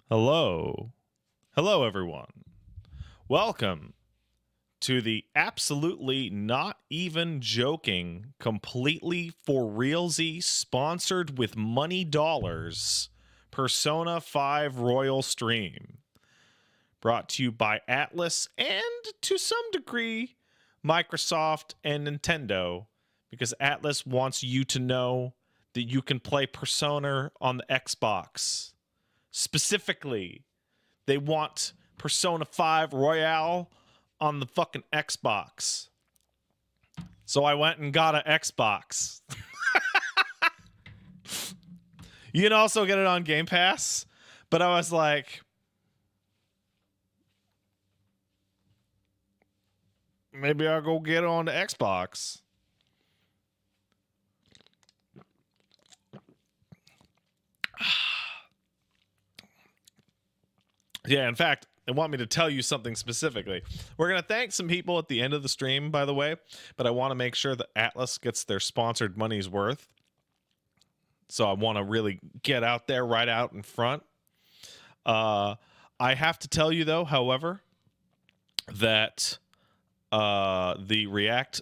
Hello. Hello, everyone. Welcome to the absolutely not even joking, completely for realsy, sponsored with money dollars Persona 5 Royal stream. Brought to you by Atlas and to some degree Microsoft and Nintendo, because Atlas wants you to know that you can play Persona on the Xbox. Specifically, they want Persona 5 Royale on the fucking Xbox. So I went and got an Xbox. You can also get it on Game Pass, but I was like, maybe I'll go get it on the Xbox. Yeah, in fact, they want me to tell you something specifically. We're going to thank some people at the end of the stream, by the way, but I want to make sure that Atlas gets their sponsored money's worth. So I want to really get out there right out in front. I have to tell you, though, however, that the React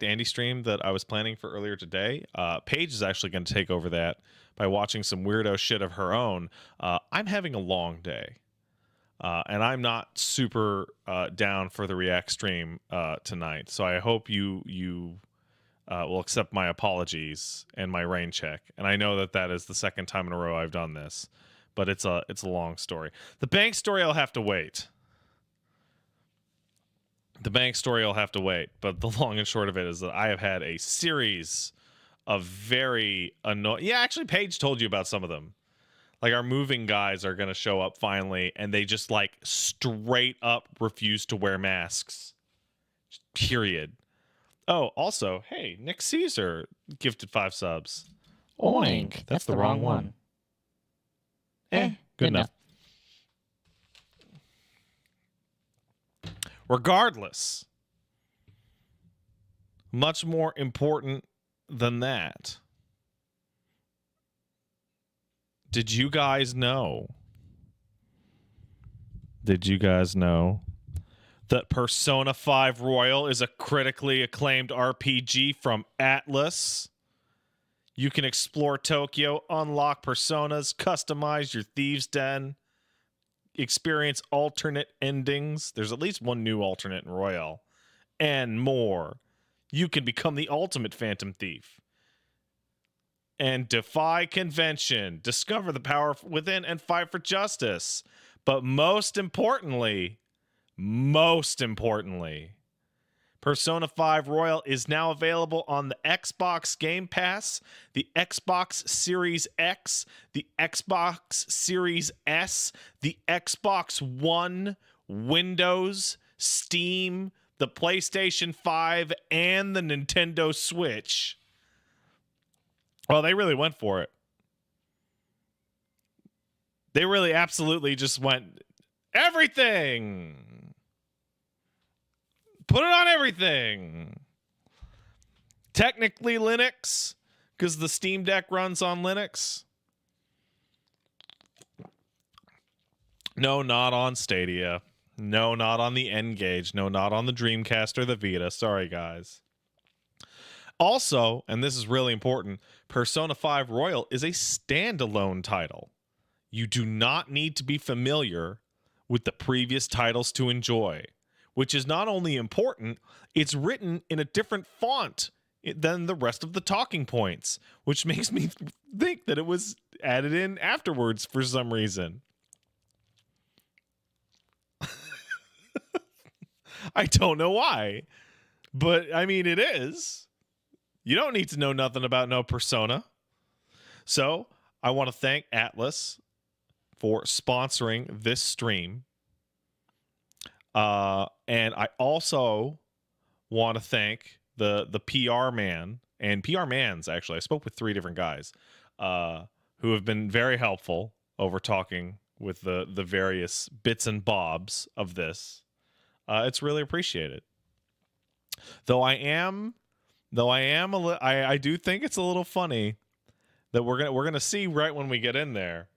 Andy stream that I was planning for earlier today, Paige is actually going to take over that by watching some weirdo shit of her own. I'm having a long day. And I'm not super down for the React stream tonight. So I hope you will accept my apologies and my rain check. And I know that is the second time in a row I've done this, but it's a long story. The bank story I'll have to wait. But the long and short of it is that I have had a series of very annoying. Yeah, actually, Paige told you about some of them. Like, our moving guys are going to show up finally, and they just, like, straight up refuse to wear masks. Period. Oh, also, hey, Nick Caesar gifted 5 subs. Oink. That's the wrong one. Good enough. Regardless, much more important than that. Did you guys know that Persona 5 Royal is a critically acclaimed RPG from Atlas? You can explore Tokyo, unlock personas, customize your Thieves' Den, experience alternate endings. There's at least one new alternate in Royal, and more. You can become the ultimate Phantom Thief and defy convention, discover the power within, and fight for justice. But most importantly, Persona 5 Royal is now available on the Xbox Game Pass, the Xbox Series X, the Xbox Series S, the Xbox One, Windows, Steam, the PlayStation 5, and the Nintendo Switch. Well, they really went for it. They really absolutely just went, everything. Put it on everything. Technically Linux, because the Steam Deck runs on Linux. No, not on Stadia. No, not on the N-Gage. No, not on the Dreamcast or the Vita. Sorry, guys. Also, and this is really important, Persona 5 Royal is a standalone title. You do not need to be familiar with the previous titles to enjoy, which is not only important, it's written in a different font than the rest of the talking points, which makes me think that it was added in afterwards for some reason. I don't know why, but I mean, it is. You don't need to know nothing about no Persona. So I want to thank Atlas for sponsoring this stream. And I also want to thank the PR man and PR mans, actually. I spoke with 3 different guys who have been very helpful over talking with the various bits and bobs of this. It's really appreciated. Though I do think it's a little funny that we're gonna see right when we get in there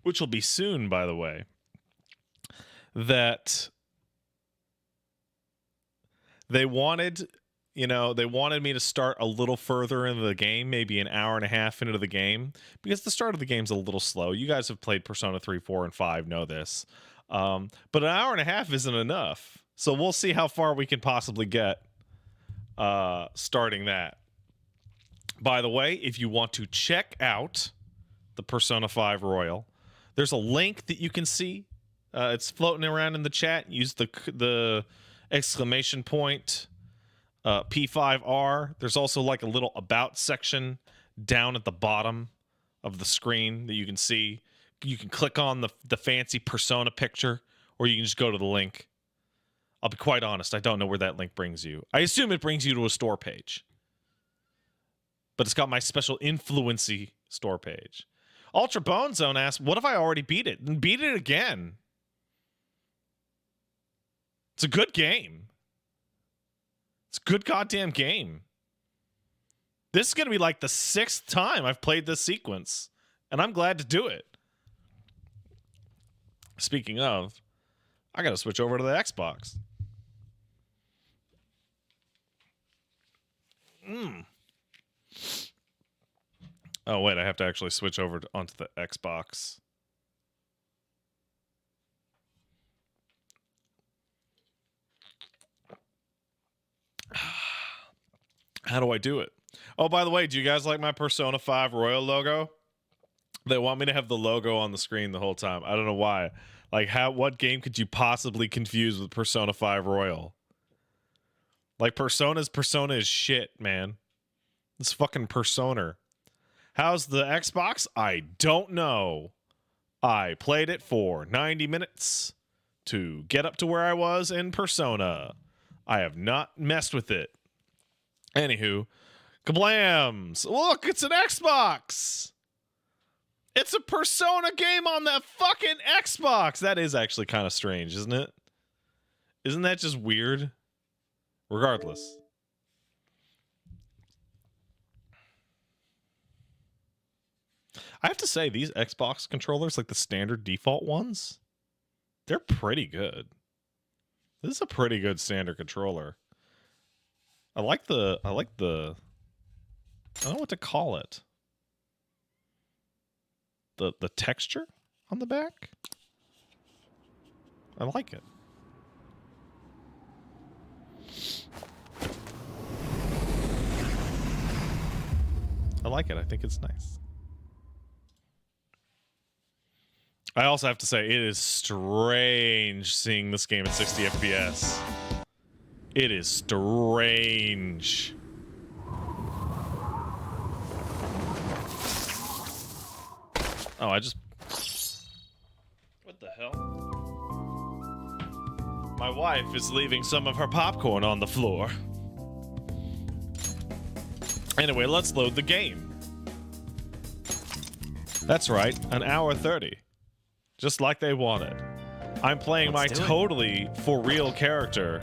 which will be soon, by the way, that they wanted me to start a little further into the game, maybe an hour and a half into the game, because the start of the game's a little slow. You guys have played Persona 3, 4, and 5, know this. But an hour and a half isn't enough. So we'll see how far we can possibly get starting that. By the way, if you want to check out the Persona 5 Royal, there's a link that you can see. It's floating around in the chat. Use the exclamation point P5R. There's also like a little about section down at the bottom of the screen that you can see. You can click on the fancy Persona picture, or you can just go to the link. I'll be quite honest, I don't know where that link brings you. I assume it brings you to a store page. But it's got my special influency store page. Ultra Bone Zone asks, what if I already beat it? And beat it again. It's a good game. It's a good goddamn game. This is going to be like the 6th time I've played this sequence. And I'm glad to do it. Speaking of, I got to switch over to the Xbox. Oh, wait, I have to actually switch over onto the Xbox. How do I do it? Oh, by the way, do you guys like my Persona 5 Royal logo? They want me to have the logo on the screen the whole time. I don't know why. Like, what game could you possibly confuse with Persona 5 Royal? Like, Persona is shit, man. It's fucking Persona. How's the Xbox? I don't know. I played it for 90 minutes to get up to where I was in Persona. I have not messed with it. Anywho, kablams! Look, it's an Xbox! It's a Persona game on that fucking Xbox! That is actually kind of strange, isn't it? Isn't that just weird? Regardless. I have to say, these Xbox controllers, like the standard default ones, they're pretty good. This is a pretty good standard controller. I like the I don't know what to call it. The texture on the back. I like it. I like it. I think it's nice. I also have to say, it is strange seeing this game at 60 FPS. It is strange. Oh, what the hell? My wife is leaving some of her popcorn on the floor. Anyway, let's load the game. That's right, an hour 30. Just like they wanted. I'm playing my totally for real character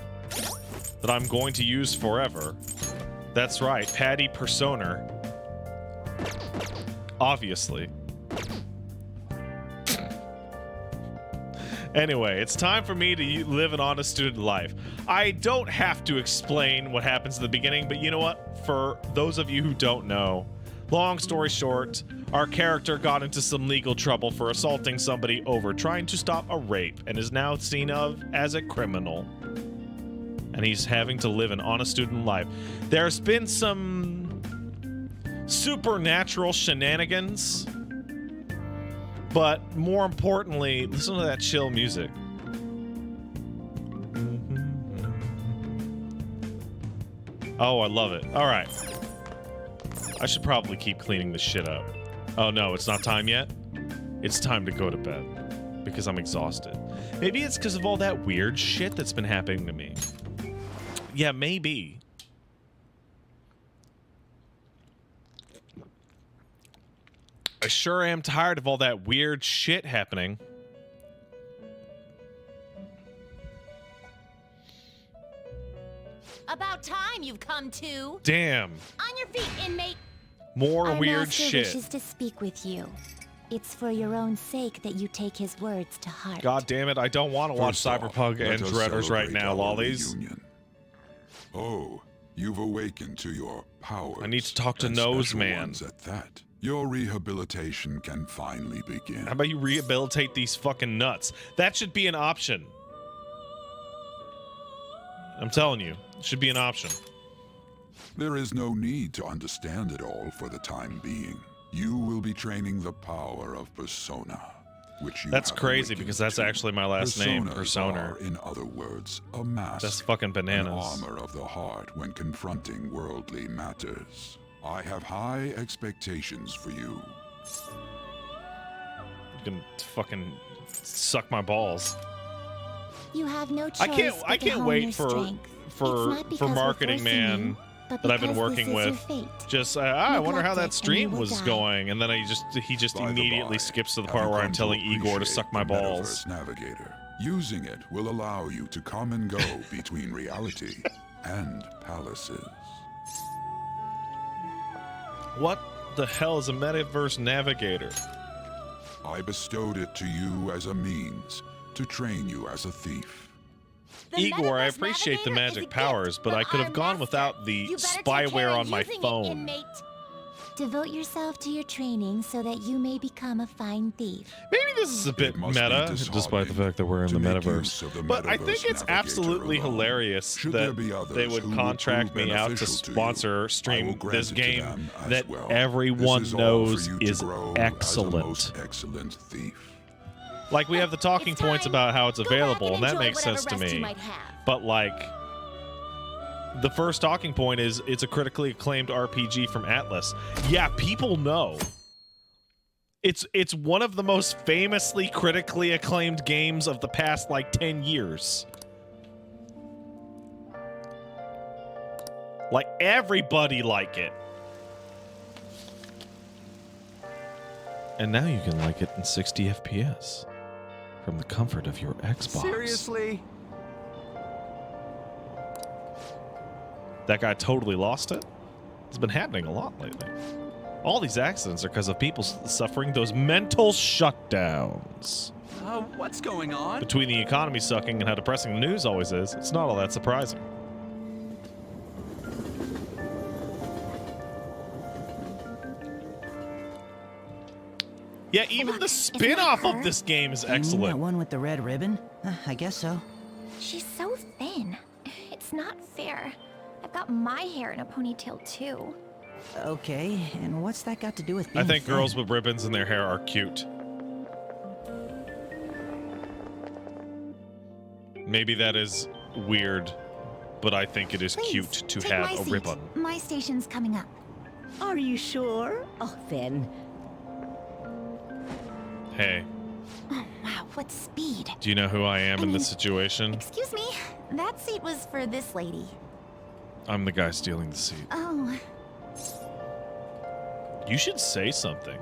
that I'm going to use forever. That's right, Patty Persona. Obviously. Anyway, it's time for me to live an honest student life. I don't have to explain what happens at the beginning, but you know what? For those of you who don't know, long story short, our character got into some legal trouble for assaulting somebody over trying to stop a rape and is now seen as a criminal. And he's having to live an honest student life. There's been some supernatural shenanigans, but more importantly, listen to that chill music. Oh, I love it. All right. I should probably keep cleaning this shit up. Oh no, it's not time yet? It's time to go to bed because I'm exhausted. Maybe it's because of all that weird shit that's been happening to me. Yeah, maybe. I sure am tired of all that weird shit happening. About time you've come to. Damn. On your feet, inmate. More Our weird master shit. wishes to speak with you. It's for your own sake that you take his words to heart. God damn it, I don't want to watch First off, Cyberpunk let and us Dreaders right celebrate now, our lollies. reunion. Oh, you've awakened to your powers. I need to talk to and Nose special Man. ones at that. Your rehabilitation can finally begin. How about you rehabilitate these fucking nuts? That should be an option. I'm telling you, it should be an option. There is no need to understand it all for the time being. You will be training the power of Persona, which you That's have crazy awakened because that's to. actually my last name, Personas Persona. are, in other words, a mask. That's fucking bananas. An armor of the heart when confronting worldly matters. I have high expectations for you. You can fucking suck my balls. You have no choice. I can't wait for marketing man that I've been working with. Just I wonder how that stream was going, and then he just By the immediately by, skips to the have part you where I'm come to telling Igor to appreciate suck my the balls. Metaverse Navigator. Using it will allow you to come and go between reality and palaces. What the hell is a metaverse navigator? I bestowed it to you as a means to train you as a thief. Igor, I appreciate the magic powers, but I could have gone without the spyware on my phone. Devote yourself to your training so that you may become a fine thief. Maybe this is a bit It must be meta, disheartening despite the fact that we're in to the make metaverse. use of the But I Metaverse think it's Navigator absolutely alone. hilarious Should there that be others they would who contract prove me out to beneficial to you, sponsor I will stream grant this it to game them as that well. everyone This is all for knows you to is grow as a excellent. most excellent thief. Like, we have the talking It's points time. about how it's Go back available, and that enjoy makes sense to whatever rest you me. might have. But, like, the first talking point is it's a critically acclaimed RPG from Atlas. Yeah, people know. It's one of the most famously critically acclaimed games of the past, like, 10 years. Like, everybody like it. And now you can like it in 60 FPS from the comfort of your Xbox. Seriously? That guy totally lost it. It's been happening a lot lately. All these accidents are because of people suffering those mental shutdowns. What's going on? Between the economy sucking and how depressing the news always is, it's not all that surprising. Yeah, even the spin-off of this game is You mean that excellent. one with the red ribbon? I guess so. She's so thin. It's not fair. I've got my hair in a ponytail too. Okay, and what's that got to do with I being think thin? girls with ribbons in their hair are cute. Maybe that is weird, but I think it is Please, cute to take have my a seat. ribbon. My station's coming up. Are you sure? Oh, then. Hey, Oh, wow, what speed. do you know who I am in this mean- situation? Excuse me, that seat was for this lady. I'm the guy stealing the seat. Oh, You should say something.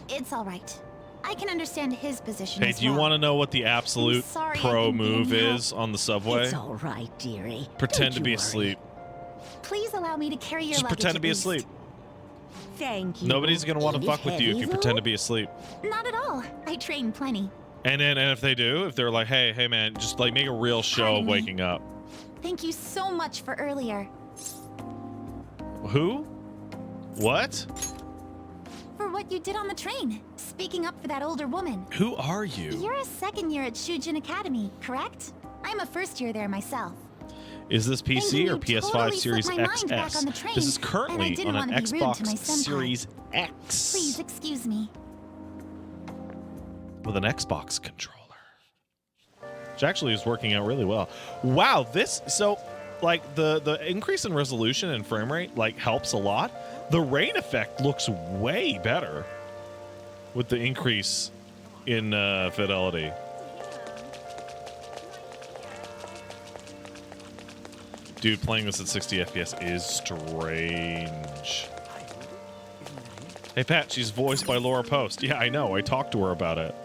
it's all right. I can understand his position Hey, as do you well. want to know what the absolute sorry I pro didn't get move any help. is on the subway? It's all right, dearie. Pretend Don't to you be worry. asleep. Please allow me to carry your Just luggage pretend to at be least. asleep. Thank you. Nobody's gonna want to It is fuck with you if heavy, you pretend to though. be asleep. Not at all. I train plenty. And if they do, if they're like, hey man, just like make a real show Pardon of me. waking up. Thank you so much for earlier. Who? What? For what you did on the train. Speaking up for that older woman. Who are you? You're a second year at Shujin Academy, correct? I'm a first year there myself. Is this PC you or PS5 totally Series slipped my mind back XS? on the train, This is and I currently didn't on an wanna be rude to my Xbox senpai. Series X Please excuse me. with an Xbox controller, which actually is working out really well. Wow, like the increase in resolution and frame rate like helps a lot. The rain effect looks way better with the increase in fidelity. Dude, playing this at 60 FPS is strange. Hey, Pat, she's voiced by Laura Post. Yeah, I know. I talked to her about it.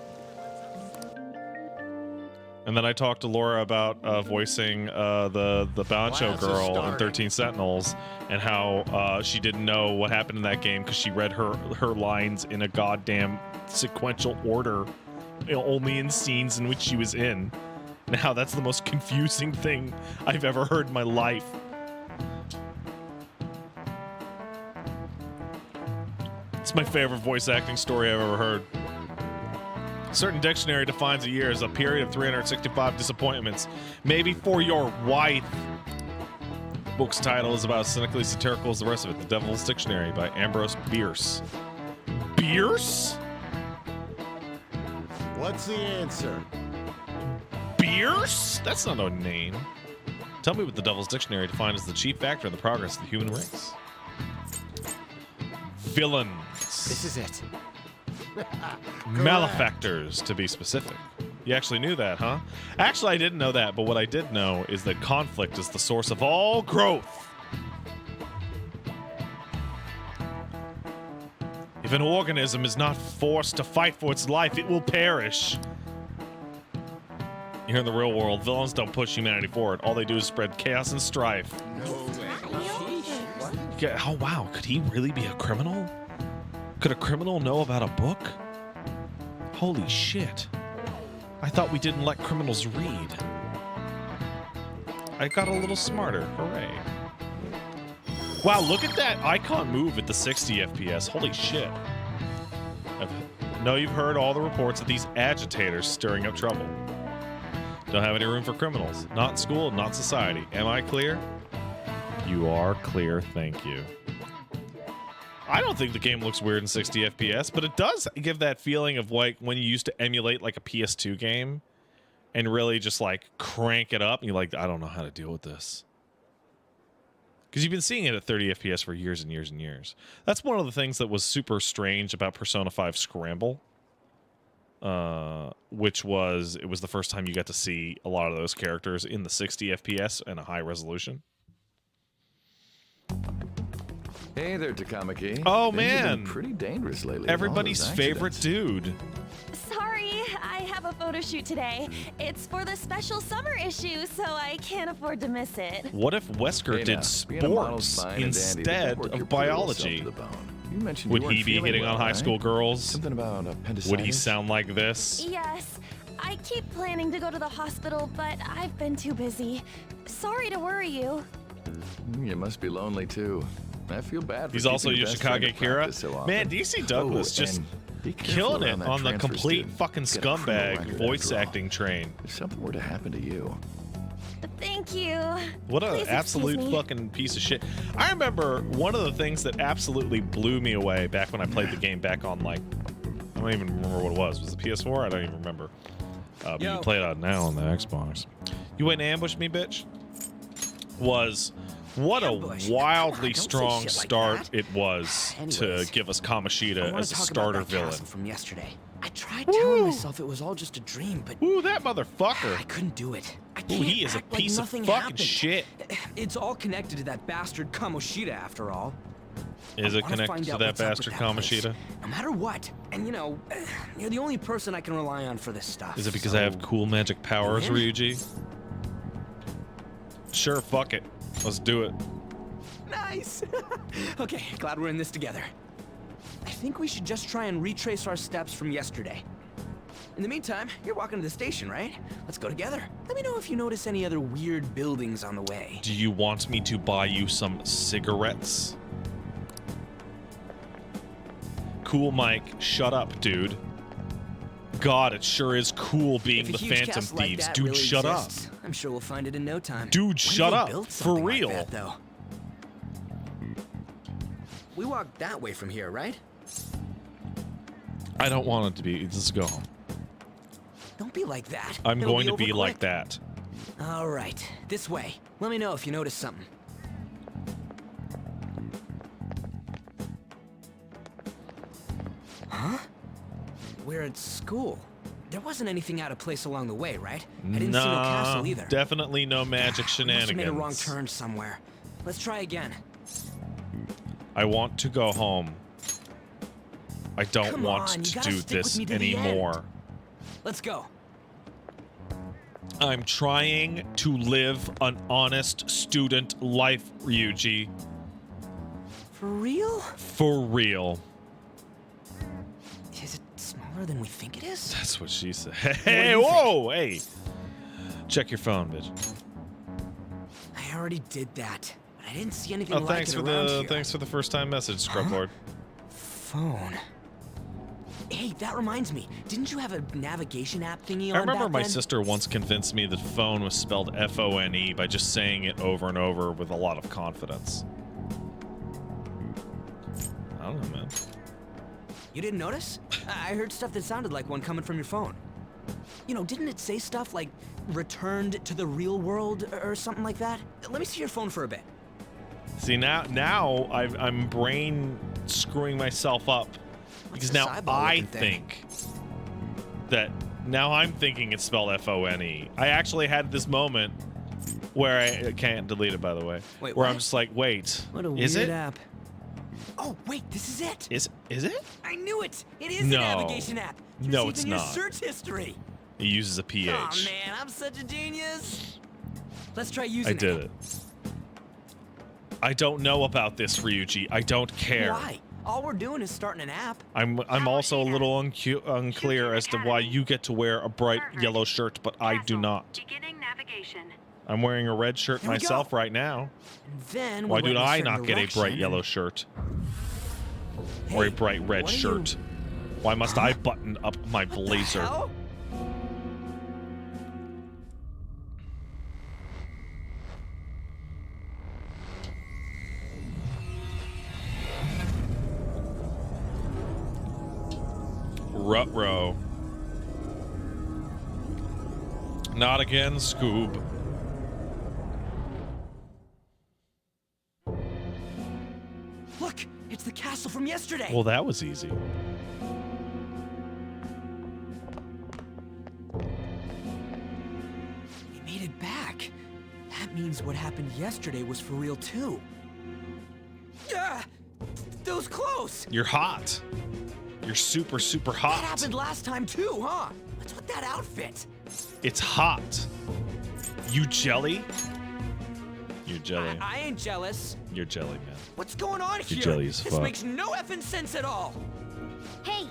And then I talked to Laura about voicing the Bancho girl in 13 Sentinels and how she didn't know what happened in that game because she read her lines in a goddamn sequential order, only in scenes in which she was in. And how that's the most confusing thing I've ever heard in my life. It's my favorite voice acting story I've ever heard. A certain dictionary defines a year as a period of 365 disappointments. Maybe for your wife. Book's title is about as cynically satirical as the rest of it. The Devil's Dictionary by Ambrose Bierce. Bierce? What's the answer? Bierce? That's not a name. Tell me what the Devil's Dictionary defines as the chief factor in the progress of the human race. Villains. This is it. Malefactors, to be specific. You actually knew that, huh? Actually, I didn't know that, but what I did know is that conflict is the source of all growth. If an organism is not forced to fight for its life, it will perish. Here in the real world, villains don't push humanity forward. All they do is spread chaos and strife. Yeah, oh, wow. Could he really be a criminal? Could a criminal know about a book? Holy shit. I thought we didn't let criminals read. I got a little smarter. Hooray. Wow, look at that icon move at the 60 FPS. Holy shit. I know you've heard all the reports of these agitators stirring up trouble. Don't have any room for criminals. Not in school, not in society. Am I clear? You are clear, thank you. I don't think the game looks weird in 60 FPS, but it does give that feeling of like when you used to emulate like a PS2 game and really just like crank it up and you're like, I don't know how to deal with this. Because you've been seeing it at 30 FPS for years and years and years. That's one of the things that was super strange about Persona 5 Scramble. Which was, it was the first time you got to see a lot of those characters in the 60 FPS and a high resolution. Hey there, Takamaki. Oh, Things man. have been pretty dangerous lately. Everybody's favorite dude. Sorry, I have a photo shoot today. It's for the special summer issue, so I can't afford to miss it. What if Wesker did sports instead of biology? Would he be hitting on high school girls? Something about appendicitis? Would he sound like this? Yes, I keep planning to go to the hospital, but I've been too busy. Sorry to worry you. You must be lonely too. I feel bad for He's also keeping the best friend Yoshikage to practice Kira. so often. Man, DC Douglas just be careful killing around it that on the transfer complete student. fucking Get a criminal scumbag record voice after all. acting train. If something were to happen to you. Thank you. What an Please absolute excuse me. fucking piece of shit. I remember one of the things that absolutely blew me away back when I played the game back on, like, I don't even remember what it was. Was it PS4? I don't even remember. But you can play it out now on the Xbox. You went and ambushed me, bitch? Was what a wildly strong start it was to give us Kamoshida as a starter villain. From yesterday. I tried telling myself it was all just a dream, but ooh, that motherfucker! I couldn't do it. Ooh, he is a piece of fucking shit. It's all connected to that bastard Kamoshida, after all. Is it connected to that bastard Kamoshida? No matter what, and you know, you're the only person I can rely on for this stuff. Is it because I have cool magic powers, Ryuji? Sure, fuck it. Let's do it. Nice. Okay, glad we're in this together. I think we should just try and retrace our steps from yesterday. In the meantime, you're walking to the station, right? Let's go together. Let me know if you notice any other weird buildings on the way. Do you want me to buy you some cigarettes? Cool Mike, shut up, dude. God, it sure is cool being the Phantom Thieves. Like dude, really shut exists, up. I'm sure we'll find it in no time. Dude, shut up. For real. Like that, though? We walk that way from here, right? I don't want it to be. Let's go home. Don't be like that. I'm It'll going to over be like quick. that. All right, this way. Let me know if you notice something. Huh? We're at school. There wasn't anything out of place along the way, right? I didn't see no castle either. Definitely no magic We must have made a wrong shenanigans. turn somewhere. Let's try again. I want to go home. I don't Come want on, you to gotta do stick with this me to the end. anymore. Let's go. I'm trying to live an honest student life, Ryuji. For real? For real. Is it smaller than we think it is? That's what she said. Hey, whoa, hey. Check your phone, bitch. I already did that, but I didn't see anything Oh, like it around here. thanks for the first time message, Scrublord. Phone. Hey, that reminds me. Didn't you have a navigation app thingy on I remember back my then? sister once convinced me that phone was spelled F-O-N-E by just saying it over and over with a lot of confidence. I don't know, man. You didn't notice? I heard stuff that sounded like one coming from your phone. You know, didn't it say stuff like returned to the real world or something like that? Let me see your phone for a bit. See, now I'm brain screwing myself up because this now eyeball I looking thing? think that now I'm thinking it's spelled F-O-N-E. I actually had this moment where I can't delete it, by the way, Wait, where what? I'm just like, wait, What a is weird it? app. Oh, wait, this is it. Is it? I knew it. It is No. a navigation app. You're No, saving it's your not. search history. It uses a PH. Oh man, I'm such a genius. Let's try using I did it. I don't know about this, Ryuji. I don't care. Why? All we're doing is starting an app. I'm also a little unclear as to why you get to wear a bright yellow shirt, but I do not. Beginning navigation. I'm wearing a red shirt Here we myself go. right now. And then Why we do went in a I certain not get a bright direction. yellow shirt? Or a Hey, bright red what are shirt? you- Why must I button up my blazer? What the hell? Ruh-roh. Not again, Scoob. Look, it's the castle from yesterday. Well, that was easy. We made it back. That means what happened yesterday was for real too. Yeah, that was close. You're hot. You're super, super hot. That happened last time too, huh? What's with that outfit? It's hot. You jelly? You're jelly. I ain't jealous. You're jelly, man. What's going on You're here? jelly as This fuck. makes no effing sense at all. Hey,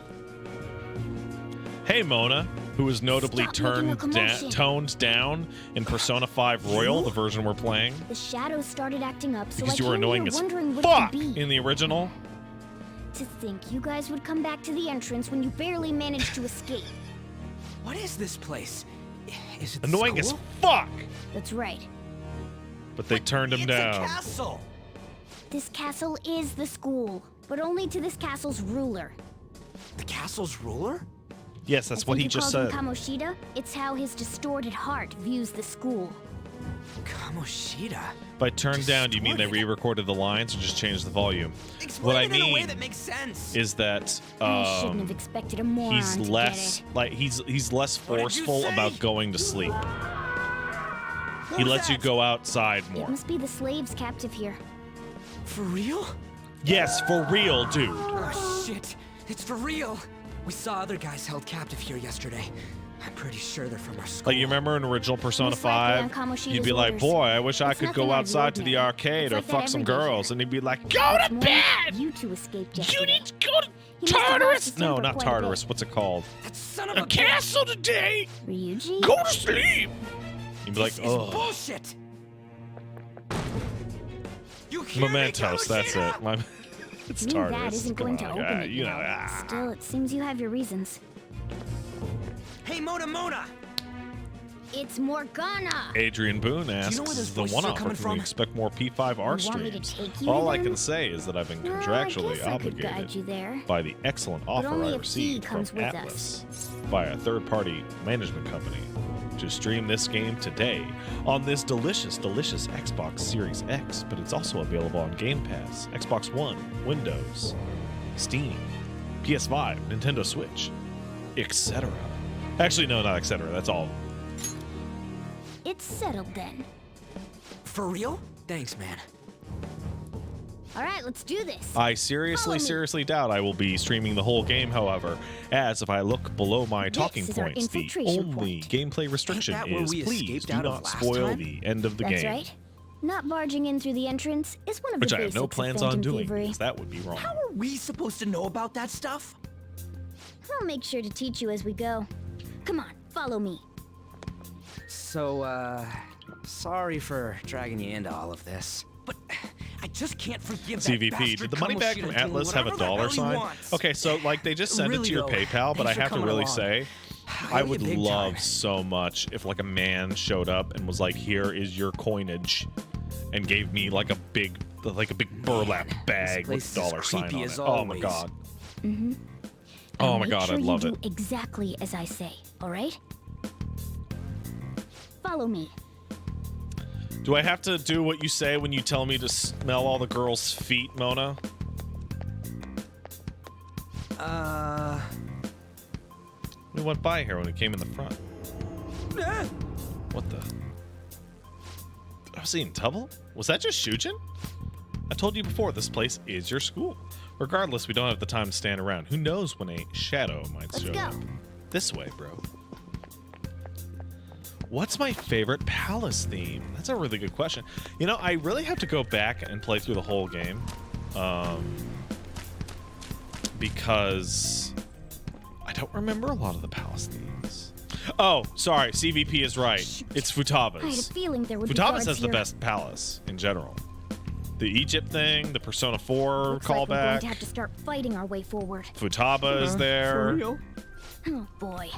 Hey, Mona, who is notably Stop making a commotion. toned down in Persona 5 Royal, the version we're playing, the shadows started acting up, so because I you were came annoying here as wondering what fuck it could be. in the original. To think you guys would come back to the entrance when you barely managed to escape. What is this place? Is it the Annoying as school? fuck! That's right. But they turned him It's down. a castle. This castle is the school, but only to this castle's ruler. The castle's ruler? Yes, that's I what think he you just called said. him Kamoshida. It's how his distorted heart views the school. Kamoshida. By turned down, do you mean they Distorted. re-recorded the lines or just changed the volume? Explain What I it in a way mean that makes sense. is that I shouldn't have expected a moron he's to less get it. like he's less What did you forceful say? about going to sleep. What He was lets you that? go outside It more. must be the slaves captive here. For real? Yes, for real, dude. Oh shit! It's for real. We saw other guys held captive here yesterday. I'm pretty sure they're from our school. Like, you remember in original Persona Most likely on 5, Kamoshida's you'd be like, orders. boy, I wish I It's could nothing go out of the outside to the ordinary. arcade It's or like that fuck some every day girls. here. And he'd be like, go to This bed! morning, You two escaped You yesterday. need to go to He must have lost Tartarus! his No, temper not quite a bit. Tartarus. What's it called? That son of A a bitch. castle today! Ryuji? Go to sleep! You'd be like, This is oh. bullshit. You hear me, Mementos, that's Kamoshida? it. My, it's Me, Tartarus. that isn't Come going to on, open guy, it, you know. Still, it seems you have your reasons. Hey, Mona! It's Morgana! Adrian Boone know asks, where those is the voices are one-off, or coming can from? we expect more P5R You want me to streams? take you to All I them? can say is that I've been Well, I contractually guess I could guide obligated you there. by the excellent offer only I if he received from comes with Atlas via a third-party management company to stream this game today on this delicious Xbox Series X, but it's also available on Game Pass, Xbox One, Windows, Steam, PS5, Nintendo Switch, etc. Actually, no, not etc. That's all. It's settled then. For real? Thanks, man. All right, let's do this. I seriously doubt I will be streaming the whole game, however, as if I look below my talking is our points, the infiltration only gameplay restriction Ain't that where is we please escaped do out of not last spoil time? the end of the That's game. right. Not barging in through the entrance is one of Which the I have basics no of plans Phantom on doing, thievery. because that would be wrong. How are we supposed to know about that stuff? I'll make sure to teach you as we go. Come on, follow me. So, sorry for dragging you into all of this, but I just can't forgive that CVP, bastard did the money back Kamoshida from doing Atlas have a whatever the hell dollar he sign? wants. Okay, so like they just send it Really, to your though, PayPal, but I thanks for have to coming really along. say, I I owe you would big love time. so much if like a man showed up and was like, "Here is your coinage," and gave me like a big burlap bag with place is dollar sign creepy on as it. Oh my always. god. Mm-hmm. Oh my Make god, sure I'd love you it. do exactly as I say, all right? Follow me. Do I have to do what you say when you tell me to smell all the girls' feet, Mona? We went by here when we came in the front. What the? I was seeing Tubble? Was that just Shujin? I told you before, this place is your school. Regardless, we don't have the time to stand around. Who knows when a shadow might Let's show go. up. This way, bro. What's my favorite palace theme? That's a really good question. You know, I really have to go back and play through the whole game. Because I don't remember a lot of the palace themes. Oh, sorry. CVP is right. It's I had a Futaba's. feeling there would be Futaba's guards has the here. best palace in general. The Egypt thing, the Persona 4 Looks like we're going callback. to have to start fighting our way forward. Futaba is there. For real? Oh boy.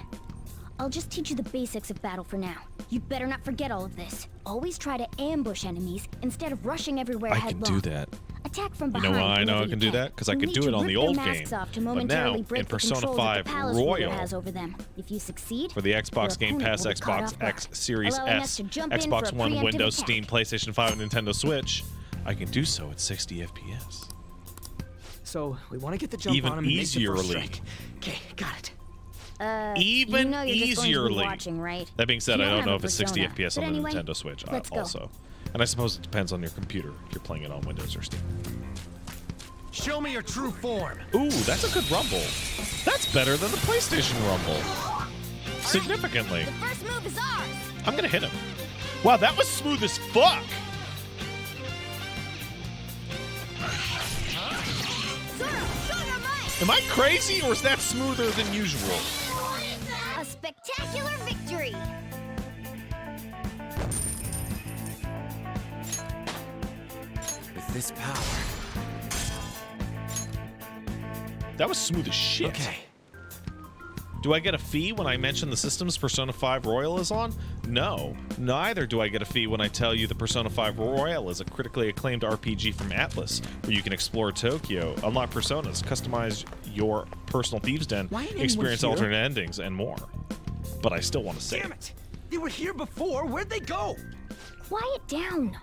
I'll just teach you the basics of battle for now. You better not forget all of this. Always try to ambush enemies instead of rushing everywhere I can headlong. do that. Attack from You behind. know why I know whenever I can you do that? Because I You could need do to it on rip the their old masks game. off to But now, momentarily in break the Persona controls 5 that the palace ruler Royal, has over them. If you succeed, for the Xbox your Game opponent Pass, will be caught Xbox off guard, X Series allowing us S, to jump in for Xbox a One, preemptive Windows, attack. Steam, PlayStation 5, and Nintendo Switch, I can do so at 60 FPS. So, we want to get the jump Even on him and make the first easierly. strike. Okay, got it. Even you know you're just going to be easierly. watching, right? That being said, You I don't have know a if it's 60 persona. FPS But on the anyway, Nintendo Switch let's go. also. And I suppose it depends on your computer if you're playing it on Windows or Steam. Show me your true form. Ooh, that's a good rumble. That's better than the PlayStation Rumble. Significantly. The first move is ours. I'm gonna hit him. Wow, that was smooth as fuck. Am I crazy or is that smoother than usual? A spectacular victory. With this power. That was smooth as shit. Okay. Do I get a fee when I mention the systems Persona 5 Royal is on? No. Neither do I get a fee when I tell you the Persona 5 Royal is a critically acclaimed RPG from Atlas, where you can explore Tokyo, unlock personas, customize your personal thieves' den, Why ain't anyone experience here? alternate endings, and more. But I still want to say Damn it! They were here before. Where'd they go? Quiet down.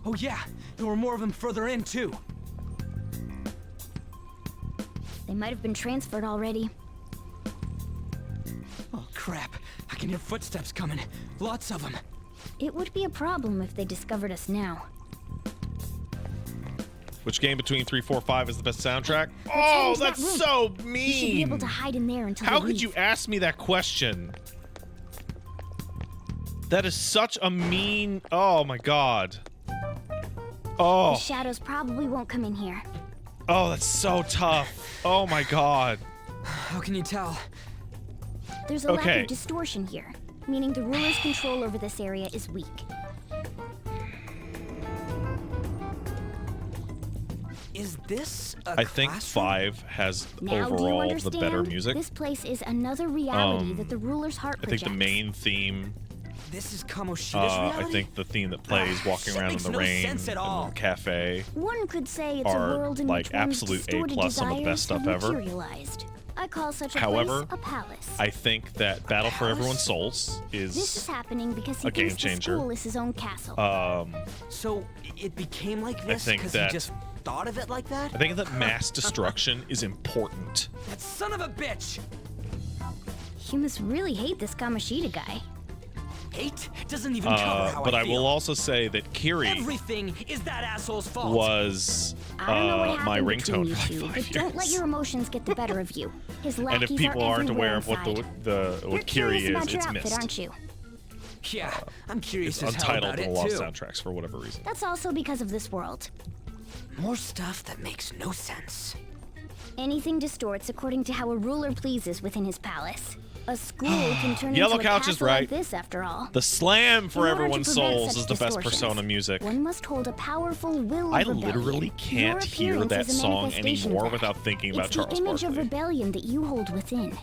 Oh yeah, there were more of them further in too. They might have been transferred already. Oh crap! I can hear footsteps coming. Lots of them. It would be a problem if they discovered us now. Which game between 3, 4, 5 is the best soundtrack? head Oh, into that that's room. so We should be able mean. to hide in there until How they could you leave. ask me that question? That is such a mean. Oh my god. The Oh, shadows probably won't come in here. oh, that's so tough. Oh my god. How can you tell? There's a lack Okay. of distortion here, meaning the ruler's control over this area is weak. Is this a I think classroom? 5 has Now do you overall the understand? better music. This place is another reality that the ruler's heart I think projects. the main theme, This is Kamoshida's I reality? think the theme that plays walking Shit around in makes the no rain sense at all. in the cafe. One could say it's are, a world in like, which one's absolute A+, distorted some of the best desires stuff have ever. materialized. I call such a However, place a palace. I think that Battle for Everyone's Souls This is is happening because he a game thinks the changer. school is his own castle. So it became like this think because that- he just thought of it like that? I think that mass destruction is important. That son of a bitch! You must really hate this Kamoshida guy. 8 doesn't even cover how but I feel. will also say that Kiri Everything is that asshole's fault. was I don't know what my happened between ringtone you for two, like but 5 don't let years. your emotions get the better of you. His And lackeys if people are aren't everywhere aware of what inside. You're what Kiri curious about is, your it's outfit, missed. aren't you? Yeah, I'm curious It's as hell untitled about in it a lot of too. soundtracks for whatever reason. That's also because of this world. More stuff that makes no sense. Anything distorts according to how a ruler pleases within his palace. A school can turn Yellow into a Couch is castle right. like this, after all. The slam for In order to everyone's prevent souls such is the best distortions, Persona music. One must hold a powerful will of I rebellion. literally can't Your hear appearance that is a song manifestation anymore of that. without thinking about It's Charles the image of Barkley. rebellion that you hold within.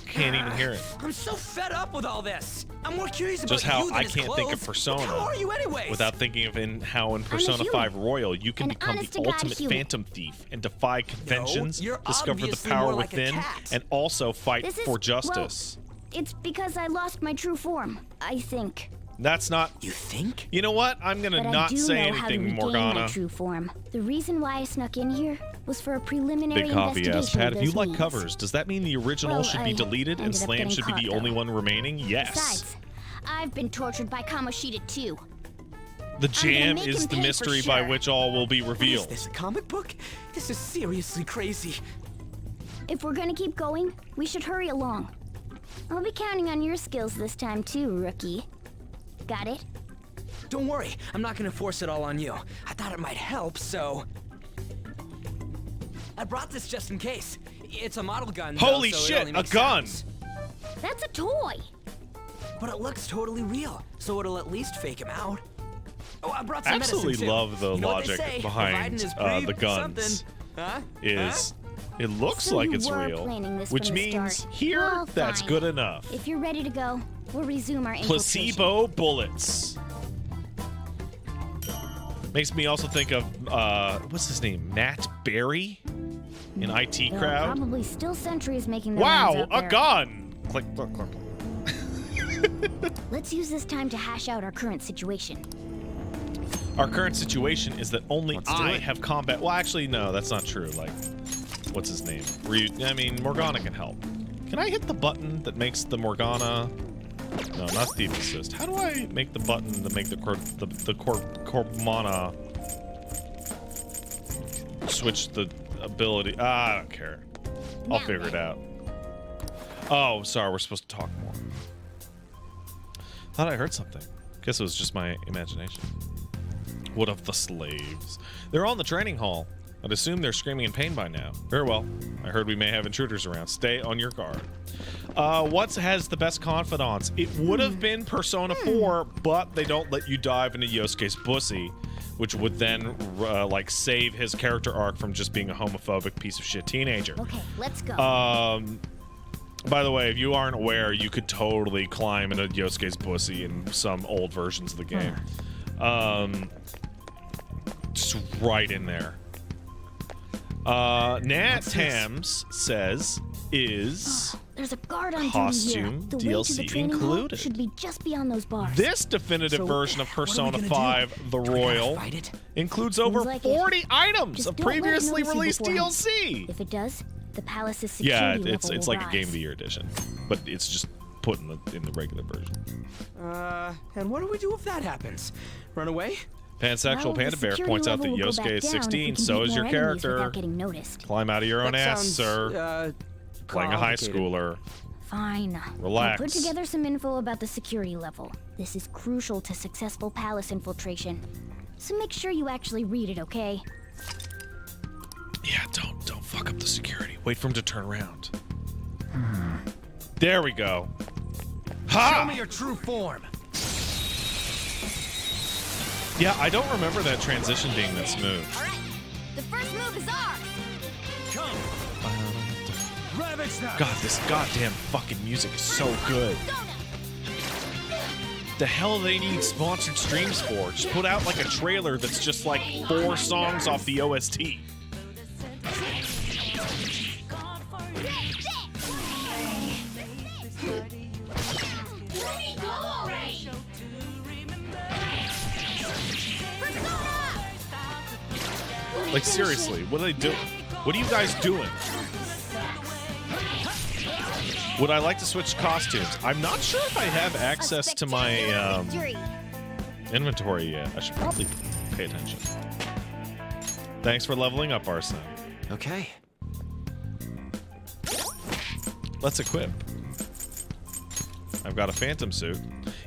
Can't even hear it. I'm so fed up with all this. I'm more curious about Just how you than I his can't think of clothes. Persona How are you anyways? without thinking of how in Persona human. 5 Royal you can An become the honest-to-God ultimate human. phantom thief and defy conventions, you're discover the obviously power more like a within, cat. and also fight This is, for justice. Well, it's because I lost my true form, I think. That's not. You think? You know what? I'm gonna But I not do say know how to anything, regain my Morgana. true form. The reason why I snuck in here was for a preliminary Big coffee ass investigation Pat. of If you those like means. covers, does that mean the original Well, should be I deleted and ended up Slam getting should be caught, the though. only one remaining? Yes. Besides, I've been tortured by Kamoshida too. The jam make is him the pay for mystery by sure. which all will be What is revealed. this, a comic book? This is seriously crazy. If we're gonna keep going, we should hurry along. I'll be counting on your skills this time too, rookie. Got it? Don't worry, I'm not gonna force it all on you. I thought it might help, so... I brought this just in case. It's a model gun, though, Holy so it shit, only a makes gun! sense. That's a toy! But it looks totally real, so it'll at least fake him out. Oh, I brought some I absolutely medicine, too. love the You know what they logic say, behind providing is the brief, guns. something. Huh? Is it looks So like you it's were real, planning this which from the means start. here Well, that's fine. good enough. If you're ready to go, we'll resume our infiltration. Placebo bullets. Makes me also think of what's his name, Matt Berry, in IT There are Crowd. probably still sentries making their rounds Wow, out a there. gun! Click, click, click. Let's use this time to hash out our current situation. Our current situation is that only Let's do I it. have combat. Well, actually, no, that's not true. Like, what's his name? I mean, Morgana can help. Can I hit the button that makes the Morgana? No, not Steve Assist. How do I make the button to make the Cormana switch the ability? I don't care. I'll Now figure it then. out. Oh, sorry. We're supposed to talk more. Thought I heard something. Guess it was just my imagination. What of the slaves? They're all in the training hall. I'd assume they're screaming in pain by now. Very well. I heard we may have intruders around. Stay on your guard. What has the best confidants? It would have been Persona 4, but they don't let you dive into Yosuke's pussy, which would then like save his character arc from just being a homophobic piece of shit teenager. Okay, let's go. By the way, if you aren't aware, you could totally climb into Yosuke's pussy in some old versions of the game. Just right in there. Nat Tams says is There's a guard on costume duty here. The way to the DLC training hall included. should be just beyond those bars. this definitive So, version of what are we Persona gonna 5 The Do we gotta Royal fight it? includes over like it. 40 items Just of don't let it previously notice you released beforehand. DLC. If it does, the palace's Yeah, security it's level it's will like a Game of the rise. Year edition, but it's just put in the regular version. And what do we do if that happens? Run away? Pansexual Well, the Panda Bear security points out that level will go Yosuke back is down if we 16, can so beat is your more enemies character. without getting noticed. Climb out of your own That ass, sounds, sir. Playing a high complicated. schooler. Fine. Relax. I'll put together some info about the security level. This is crucial to successful palace infiltration. So make sure you actually read it, okay? Yeah, don't fuck up the security. Wait for him to turn around. There we go. Ha! Show me your true form. Yeah, I don't remember that transition being that smooth. All right. The first move is ours. Come. Ravage that. God, this goddamn fucking music is so good. The hell they need sponsored streams for? Just put out like a trailer that's just like 4 songs off the OST. Like seriously, what are they doing? What are you guys doing? Would I like to switch costumes? I'm not sure if I have access to my inventory yet. I should probably pay attention. Thanks for leveling up, Arsene. Okay. Let's equip. I've got a phantom suit.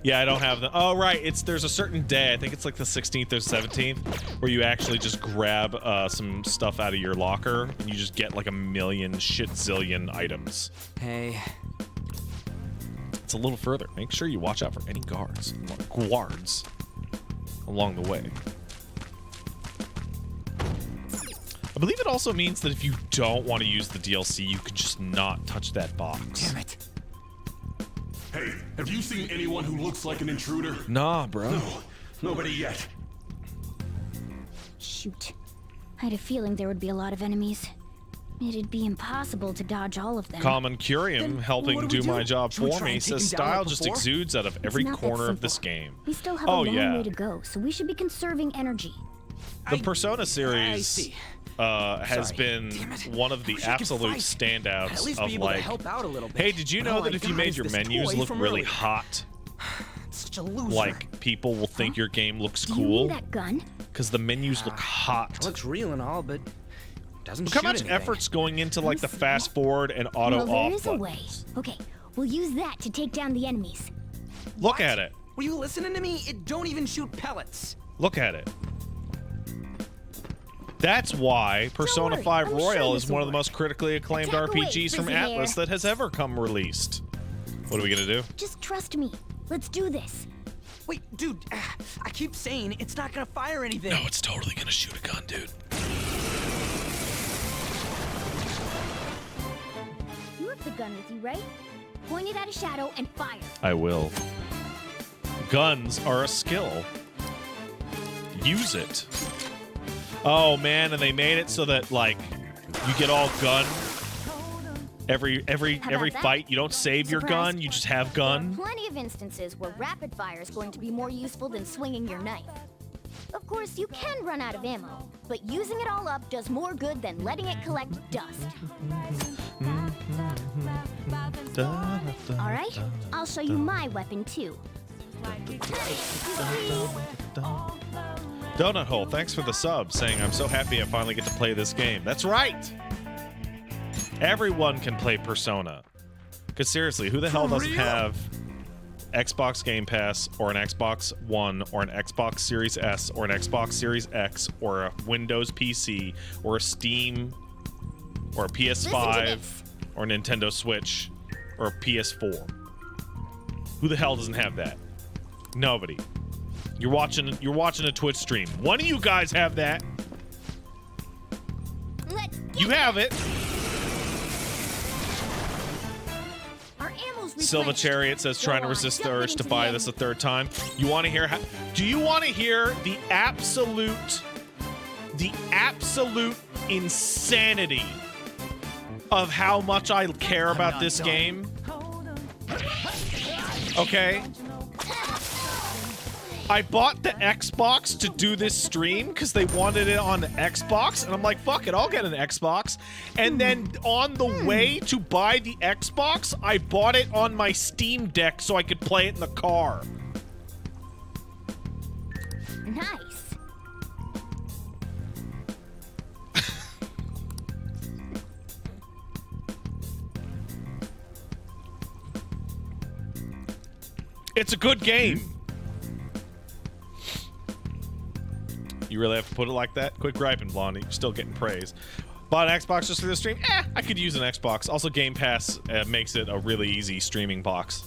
Yeah, I don't have the. Oh, right. There's a certain day. I think it's like the 16th or 17th, where you actually just grab some stuff out of your locker and you just get like a million zillion items. Hey. It's a little further. Make sure you watch out for any guards along the way. I believe it also means that if you don't want to use the DLC, you can just not touch that box. Damn it. Hey, have you seen anyone who looks like an intruder? Nah, bro. No, nobody yet. Shoot. I had a feeling there would be a lot of enemies. It'd be impossible to dodge all of them. Common Curium, Then helping what do do we my do? job Should we for try me, and take says him down style like just before? exudes out of every not that corner of simple. this game. We still have Oh, a long yeah. way to go, so we should be conserving energy. The Persona series see. has Sorry. been Damn it. one of I the wish I could absolute fight. I'd at standouts least of be able to like, help out a little bit. hey, did you But know all that I if you got made is your this menus toy look from really earlier. hot, Such a loser. like people will think your game looks Do you cool mean that gun? because the menus look It hot. looks real and all, but doesn't Look how shoot much anything. effort's going into like the fast forward and auto Well, there off is a way. buttons. Okay, we'll use that to take down the enemies. Look at it. Were you listening to me? It don't even shoot pellets. Look at it. That's why Persona worry, 5 I'm sure Royal this is will one of the work. most critically acclaimed Attack away, RPGs from Frizzy Atlas hair. that has ever come released. What are we gonna do? Just trust me. Let's do this. Wait, dude, I keep saying it's not gonna fire anything. No, it's totally gonna shoot a gun, dude. You have the gun with you, right? Point it at a shadow and fire. I will. Guns are a skill. Use it. Oh man, and they made it so that like you get all gun. Every How about that? fight, you don't save your Surprise. gun, you just have There are gun. plenty of instances where rapid fire is going to be more useful than swinging your knife. Of course, you can run out of ammo, but using it all up does more good than letting it collect dust. All right, I'll show you my weapon too. Donut Hole, thanks for the sub, saying I'm so happy I finally get to play this game. That's right! Everyone can play Persona. Because seriously, who the hell doesn't have Xbox Game Pass or an Xbox One or an Xbox Series S or an Xbox Series X or a Windows PC or a Steam or a PS5 this. or a Nintendo Switch or a PS4? Who the hell doesn't have that? Nobody. You're watching a Twitch stream. One of you guys have that. Let's get You have it. our ammo's Silva replenished. Chariot says Go trying to on, resist the dump it urge to into buy the this a enemy. third time. You want to hear do you want to hear the absolute insanity of how much I care about this game? Okay. I bought the Xbox to do this stream because they wanted it on the Xbox, and I'm like, fuck it, I'll get an Xbox. And then on the way to buy the Xbox, I bought it on my Steam Deck so I could play it in the car. Nice. It's a good game. You really have to put it like that? Quit griping, Blondie. You're still getting praise. Bought an Xbox just for this stream? I could use an Xbox. Also, Game Pass makes it a really easy streaming box.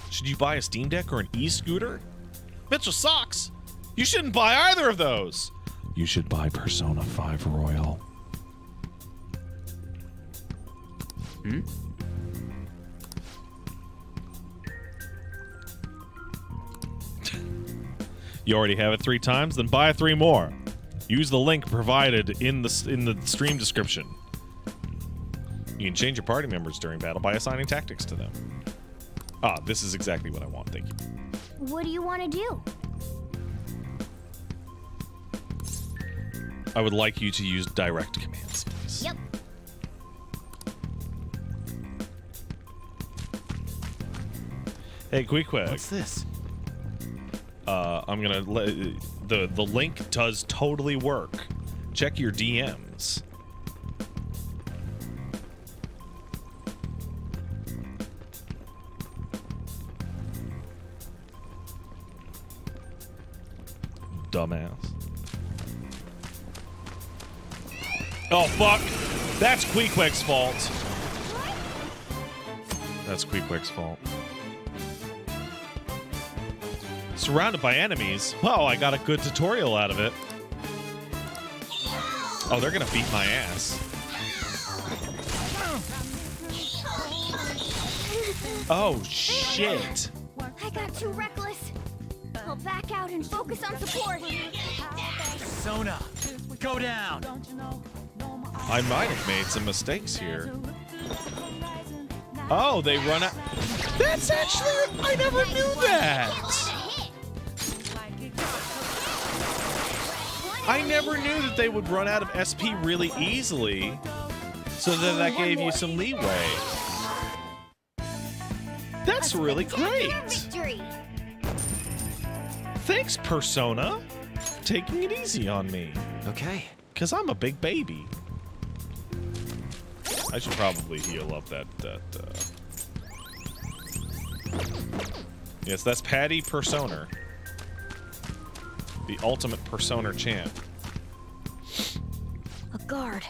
Should you buy a Steam Deck or an e-scooter? Mitchell sucks. You shouldn't buy either of those. You should buy Persona 5 Royal. You already have it 3 times, then buy 3 more. Use the link provided in the stream description. You can change your party members during battle by assigning tactics to them. Ah, this is exactly what I want. Thank you. What do you want to do? I would like you to use direct commands, please. Yep. Hey, Queequeg. What's this? I'm gonna let the link does totally work. Check your DMs. Dumbass. Oh fuck! That's Queequeg's fault. That's Queequeg's fault. Surrounded by enemies. Well, I got a good tutorial out of it. Oh, they're gonna beat my ass. Oh shit! I got too reckless. I'll back out and focus on support. Sona, go down. I might have made some mistakes here. Oh, they run out. That's actually, I never knew that. I never knew that they would run out of SP really easily, so that gave you some leeway. That's really great. Victory. Thanks, Persona, for taking it easy on me. Okay. Because I'm a big baby. I should probably heal up that. Yes, that's Patty Persona. The ultimate Persona champ. A guard.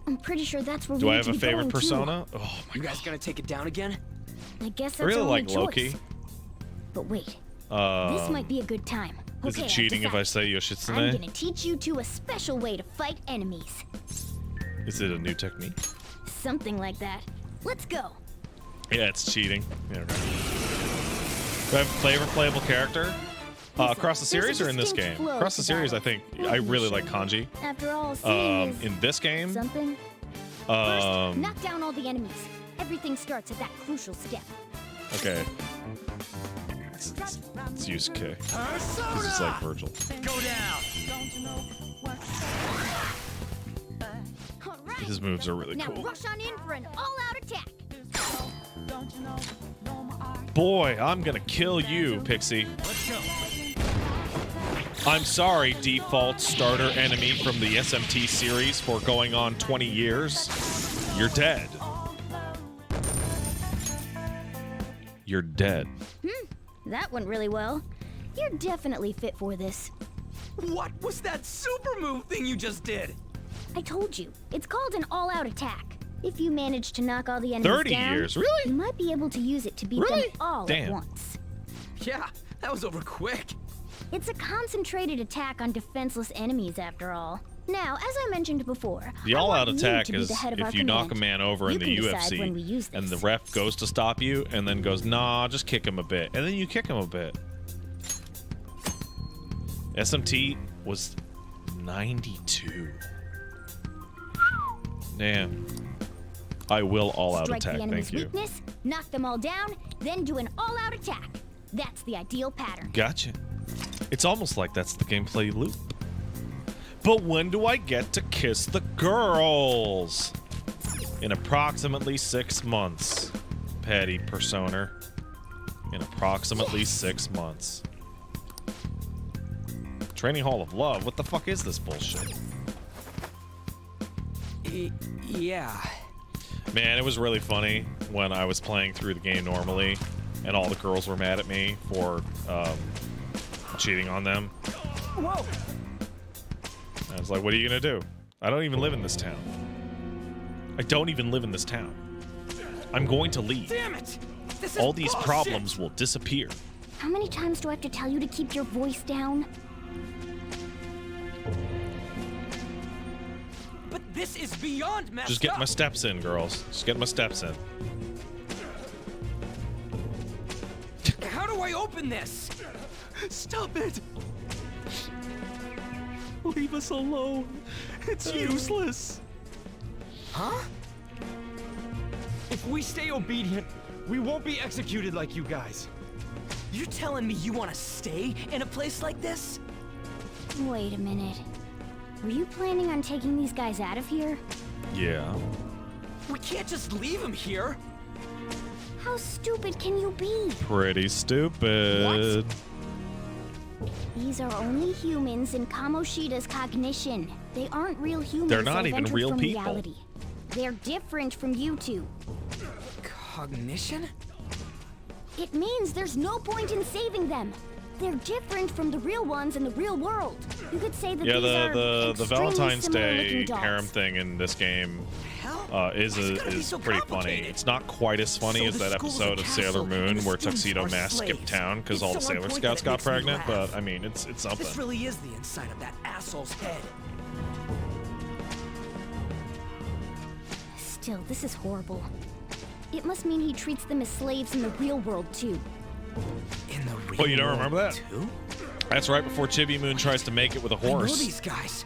I'm pretty sure that's where Do we I need have to a be favorite going Persona? To. Oh my You guys gonna take it down again? I guess that's I really our only like choice. Loki. But wait, this might be a good time. Is Okay, it cheating if I I've say decided. Yoshitsune? I'm gonna teach you two a special way to fight enemies. Is it a new technique? Something like that. Let's go. Yeah, it's cheating. Yeah, right. Do I have a favorite playable character? Across the series or in this game? Across the series, I think I really like Kanji. After all, seeing is In this game, something. First, knock down all the enemies. Everything starts at that crucial step. okay. It's Yusuke. Because it's like Virgil. Go down. All right. His moves are really Now cool. rush on in for an all-out attack. Boy, I'm gonna kill you, Pixie. Let's go. I'm sorry, default starter enemy from the SMT series for going on 20 years. You're dead. You're dead. That went really well. You're definitely fit for this. What was that super move thing you just did? I told you, it's called an all-out attack. If you manage to knock all the enemies 30 down, years, really? you might be able to use it to beat Really? them all Damn. at once. Yeah, that was over quick. It's a concentrated attack on defenseless enemies, after all. Now, as I mentioned before, The I all-out want you attack to be is the head of our if you knock a command. man over You in the can decide when we use UFC and the this. ref goes to stop you and then goes, nah, just kick him a bit. And then you kick him a bit. SMT was 92. Damn. I will all-out Strike attack, the enemy's thank you. weakness, knock them all down, then do an all-out attack. That's the ideal pattern. Gotcha. It's almost like that's the gameplay loop. But when do I get to kiss the girls? In approximately 6 months. Patty Persona. In approximately 6 months. Training Hall of Love? What the fuck is this bullshit? Yeah. Man, it was really funny when I was playing through the game normally and all the girls were mad at me for cheating on them. Whoa! I was like, what are you gonna do? I don't even live in this town. I don't even live in this town. I'm going to leave. Damn it! This is All these bullshit. problems will disappear. How many times do I have to tell you to keep your voice down? But this is beyond messed Just get up. my steps in, girls. Just get my steps in. How do I open this? Stop it! Leave us alone. It's useless. Huh? If we stay obedient, we won't be executed like you guys. You're telling me you want to stay in a place like this? Wait a minute. Were you planning on taking these guys out of here? Yeah. We can't just leave him here. How stupid stupid can you be? Pretty stupid. These are only humans in Kamoshida's cognition. They aren't real humans. They're not They've even entered real from people. Reality. They're different from you two. Cognition? It means there's no point in saving them. They're different from the real ones in the real world. You could say that Yeah, these are the extremely Valentine's similar Day looking dolls. harem thing in this game is so pretty funny. complicated? It's not quite as funny So as the that school's a episode of castle, Sailor Moon and the where students Tuxedo are Mask skipped slaves. town because It's all the the one Sailor point Scouts that got makes me pregnant. laugh. But I mean, it's something. This really is the inside of that asshole's head. Still, this is horrible. It must mean he treats them as slaves in the real world too. In the real Oh, you don't world, remember that? Too? That's right before Chibi Moon tries to make it with a I know horse. these guys.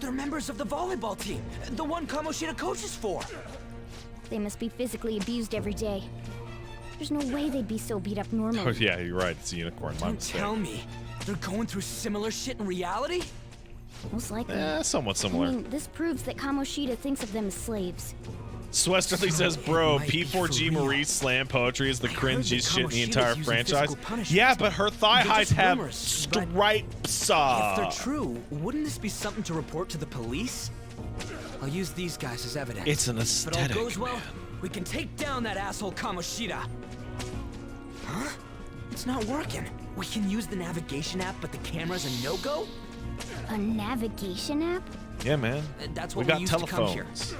They're members of the volleyball team, the one Kamoshida coaches for. They must be physically abused every day. There's no way they'd be so beat up normally. Oh yeah, you're right. It's a unicorn. My Don't mistake. tell me they're going through similar shit in reality? Most likely. Somewhat I similar. mean, this proves that Kamoshida thinks of them as slaves. Swesterly says, it bro, might be P4G for real. Marie slam poetry is the I heard that cringiest shit in the Kamoshida's entire using franchise. physical punishment. Yeah, but her thigh They're highs just have rumors, but stripes. If they're true, wouldn't this be something to report to the police? I'll use these guys as evidence. It's an If it all aesthetic, goes well, man. we can take down that asshole Kamoshida. Huh? It's not working. We can use the navigation app, but the camera's a no-go? A navigation app? Yeah, man. That's We what got used to come here. telephones.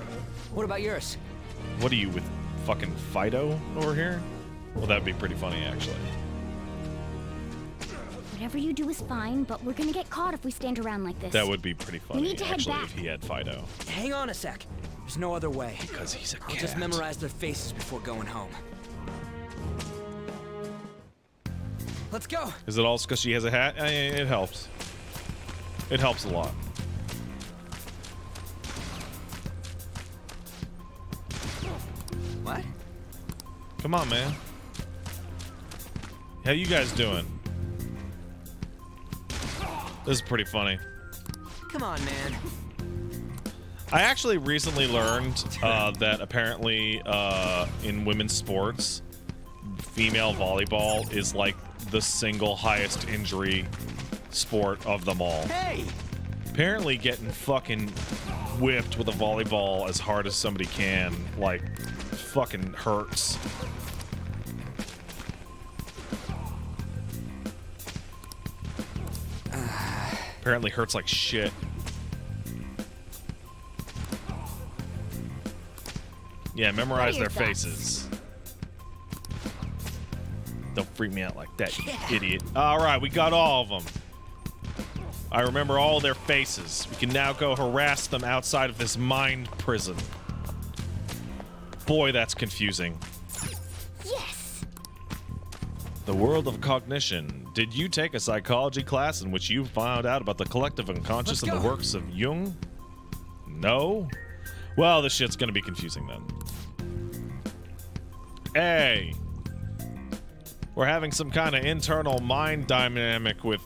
What about yours? What are you with fucking Fido over here? Well, that'd be pretty funny, actually. Whatever you do is fine, but we're gonna get caught if we stand around like this. That would be pretty funny, need to head actually, back. if he had Fido. Hang on a sec. There's no other way. Because he's a I'll just cat. memorize their faces before going home. Let's go. Is it all because she has a hat? It helps. It helps a lot. What? Come on, man. How you guys doing? This is pretty funny. Come on, man. I actually recently learned that apparently in women's sports, female volleyball is like the single highest injury sport of them all. Hey! Apparently getting fucking whipped with a volleyball as hard as somebody can, like, fucking hurts. Apparently hurts like shit. Yeah, memorize their faces. Don't freak me out like that, you idiot. All right, we got all of them. I remember all their faces. We can now go harass them outside of this mind prison. Boy, that's confusing. Yes! The world of cognition. Did you take a psychology class in which you found out about the collective unconscious Let's and the go. works of Jung? No? Well, this shit's gonna be confusing then. Hey! We're having some kind of internal mind dynamic with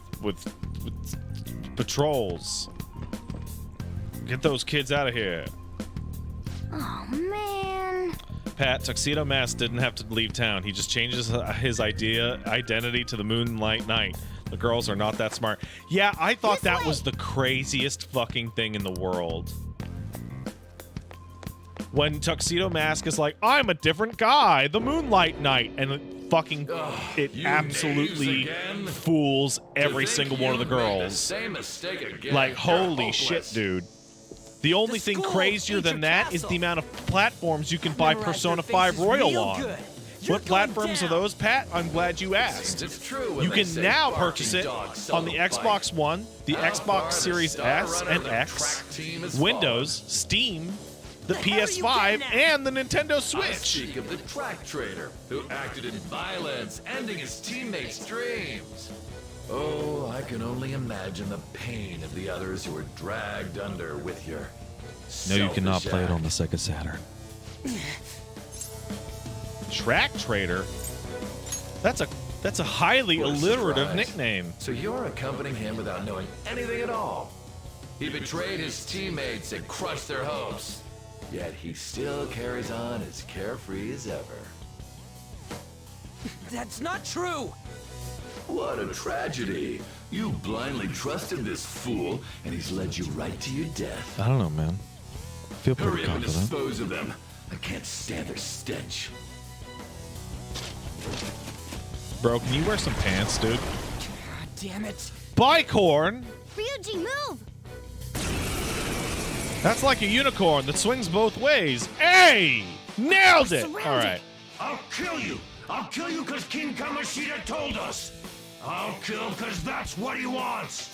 patrols. Get those kids out of here. Oh, man. Pat, Tuxedo Mask didn't have to leave town. He just changes his identity to the Moonlight Knight. The girls are not that smart. Yeah, I thought that was the craziest fucking thing in the world. When Tuxedo Mask is like, I'm a different guy, the Moonlight Knight, and it absolutely fools every single one of the girls. Like, holy shit, dude. The only thing crazier than that is the amount of platforms you can buy Persona 5 Royal on. What platforms are those, Pat? I'm glad you asked. It's true. You can now purchase it on the Xbox One, the Xbox Series S and X, Windows, Steam, the PS5, and the Nintendo I Switch. speak of the track trader who acted in violence, ending his teammates' dreams. Oh, I can only imagine the pain of the others who were dragged under with your No, you cannot play it on the selfish Sega Saturn. Track Trader? That's a highly What a alliterative surprise. nickname. So you're accompanying him without knowing anything at all. He betrayed his teammates and crushed their hopes. Yet he still carries on as carefree as ever. That's not true! What a tragedy. You blindly trusted this fool, and he's led you right to your death. I don't know, man. I feel pretty Hurry up and confident. dispose of them. I can't stand their stench. Bro, can you wear some pants, dude? God damn it. Bicorn? Ryuji, move! That's like a unicorn that swings both ways. Hey! Nailed it! All right. I'll kill you! I'll kill you because King Kamoshida told us! I'll kill because that's what he wants!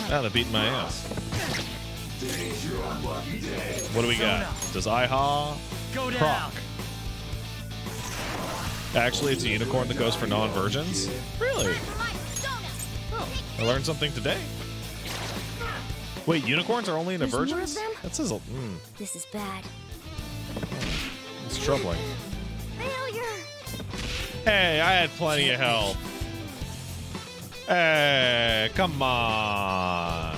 Now they're beating my ass. What do we got? Does Iha Go down. proc? Actually, it's a unicorn that goes for non-virgins? Really? Oh, I learned something today. Wait, unicorns are only into There's more of virgins? them? That says a... This is bad. it's troubling. Failure! Hey, I had plenty of health. Hey, come on.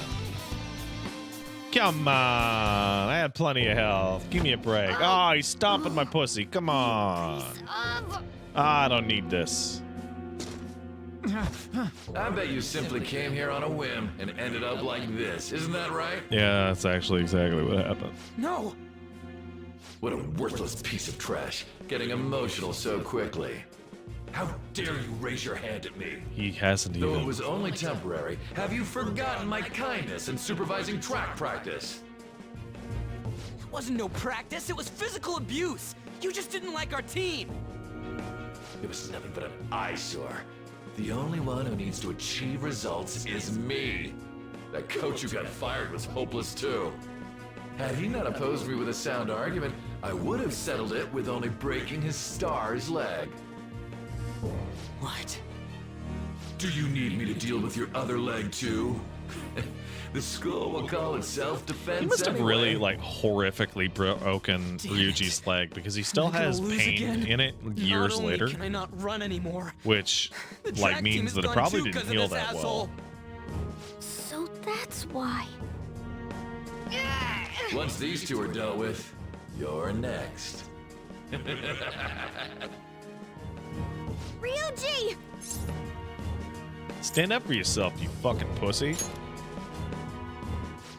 Come on. I had plenty of health. Give me a break. Oh, he's stomping my pussy. Come on. I don't need this. I bet you simply came here on a whim and ended up like this. Isn't that right? Yeah, that's actually exactly what happened. No! What a worthless piece of trash. Getting emotional so quickly. How dare you raise your hand at me? He hasn't Though even. it was only temporary, have you forgotten my kindness in supervising track practice? It wasn't no practice, it was physical abuse! You just didn't like our team! It was nothing but an eyesore. The only one who needs to achieve results is me. That coach who got fired was hopeless too. Had he not opposed me with a sound argument, I would have settled it with only breaking his star's leg. What? Do you need me to deal with your other leg too? The school will call it self-defense. He must have anyway. really, like, horrifically broken Ryuji's leg because he still Am I gonna has lose pain again? in it years Not only later, can I not run anymore, which, the like, track team means is that it gone probably too didn't 'cause of heal this that asshole. well. So that's why. Once these two are dealt with, you're next. Ryuji! Stand up for yourself, you fucking pussy.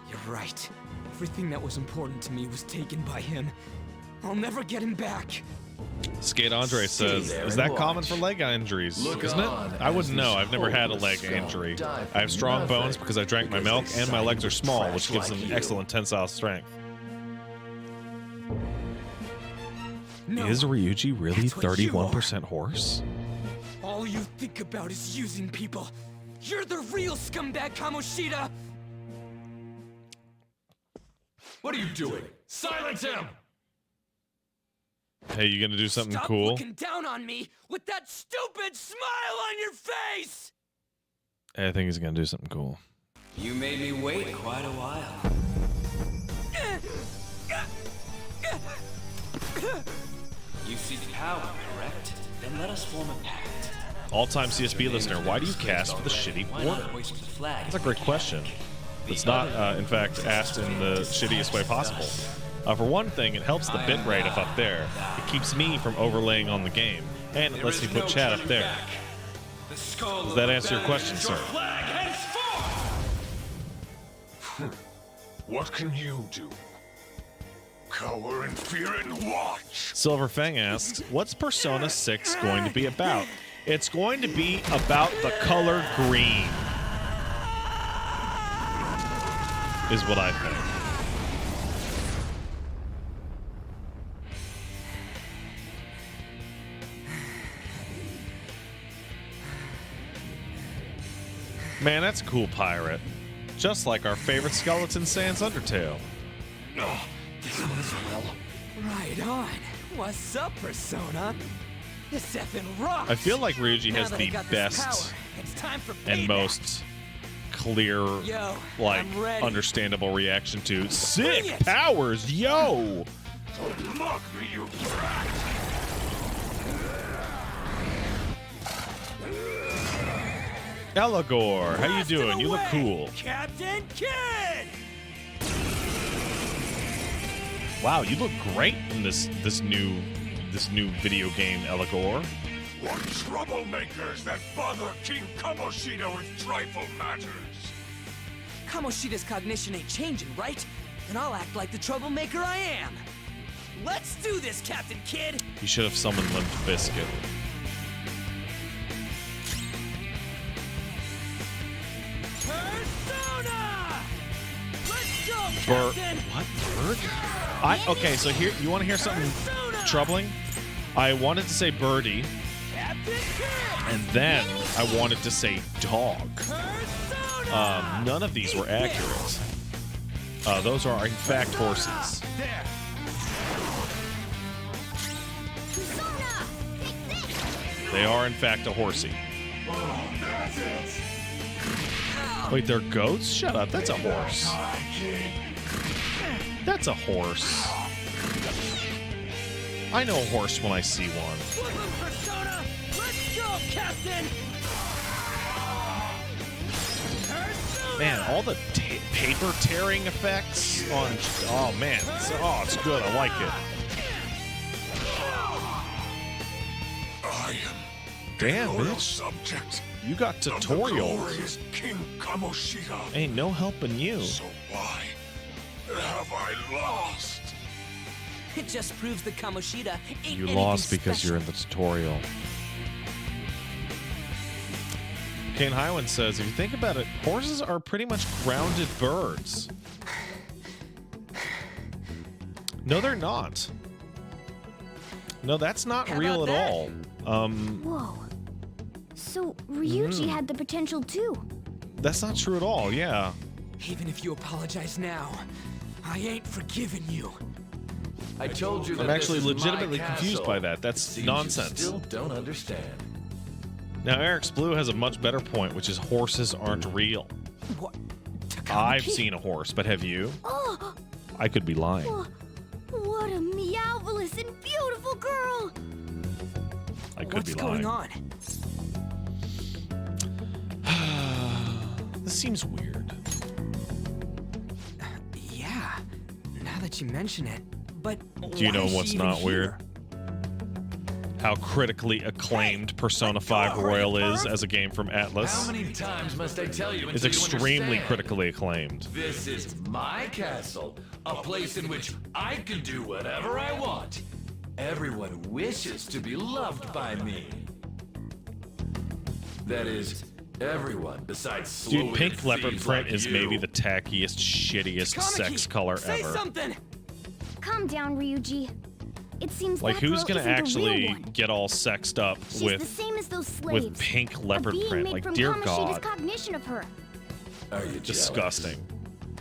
You're right. Everything that was important to me was taken by him. I'll never get him back. Skate Andre says, there is and that common watch. for leg injuries? Look Isn't it? on I wouldn't as know. this I've never had a leg hopeless injury. skull die I have for strong nothing bones because I drank my because milk they and my legs are sided small, trash which gives like them you. excellent tensile strength. No, Is Ryuji really that's what you 31% horse? all you think about is using people. You're the real scumbag, Kamoshida! What are you doing? Silence him! Hey, you gonna do something Stop cool? looking down on me with that stupid smile on your face! I think he's gonna do something cool. You made me wait quite a while. You seek power, correct? Then let us form a pact. All-time CSB listener, why do you cast for the shitty Why order? not hoist the flag? That's a great question. It's not, in fact, asked in the shittiest way possible. For one thing, it helps the bitrate up there. It keeps me from overlaying on the game, and it lets me put chat up there. Does that answer your question, sir? What can you do? Cower in fear and watch. Silver Fang asks, what's Persona 6 going to be about? It's going to be about the color green. Is what I think. Man, that's a cool pirate. Just like our favorite Skeleton Sans Undertale. This was well. Right on. What's up, Persona? This effing rocks. I feel like Ryuji Now has that I the got this best power, it's time for and payback. most clear, Yo, like, I'm ready. understandable reaction to sick Bring it. powers, yo! Mock me, you brat! Elagor, how you doing? You look cool. Captain Kid! Wow, you look great in this new video game, Eligor. What troublemakers that bother King Kamoshida with trifle matters? Kamoshida's cognition ain't changing, right? And I'll act like the troublemaker I am. Let's do this, Captain Kidd! You should have summoned Limp Bizkit. Persona! Let's go, Bird. Captain! What? Bird? Okay, so here, you want to hear something troubling? I wanted to say birdie, and then I wanted to say dog. None of these were accurate. Those are, in fact, horses. They are, in fact, a horsey. Wait, they're goats? Shut up, that's a horse. That's a horse. I know a horse when I see one. Persona! Let's go, Captain! Man, all the paper tearing effects on... Oh, man. It's good. I like it. I am Damn, loyal bitch. subject You got of the tutorials. glorious King Kamoshida. Ain't no helping you. So why have I lost? It just proves that Kamoshida ain't You anything lost because special. you're in the tutorial. Kane Highland says, if you think about it, horses are pretty much grounded birds. No, they're not. No, that's not How real about at that? all. Whoa. So Ryuji had the potential too. That's not true at all, yeah. Even if you apologize now, I ain't forgiving you. I told you that I'm actually this is my legitimately confused castle. by that. That's Seems nonsense. You still don't understand. Now, Eric's Blue has a much better point, which is horses aren't real. What? I've seen a horse, but have you? Oh, I could be lying. what a meowvelous and beautiful girl! I could What's be going lying. on? This seems weird. Yeah, now that you mention it. But Do you why know is she what's even not here? weird? How critically acclaimed Persona 5 Royal is as a game from Atlas. How many times must I tell you? It's until you extremely understand? critically acclaimed. This is my castle, a place in which I can do whatever I want. Everyone wishes to be loved by me. That is, everyone besides Dude, slow-witted pink leopard thieves print like is you. maybe the tackiest, shittiest sex color Say ever. something. Calm down, Ryuji. It seems Like, that who's girl gonna isn't the real actually one. get all sexed up She's the with same as those slaves. with pink a leopard being print? made Like, from dear Kamoshida's God, cognition of her. Are you disgusting.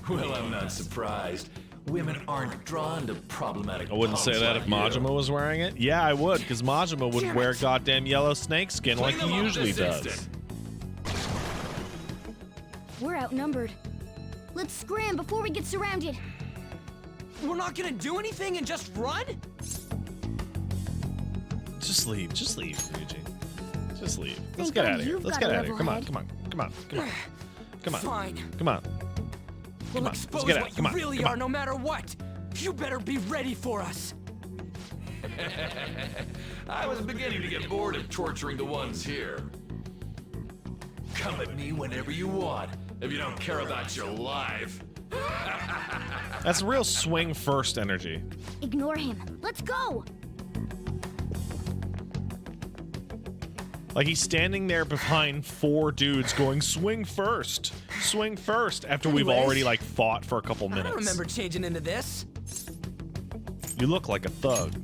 jealous? Well, I'm not surprised. Women aren't drawn to problematic. I wouldn't say punks that like if you. Majima was wearing it. Yeah, I would, because Majima would wear goddamn yellow snakeskin like Clean he them up usually this does. instant. We're outnumbered. Let's scram before we get surrounded. We're not gonna do anything and just run? Just leave, Ryuji. Just leave. Let's Thank get God out of here. you've Let's got get a out of here. level Come on, head. come on, come on, come on. Come on. Fine. Come on. We'll Come on, let's expose get out. what Come you on, really come are on. no matter what. You better be ready for us. I was beginning to get bored of torturing the ones here. Come at me whenever you want, if you don't care about your life. That's real swing first energy. Ignore him. Let's go. Like he's standing there behind 4 dudes going swing first after we've Anyways, already like fought for a couple I minutes. don't remember changing into this. You look like a thug.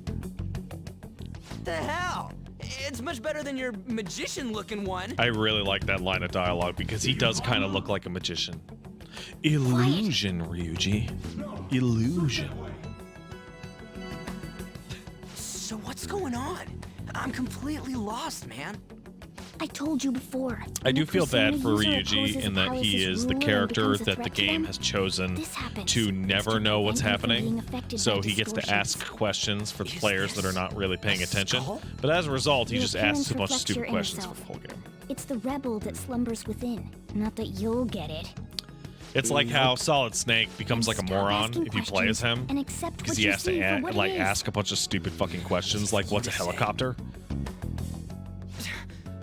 The hell? It's much better than your magician-looking one. I really like that line of dialogue because he does kind of look like a magician. Illusion, Ryuji. Illusion. So what's going on? I'm completely lost, man. I told you before. I do feel bad for Persona user Ryuji opposes in the that he palace's is the ruler and character becomes a that the threat to game them. has chosen This happens to never know what's prevent them from being happening. affected So by he gets to distortions. ask questions for the players that are not really paying attention. skull? But as a result, he Your just asks a bunch of appearance reflects stupid your inner questions for self. the whole game. It's the rebel that slumbers within. Not that you'll get it. It's like how Solid Snake becomes like a moron if you play as him, and accept because what he you has see to for what it is. ask a bunch of stupid fucking questions, like what's a helicopter?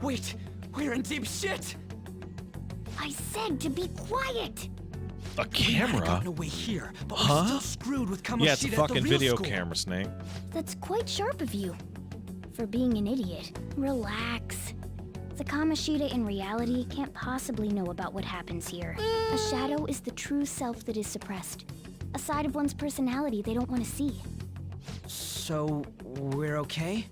Wait, we're in deep shit. I said to be quiet. A camera? Gotten away here, but Huh? we're still screwed with Kamoshida Yeah, it's a at the fucking real video school. camera, Snake. That's quite sharp of you. For being an idiot. Relax. The Kamoshida in reality can't possibly know about what happens here. A shadow is the true self that is suppressed. A side of one's personality they don't want to see. So, we're okay?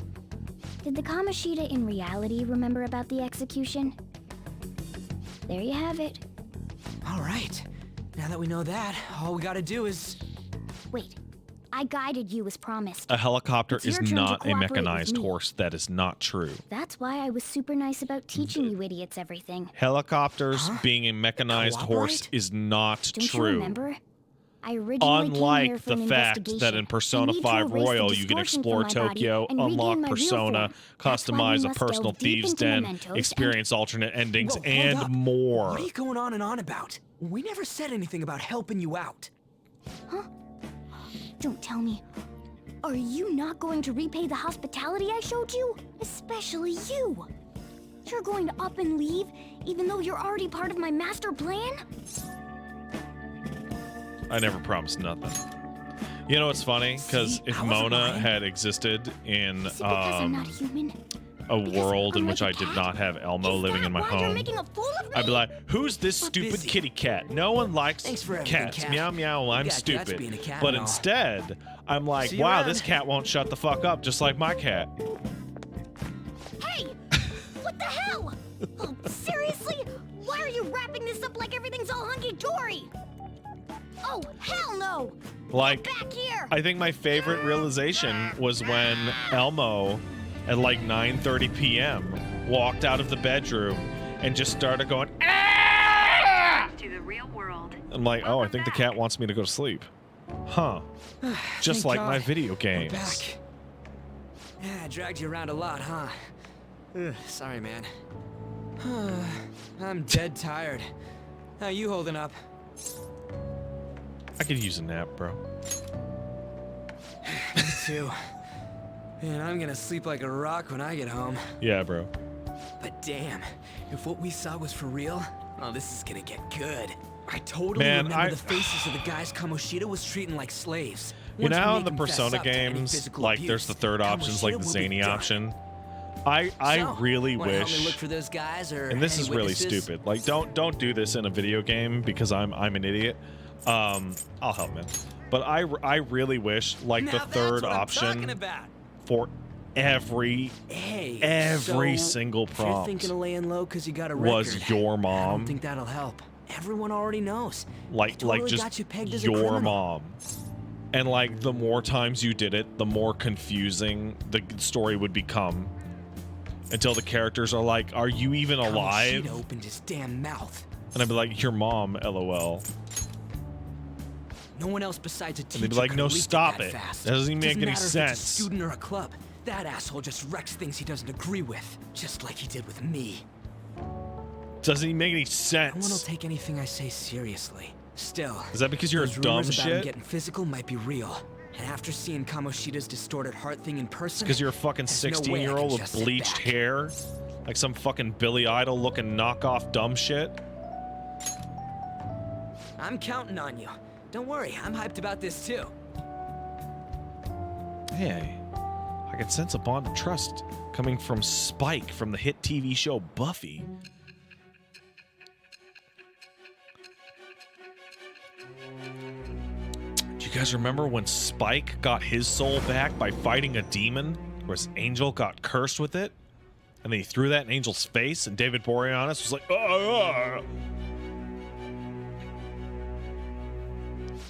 Did the Kamoshida in reality remember about the execution? There you have it. All right. Now that we know that, all we gotta do is... Wait. I guided you as promised. A helicopter It's is your turn to not a cooperate with mechanized me. horse. That is not true. That's why I was super nice about teaching you idiots everything. Helicopters being a mechanized horse Cooperate? is not Don't you true. remember? I originally came here Unlike for the an fact investigation. that in Persona I need to 5 erase the Royal you can distortion explore from my body Tokyo, and regain unlock my real Persona, form. That's why we customize a must personal delve deep thieves into den, mementos and- experience alternate endings, Whoa, hold and up. more. What are you going on about? We never said anything about helping you out. Huh? Don't tell me. Are you not going to repay the hospitality I showed you? Especially you. You're going to up and leave, even though you're already part of my master plan? I never promised nothing. You know what's funny? Because if Mona had existed in Is it because I'm not human? a world in which I did not have Elmo living in my Why you're home, making a fool of me? I'd be like, who's this stupid busy. kitty cat? No one likes Thanks for everything, cats. cat. Meow meow, I'm You got guts stupid. being a cat But and all. instead, I'm like, See you wow, around. this cat won't shut the fuck up, just like my cat. Hey! What the hell? Oh, seriously? Why are you wrapping this up like everything's all hunky-dory? Oh, hell no! Like, Back here! I think my favorite realization was when Elmo, at like 9:30 p.m., walked out of the bedroom and just started going, "Ah!" To the real world. I'm like, oh, I think the cat wants me to go to sleep. Huh. Just Thank like my God. video We're games. back. Yeah, I dragged you around a lot, huh? Ugh, sorry, man. I'm dead tired. How you holding up? I could use a nap, bro. Me too. Man, I'm gonna sleep like a rock when I get home. Yeah, bro. But damn, if what we saw was for real, oh, this is gonna get good. I totally Man, remember the faces of the guys Kamoshida was treating like slaves. You Once know we how make in the them fess Persona up to any games, physical like abuse, there's the third options, like the Kamoshida will be zany done. option? I So, really wanna help me wish, look for those guys, or and this any is really witnesses? stupid. Like, don't do this in a video game because I'm an idiot. I'll help, man. But I really wish like Now the that's third what I'm talking option about. for every Hey, so single if you're prompt thinking of laying low because you got a record, was your I don't mom, think that'll help. Everyone already knows. like totally got just you pegged as a your criminal. mom. And like the more times you did it, the more confusing the story would become. Until the characters are like, "Are you even alive?" Kamoshida opened his damn mouth. And I'd be like, "Your mom, LOL." No one else besides a teacher. And they'd be like, could "No, have leaked it stop that it. fast. That doesn't even make Doesn't any matter if sense." it's a student or a club. That asshole just wrecks things he doesn't agree with, just like he did with me. Doesn't even make any No one will sense. take anything I say seriously. Still, Is that because you're those dumb rumors about him shit? getting physical might be real. And after seeing Kamoshida's distorted heart thing in person, Because you're a fucking there's no way I 16-year-old can with just sit bleached back. hair, like some fucking Billy Idol looking knockoff dumb shit. I'm counting on you. Don't worry, I'm hyped about this too. Hey, I can sense a bond of trust coming from Spike from the hit TV show Buffy. Do you guys remember when Spike got his soul back by fighting a demon, where his angel got cursed with it? And then he threw that in Angel's face, and David Boreanaz was like, "Ah!"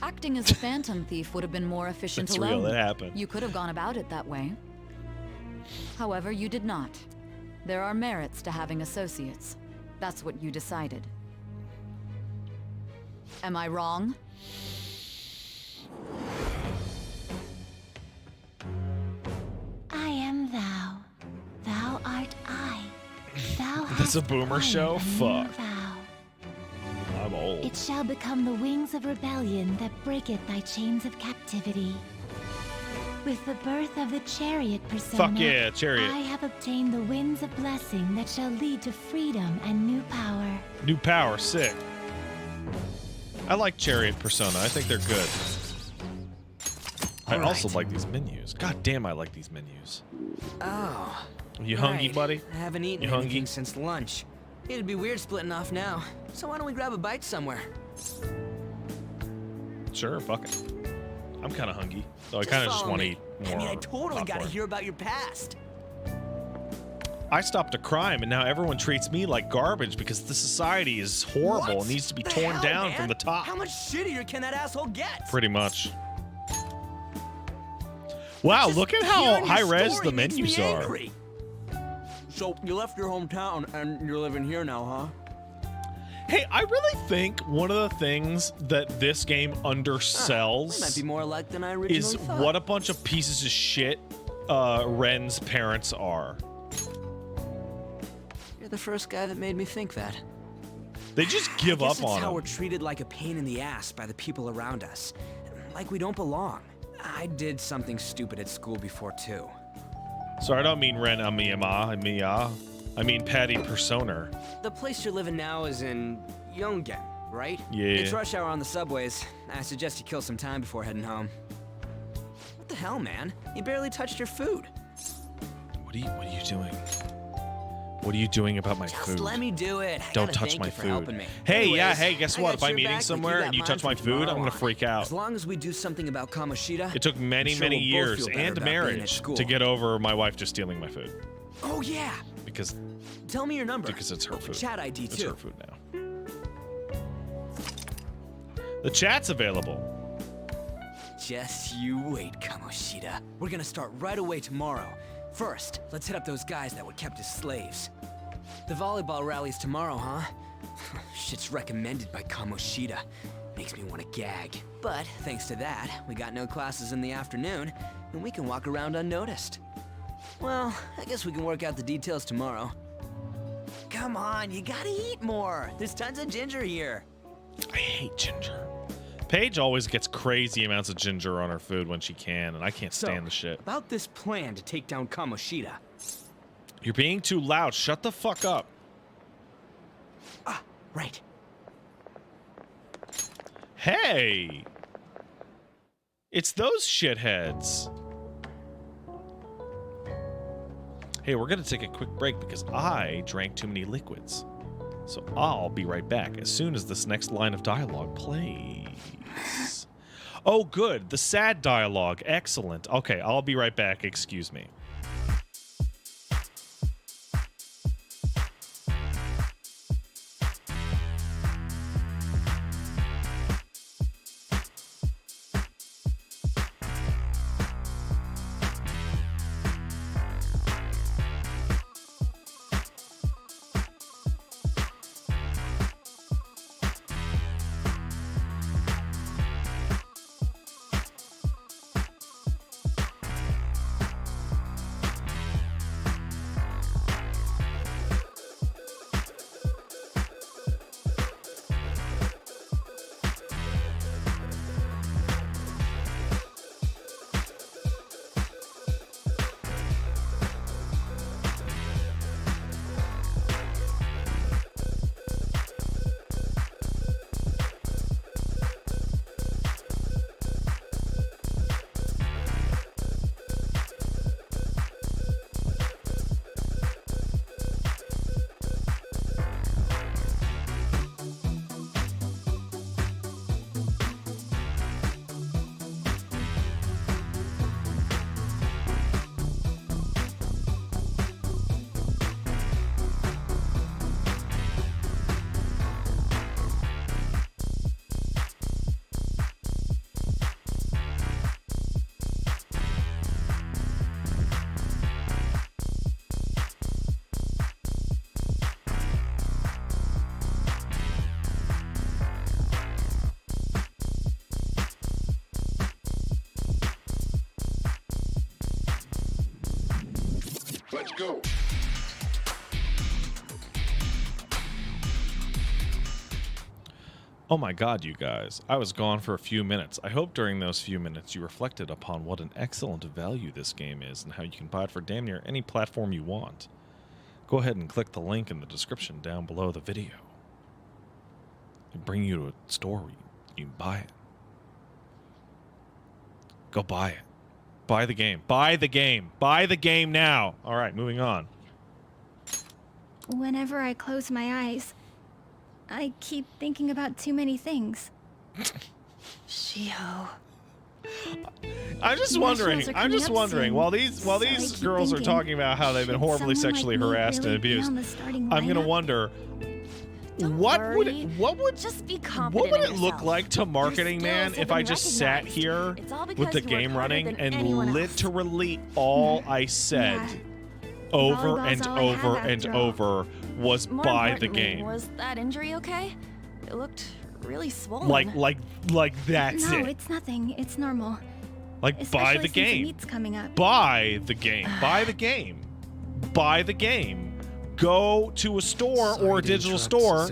Acting as a phantom thief would have been more efficient It's alone. real, it happened. You could have gone about it that way. However, you did not. There are merits to having associates. That's what you decided. Am I wrong? I am thou. Thou art I. Thou That's a hast boomer won show? a new Fuck. vow. I'm old. It shall become the wings of rebellion that breaketh thy chains of captivity. With the birth of the chariot persona, Fuck yeah, chariot. I have obtained the winds of blessing that shall lead to freedom and new power. New power, sick. I like chariot persona. I think they're good. I also like these menus. God damn, I like these menus. Oh. You hungry, buddy? I haven't eaten You hungry? anything since lunch. It'd be weird splitting off now. So why don't we grab a bite somewhere? Sure, fuck it. I'm kind of hungry, so I kind of just follow want to me. eat more. I mean, I totally gotta popcorn. hear about your past. I stopped a crime, and now everyone treats me like garbage because the society is horrible What? and needs to be The torn hell, down man? from the top. How much shittier can that asshole get? Pretty much. Wow, look at how Hearing your high res story the makes me menus are. angry. So you left your hometown and you're living here now, huh? Hey, I really think one of the things that this game undersells Might be more alike than I originally is thought. what a bunch of pieces of shit Ren's parents are. You're the first guy that made me think that. They just give I guess up it's on how him. we're treated like a pain in the ass by the people around us. Like we don't belong. I did something stupid at school before, too. Sorry, I don't mean Ren Amiyama. I mean Patty Persona. The place you're living now is in Yongen, right? Yeah. It's rush hour on the subways. I suggest you kill some time before heading home. What the hell, man? You barely touched your food. What are you doing? What are you doing about my Just food? let me do it. I Don't gotta touch thank my you for food. helping me. Hey, Anyways, yeah, hey, guess I what? got If I'm your eating back, but somewhere keep and that you touch my mind for food, I'm tomorrow gonna on. freak out. As long as we do something about Kamoshida. It took many, I'm sure many we'll both years feel better and about being at marriage school. to get over my wife just stealing my food. Oh yeah. Because Tell me your number. Because it's her food. Chat ID It's too. her food now. The chat's available. Just you wait, Kamoshida. We're gonna start right away tomorrow. First, let's hit up those guys that were kept as slaves. The volleyball rally's tomorrow, huh? Shit's recommended by Kamoshida. Makes me want to gag. But thanks to that, we got no classes in the afternoon, and we can walk around unnoticed. Well, I guess we can work out the details tomorrow. Come on, you gotta eat more. There's tons of ginger here. I hate ginger. Paige always gets crazy amounts of ginger on her food when she can, and I can't stand the shit. About this plan to take down Kamoshida. You're being too loud. Shut the fuck up. Ah, right. Hey! It's those shitheads. Hey, we're gonna take a quick break because I drank too many liquids. So I'll be right back as soon as this next line of dialogue plays. Oh, good. The sad dialogue. Excellent. Okay, I'll be right back. Excuse me. Let's go. Oh my god, you guys. I was gone for a few minutes. I hope during those few minutes you reflected upon what an excellent value this game is and how you can buy it for damn near any platform you want. Go ahead and click the link in the description down below the video. It'll bring you to a store where you can buy it. Go buy it. Buy the game. Buy the game. Buy the game now. All right, moving on. Whenever I close my eyes, I keep thinking about too many things. Shiho. I'm just wondering, while these girls are talking about how they've been horribly sexually harassed and abused, I'm gonna wonder what would it look like to Marketing Man if I just sat here with the game running and literally all I said over and over and over was buy the game. Was that injury okay? It looked really swollen. Like that's No, it. it's nothing. It's normal. Like buy the Especially since the game. meet's coming up. Buy the game. Buy the game. Buy the game. Go to a store or a digital store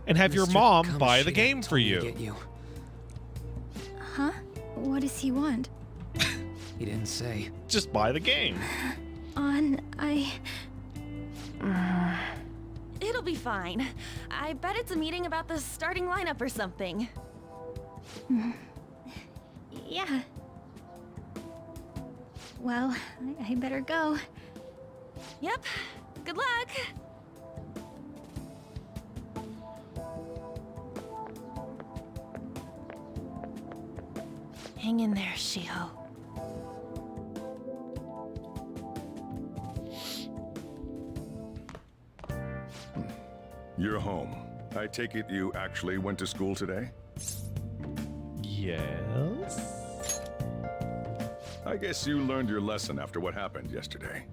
and have your mom buy the game for you. Huh? What does he want? He didn't say. Just buy the game. It'll be fine. I bet it's a meeting about the starting lineup or something. Yeah. Well, I better go. Yep. Good luck. Hang in there, Shiho. You're home. I take it you actually went to school today? Yes. I guess you learned your lesson after what happened yesterday.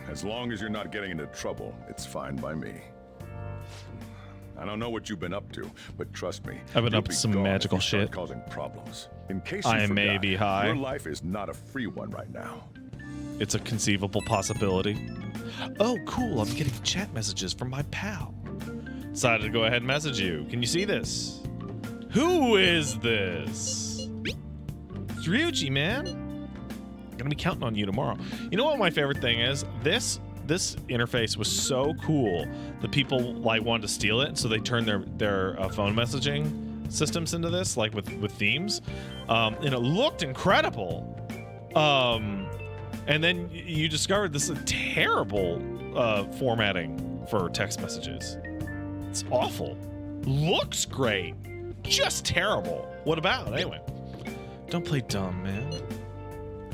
As long as you're not getting into trouble, it's fine by me. I don't know what you've been up to, but trust me, I've been you'll up to be some gone if magical you start shit. causing problems. In case you I forgot, may be high. Your life is not a free one right now. It's a conceivable possibility. Oh, cool. I'm getting chat messages from my pal. Decided to go ahead and message you. Can you see this? Who is this? It's Ryuji, man. Gonna be counting on you tomorrow. You know what my favorite thing is? This interface was so cool that people like wanted to steal it, so they turned their phone messaging systems into this, like with themes, and it looked incredible. And then you discovered this is terrible formatting for text messages. It's awful. Looks great, just terrible. What about anyway? Don't play dumb, man.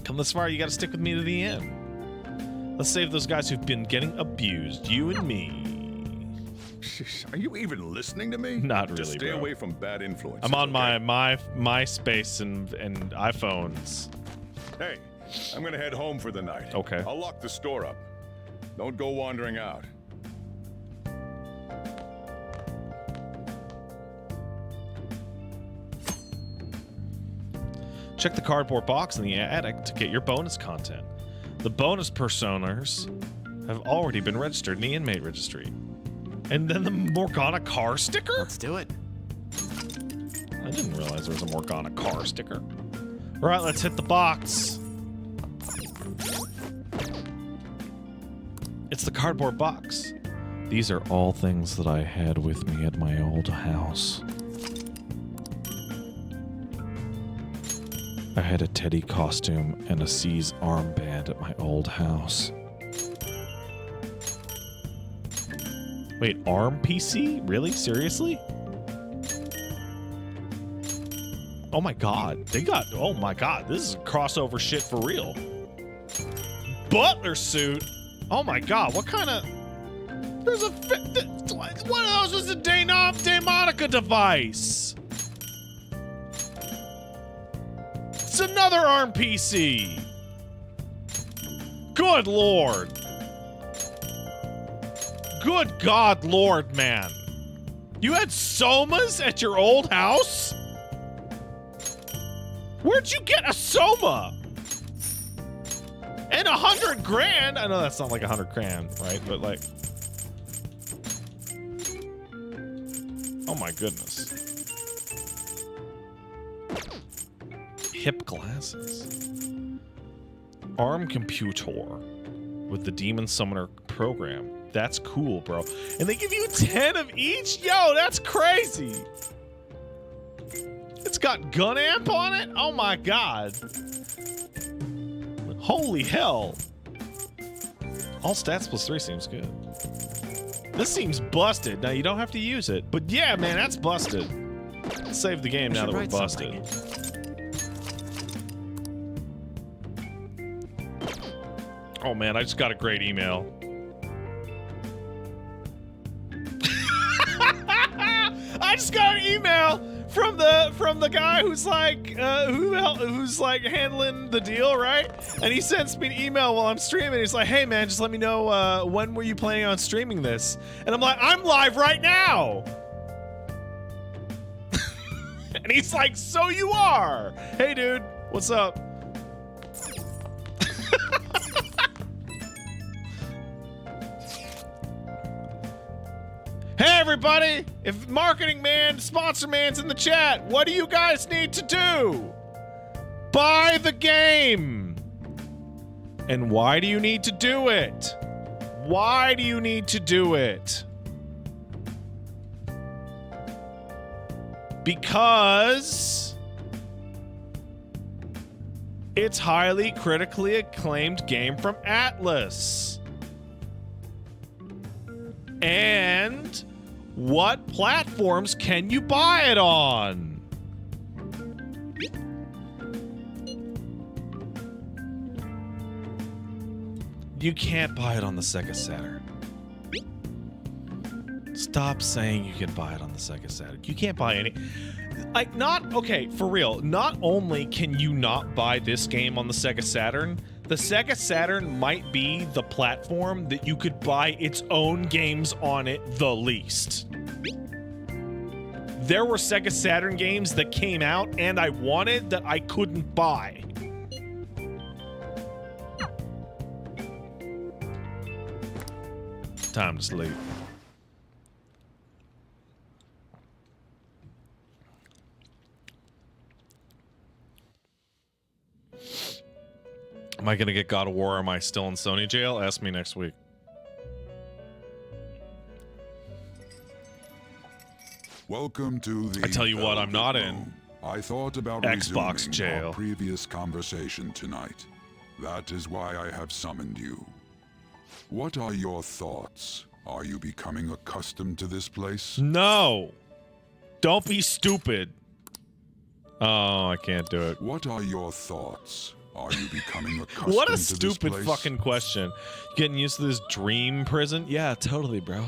Come this far, you got to stick with me to the end. Let's save those guys who've been getting abused. You and me. Are you even listening to me? Not really, Just stay bro. away from bad influences. I'm on okay? my MySpace and iPhones. Hey, I'm gonna head home for the night. Okay. I'll lock the store up. Don't go wandering out. Check the cardboard box in the attic to get your bonus content. The bonus personas have already been registered in the inmate registry. And then the Morgana car sticker? Let's do it. I didn't realize there was a Morgana car sticker. All right, let's hit the box. It's the cardboard box. These are all things that I had with me at my old house. I had a Teddy costume and a C's armband at my old house. Wait, ARM PC? Really? Seriously? Oh my god. Oh my god. This is crossover shit for real. Butler suit? Oh my god. What kind of... There's a... What of those was a Daemonica device? It's another ARM PC. Good lord. Good god lord, man. You had Somas at your old house? Where'd you get a Soma? And $100,000? I know that's not like $100,000, right? But like... Oh my goodness. Hip glasses. ARM computer with the Demon Summoner program. That's cool, bro. And they give you 10 of each? Yo, that's crazy. It's got gun amp on it? Oh my god. Holy hell. All stats +3 seems good. This seems busted. Now, you don't have to use it. But yeah, man, that's busted. Let's save the game now that we're busted. Oh man, I just got a great email. I just got an email from the guy who's like who's like handling the deal, right? And he sends me an email while I'm streaming. He's like, "Hey man, just let me know when were you planning on streaming this?" And I'm like, "I'm live right now." And he's like, "So you are? Hey dude, what's up?" Hey everybody! If marketing man, sponsor man's in the chat, what do you guys need to do? Buy the game! And why do you need to do it? Why do you need to do it? Because it's highly critically acclaimed game from Atlus. And what platforms can you buy it on? You can't buy it on the Sega Saturn. Stop saying you can buy it on the Sega Saturn. You can't buy any. Like, okay, for real. Not only can you not buy this game on the Sega Saturn, the Sega Saturn might be the platform that you could buy its own games on it the least. There were Sega Saturn games that came out and I wanted that I couldn't buy. Time to sleep. Am I going to get God of War or am I still in Sony jail? Ask me next week. Welcome to the I tell you what, I'm not in. I thought about Xbox jail. Our previous conversation tonight. That is why I have summoned you. What are your thoughts? Are you becoming accustomed to this place? No. Don't be stupid. Oh, I can't do it. What are your thoughts? Are you becoming accustomed What a to this stupid place? fucking question. Getting used to this dream prison? Yeah, totally, bro.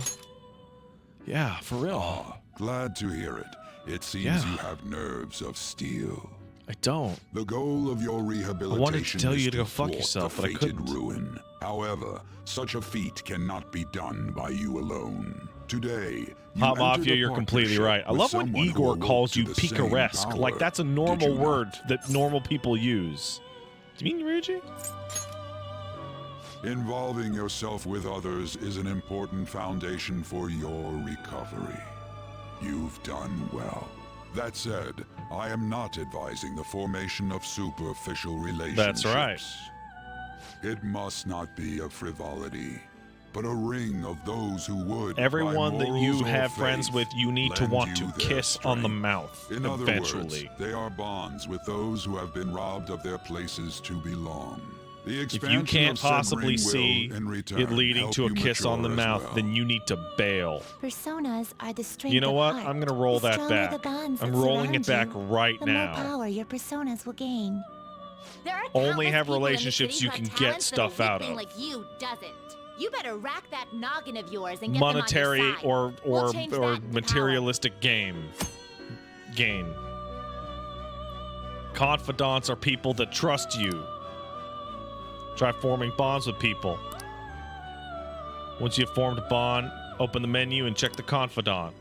Yeah, for real. Ah, glad to hear it. It seems you have nerves of steel. I don't. The goal of your rehabilitation I wanted to tell is you to go thwart fuck yourself, the but I fated couldn't. ruin. However, such a feat cannot be done by you alone. Today, you Hot Mafia, entered a you're completely partnership right. I with love when someone who Igor awoke calls to you the same picaresque. power. Like that's a Did normal you not? word that normal people use. Do you mean Ryuji? Involving yourself with others is an important foundation for your recovery. You've done well. That said, I am not advising the formation of superficial relationships. That's right. It must not be a frivolity, but a ring of those who would. Everyone by that you morals or have friends faith, with, you need to lend want you to their kiss on the strength. mouth In other eventually. words, they are bonds with those who have been robbed of their places to belong. The If you expansion can't of said possibly ring will, see in return, it leading help to a you kiss on the mature as mouth, well. then you need to bail. Personas are the strength You know of what? heart. I'm gonna roll The that stronger back. the bonds I'm that rolling it back surround right the now. more power your personas will gain. There are Only countless have people in the relationships city you who can have get talents that a stuff out weakling of. like you doesn't. You better rack that noggin of yours and get Monetary them on your side. We'll change that into materialistic gain. Confidants are people that trust you. Try forming bonds with people. Once you've formed a bond, open the menu and check the confidant.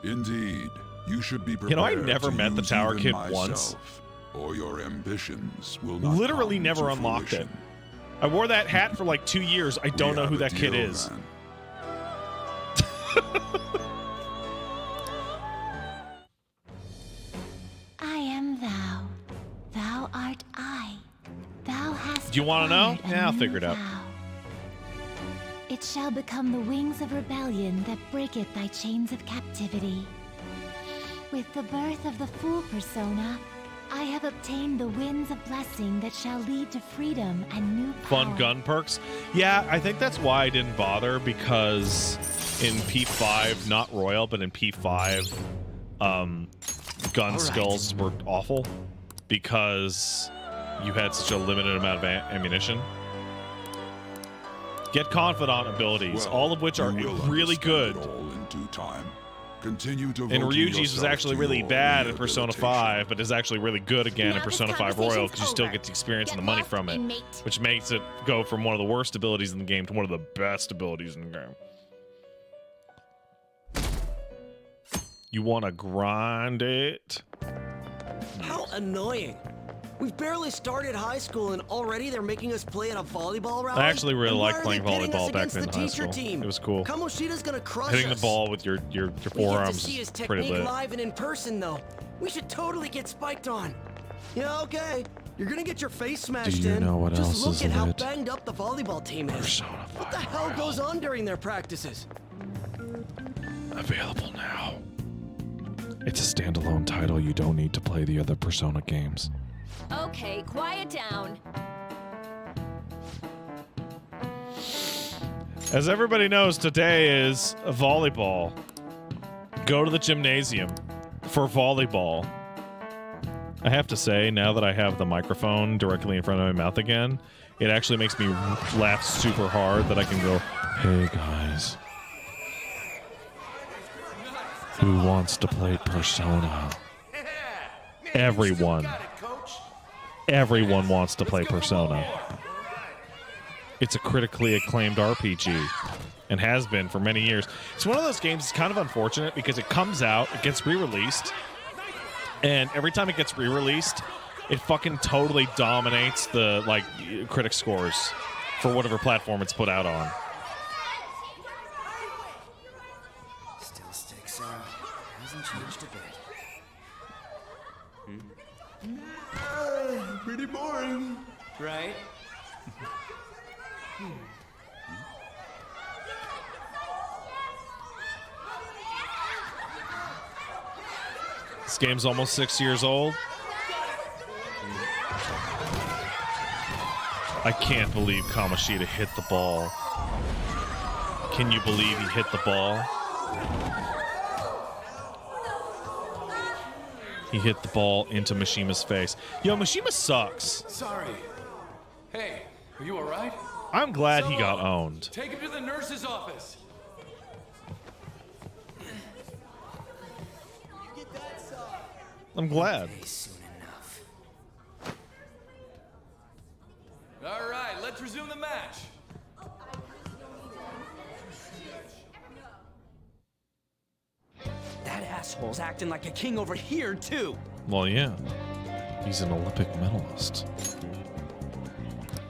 Indeed, you should be prepared. You know, I never to met the use Tower even Kid myself, once. Or your ambitions will not Literally come never to unlocked fruition. it. I wore that hat for like 2 years. I don't know who that kid is. You want to know? Yeah, I'll figure it out. It shall become the wings of rebellion that breaketh thy chains of captivity. With the birth of the Fool persona, I have obtained the winds of blessing that shall lead to freedom and new power. Fun gun perks. Yeah, I think that's why I didn't bother, because in P5, not Royal, but in P5, gun skills were awful because you had such a limited amount of ammunition. Get confidant abilities, all of which are really good. All in due time. Continue to And Ryuji's was actually really bad in Persona 5, but is actually really good again in Persona 5 Royal because you still get the experience and the money from it, which makes it go from one of the worst abilities in the game to one of the best abilities in the game. You want to grind it? How annoying. We've barely started high school and already they're making us play at a volleyball rally. I actually really liked playing volleyball back in high school. It was cool. Kamoshida's gonna crush Hitting the us. ball with your forearms see his is pretty technique lit. live and in person though. We should totally get spiked on. Yeah, okay. You're gonna get your face smashed you in. know what Just else look is at how lit? banged up the volleyball team is. What the hell goes on during their practices? Available now. It's a standalone title. You don't need to play the other Persona games. Okay, quiet down. As everybody knows, today is volleyball. Go to the gymnasium for volleyball. I have to say, now that I have the microphone directly in front of my mouth again, it actually makes me laugh super hard that I can go, hey guys. Who wants to play Persona? Everyone. Everyone wants to play Persona. It's a critically acclaimed RPG and has been for many years. It's one of those games that's kind of unfortunate because it comes out, it gets re-released, and every time it gets re-released, it fucking totally dominates the critic scores for whatever platform it's put out on. Still sticks out. Hasn't changed a bit. Pretty boring. Right? This game's almost 6 years old. I can't believe Kamoshida hit the ball. Can you believe he hit the ball? He hit the ball into Mishima's face. Yo, Mishima sucks. Sorry. Hey, are you alright? I'm glad he got owned. Take him to the nurse's office. I'm glad. Alright, let's resume the match. That asshole's acting like a king over here, too. Well, yeah. He's an Olympic medalist.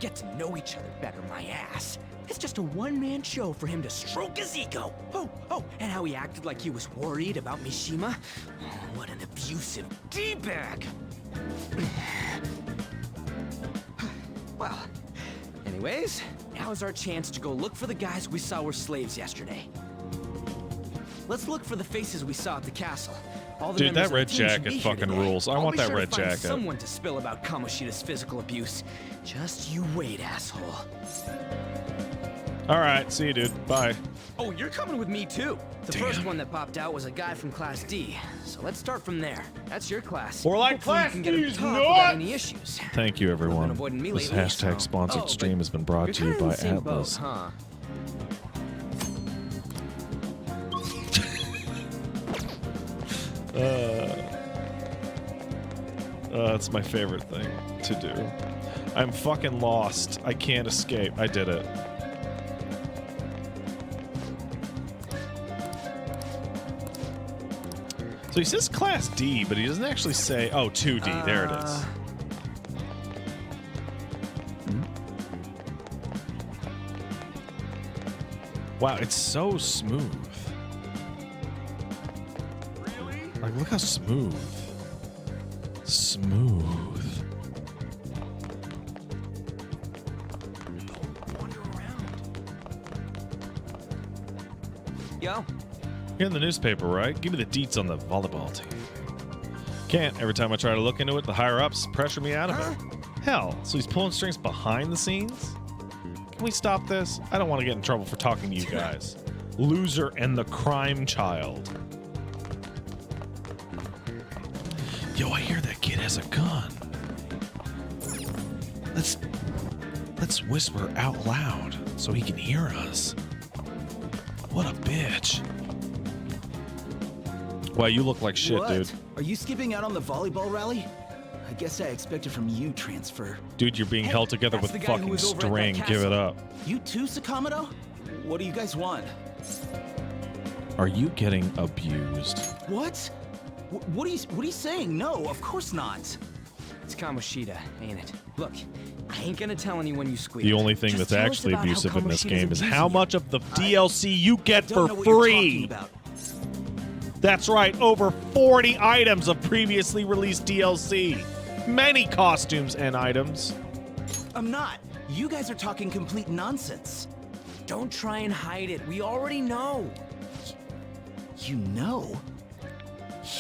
Get to know each other better, my ass. It's just a one-man show for him to stroke his ego. Oh, and how he acted like he was worried about Mishima. Oh, what an abusive D-bag. Well, anyways, now's our chance to go look for the guys we saw were slaves yesterday. Let's look for the faces we saw at the castle. All the Dude, members that red of the team should jacket be here fucking today. rules. I I'll want be that sure red to find jacket. someone to spill about Kamoshida's physical abuse. Just you wait, asshole. All right, see you, dude. Bye. Oh, you're coming with me too. The first one that popped out was a guy from Class D. So let's start from there. That's your class. Or like Hopefully you Class can get a D's top nuts. without any issues. Thank you, everyone. avoiding me This lately, hashtag so- sponsored Oh, stream has been brought You're to you kinda in by the same Atlas. boat, huh? That's my favorite thing to do. I'm fucking lost. I can't escape. I did it. So he says Class D, but he doesn't actually say... Oh, 2D. There it is. Wow, it's so smooth. Like, look how smooth. Smooth. Yo. You're in the newspaper, right? Give me the deets on the volleyball team. Can't. Every time I try to look into it, the higher-ups pressure me out of it. Hell, so he's pulling strings behind the scenes? Can we stop this? I don't want to get in trouble for talking to you guys. Loser and the crime child. Yo, I hear that kid has a gun. Let's whisper out loud so he can hear us. What a bitch. Wow, you look like shit, what? Dude. Are you skipping out on the volleyball rally? I guess I expected from you, Transfer. Dude, you're being held together with fucking string. Give it up. You too, Sakamoto? What do you guys want? Are you getting abused? What? What are you saying? No, of course not. It's Kamoshida, ain't it? Look, I ain't gonna tell anyone you squeaked. The only thing Just that's tell us actually about how abusive in this Kamoshida's game is abusing how you. much of the DLC you get I don't for know what you're talking free. about. That's right, over 40 items of previously released DLC. Many costumes and items. I'm not. You guys are talking complete nonsense. Don't try and hide it. We already know. You know?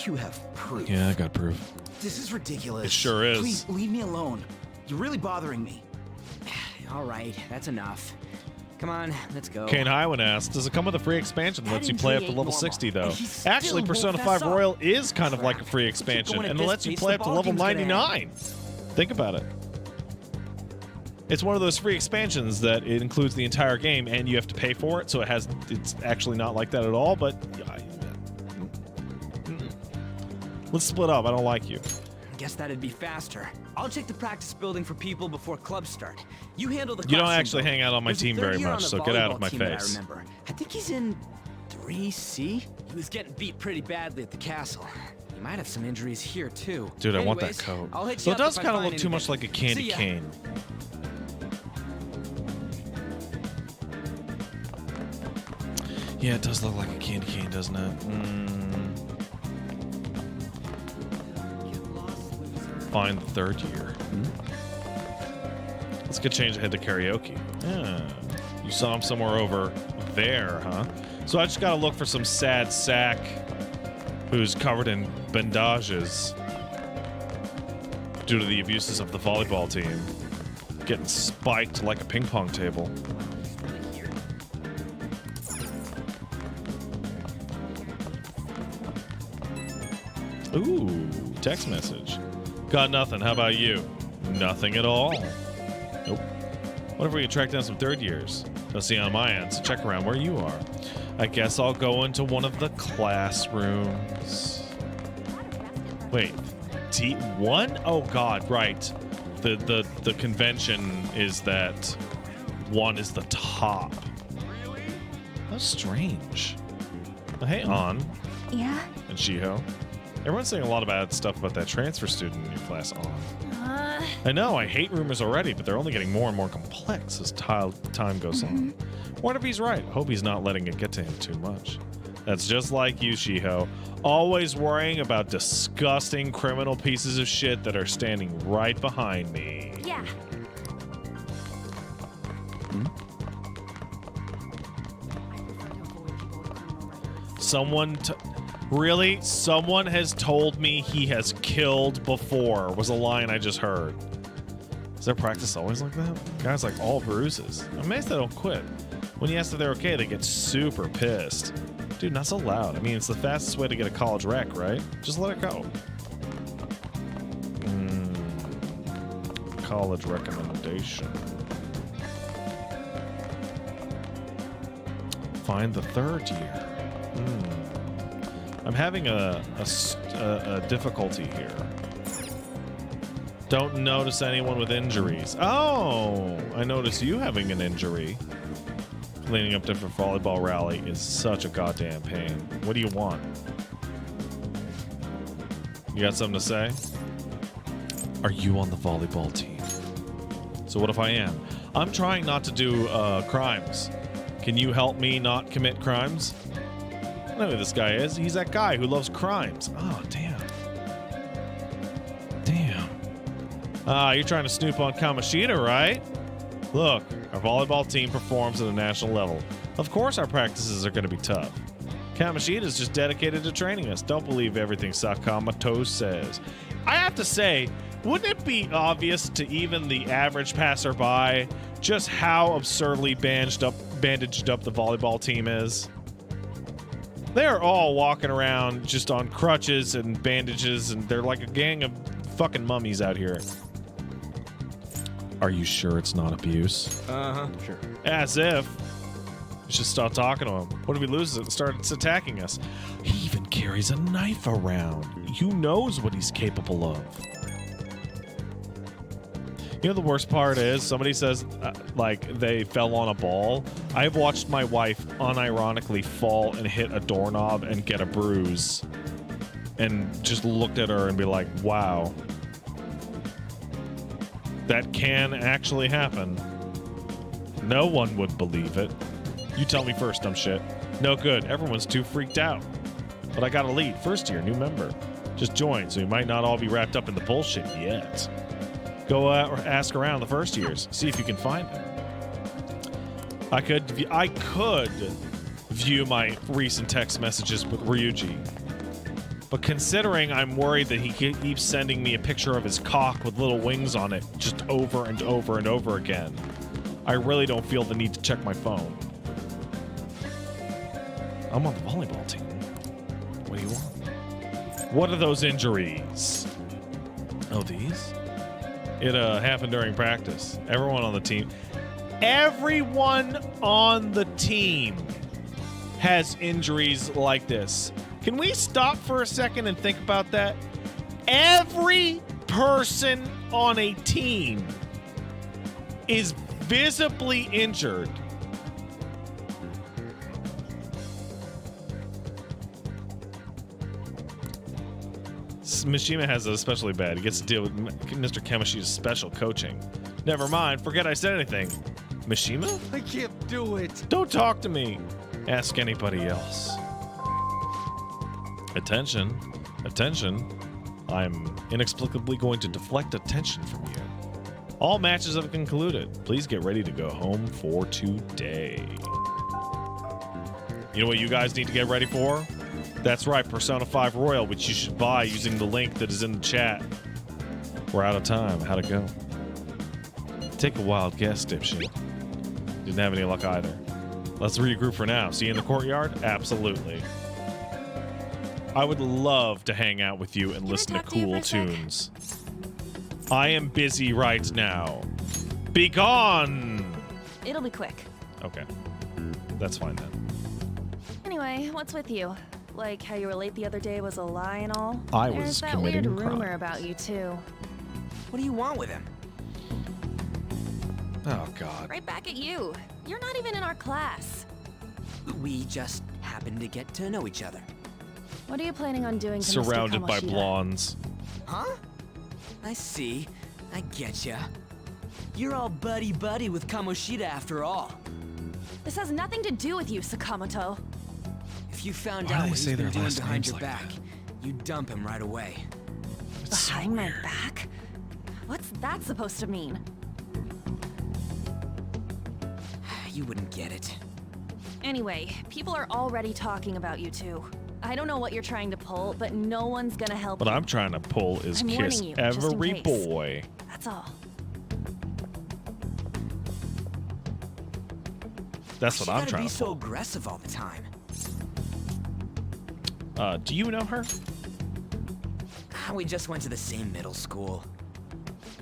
You have proof. Yeah, I got proof. This is ridiculous. It sure is. Please, leave me alone. You're really bothering me. All right, that's enough. Come on, let's go. Kane Highwind asks, does it come with a free expansion that lets you play up to level 60, though? Actually, Persona 5 Royal is kind of like a free expansion, and it lets you play up to level 99. Think about it. It's one of those free expansions that it includes the entire game, and you have to pay for it, so it's actually not like that at all, but... let's split up. I don't like you. Guess that'd be faster. I'll check the practice building for people before clubs start. You handle the You don't classroom actually building. hang out on my There's a team third very year on much, the so get out of volleyball my team that face. I remember. I think he's in 3C. He was getting beat pretty badly at the castle. He might have some injuries here too. Dude, I want that Anyways, coat. I'll hit So you it up does if I kind of find look too much like anything. a candy See ya. cane. Yeah, it does look like a candy cane, doesn't it? Find the third year. Let's get changed ahead to karaoke. Yeah. You saw him somewhere over there, huh? So I just gotta look for some sad sack who's covered in bandages due to the abuses of the volleyball team. Getting spiked like a ping pong table. Ooh, text message. Got nothing. How about you? Nothing at all. Nope. What if we could track down some third years? Let's see on my end, so check around where you are. I guess I'll go into one of the classrooms. Wait, T1? Oh god, right. The convention is that 1 is the top. How strange. Oh, hey, On. Yeah? And Shiho. Everyone's saying a lot of bad stuff about that transfer student in your class, On. I know, I hate rumors already, but they're only getting more and more complex as time goes on. Wonder if he's right. Hope he's not letting it get to him too much. That's just like you, Shiho. Always worrying about disgusting criminal pieces of shit that are standing right behind me. Yeah. Really? Someone has told me he has killed before, was a line I just heard. Is their practice always like that? Guys like all bruises. I'm amazed they don't quit. When you ask if they're okay, they get super pissed. Dude, not so loud. I mean, it's the fastest way to get a college rec, right? Just let it go. College recommendation. Find the third year. I'm having a difficulty here. Don't notice anyone with injuries. Oh, I notice you having an injury. Cleaning up different volleyball rally is such a goddamn pain. What do you want? You got something to say? Are you on the volleyball team? So what if I am? I'm trying not to do crimes. Can you help me not commit crimes? I know who this guy is. He's that guy who loves crimes. Oh, damn. Damn. Ah, you're trying to snoop on Kamoshida, right? Look, our volleyball team performs at a national level. Of course our practices are going to be tough. Kamoshida is just dedicated to training us. Don't believe everything Sakamoto says. I have to say, wouldn't it be obvious to even the average passerby just how absurdly bandaged up the volleyball team is? They're all walking around just on crutches and bandages, and they're like a gang of fucking mummies out here. Are you sure it's not abuse? Sure. As if. We should stop talking to him. What if he loses it and starts attacking us? He even carries a knife around. Who knows what he's capable of? You know, the worst part is somebody says like they fell on a ball. I've watched my wife unironically fall and hit a doorknob and get a bruise, and just looked at her and be like, wow, that can actually happen. No one would believe it. You tell me first, dumb shit. No good. Everyone's too freaked out. But I got a lead. First year, new member. Just joined, so you might not all be wrapped up in the bullshit yet. Go ask around the first years. See if you can find them. I could view my recent text messages with Ryuji. But considering I'm worried that he keeps sending me a picture of his cock with little wings on it just over and over and over again, I really don't feel the need to check my phone. I'm on the volleyball team. What do you want? What are those injuries? Oh, these? It happened during practice. Everyone on the team has injuries like this. Can we stop for a second and think about that? Every person on a team is visibly injured. Mishima has it especially bad. He gets to deal with Mr. Kamoshida's special coaching. Never mind. Forget I said anything. Mishima? I can't do it. Don't talk to me. Ask anybody else. Attention. Attention. I'm inexplicably going to deflect attention from you. All matches have concluded. Please get ready to go home for today. You know what you guys need to get ready for? That's right, Persona 5 Royal, which you should buy using the link that is in the chat. We're out of time. How'd it go? Take a wild guess, dipshit. Didn't have any luck either. Let's regroup for now. See you in the courtyard? Absolutely. I would love to hang out with you and listen to cool tunes. I am busy right now. Be gone! It'll be quick. Okay. That's fine then. Anyway, what's with you? Like how you were late the other day was a lie and all? I There's was that committing weird a crime. rumor about you too. What do you want with him? Oh, God. Right back at you. You're not even in our class. We just happened to get to know each other. What are you planning on doing to Surrounded Mr. by Kamoshida? blondes. Huh? I see. I getcha. You're all buddy-buddy with Kamoshida after all. This has nothing to do with you, Sakamoto. If you found Why out do they what say he's been their doing last behind names your like back, you'd dump him right away. Behind my back? What's that supposed to mean? You wouldn't get it. Anyway, people are already talking about you two. I don't know what you're trying to pull, but no one's gonna help What you. I'm trying to pull is I'm kiss warning you, just in every case. boy. That's all. That's what I'm You trying be to so pull. aggressive all the time. Do you know her? We just went to the same middle school.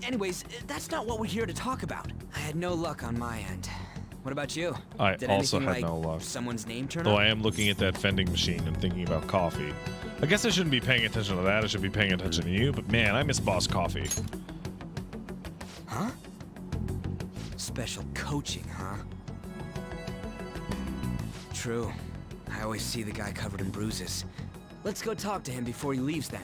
Anyways, that's not what we're here to talk about. I had no luck on my end. What about you? I Did also anything had like no luck. someone's name turn Though up? I am looking at that vending machine and thinking about coffee. I guess I shouldn't be paying attention to that. I should be paying attention to you. But man, I miss Boss Coffee. Huh? Special coaching, huh? True. I always see the guy covered in bruises. Let's go talk to him before he leaves then.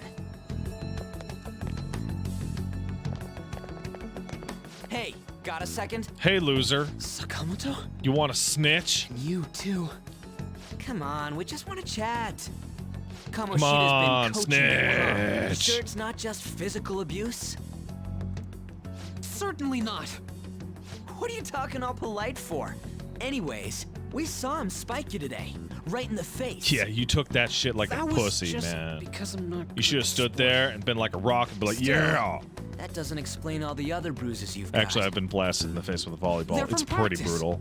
Hey, got a second? Hey, loser. Sakamoto? You want to snitch? You too. Come on, we just want to chat. Come Kamoshida's on, been coaching you, huh? You snitch. sure it's not just physical abuse? Certainly not. What are you talking all polite for? Anyways, we saw him spike you today, right in the face. Yeah, you took that shit like That a was pussy, just man. because I'm not You should have stood there and been like a rock and be like, Still, yeah. That doesn't explain all the other bruises you've got. Actually, I've been blasted in the face with a volleyball. They're It's from pretty practice. brutal.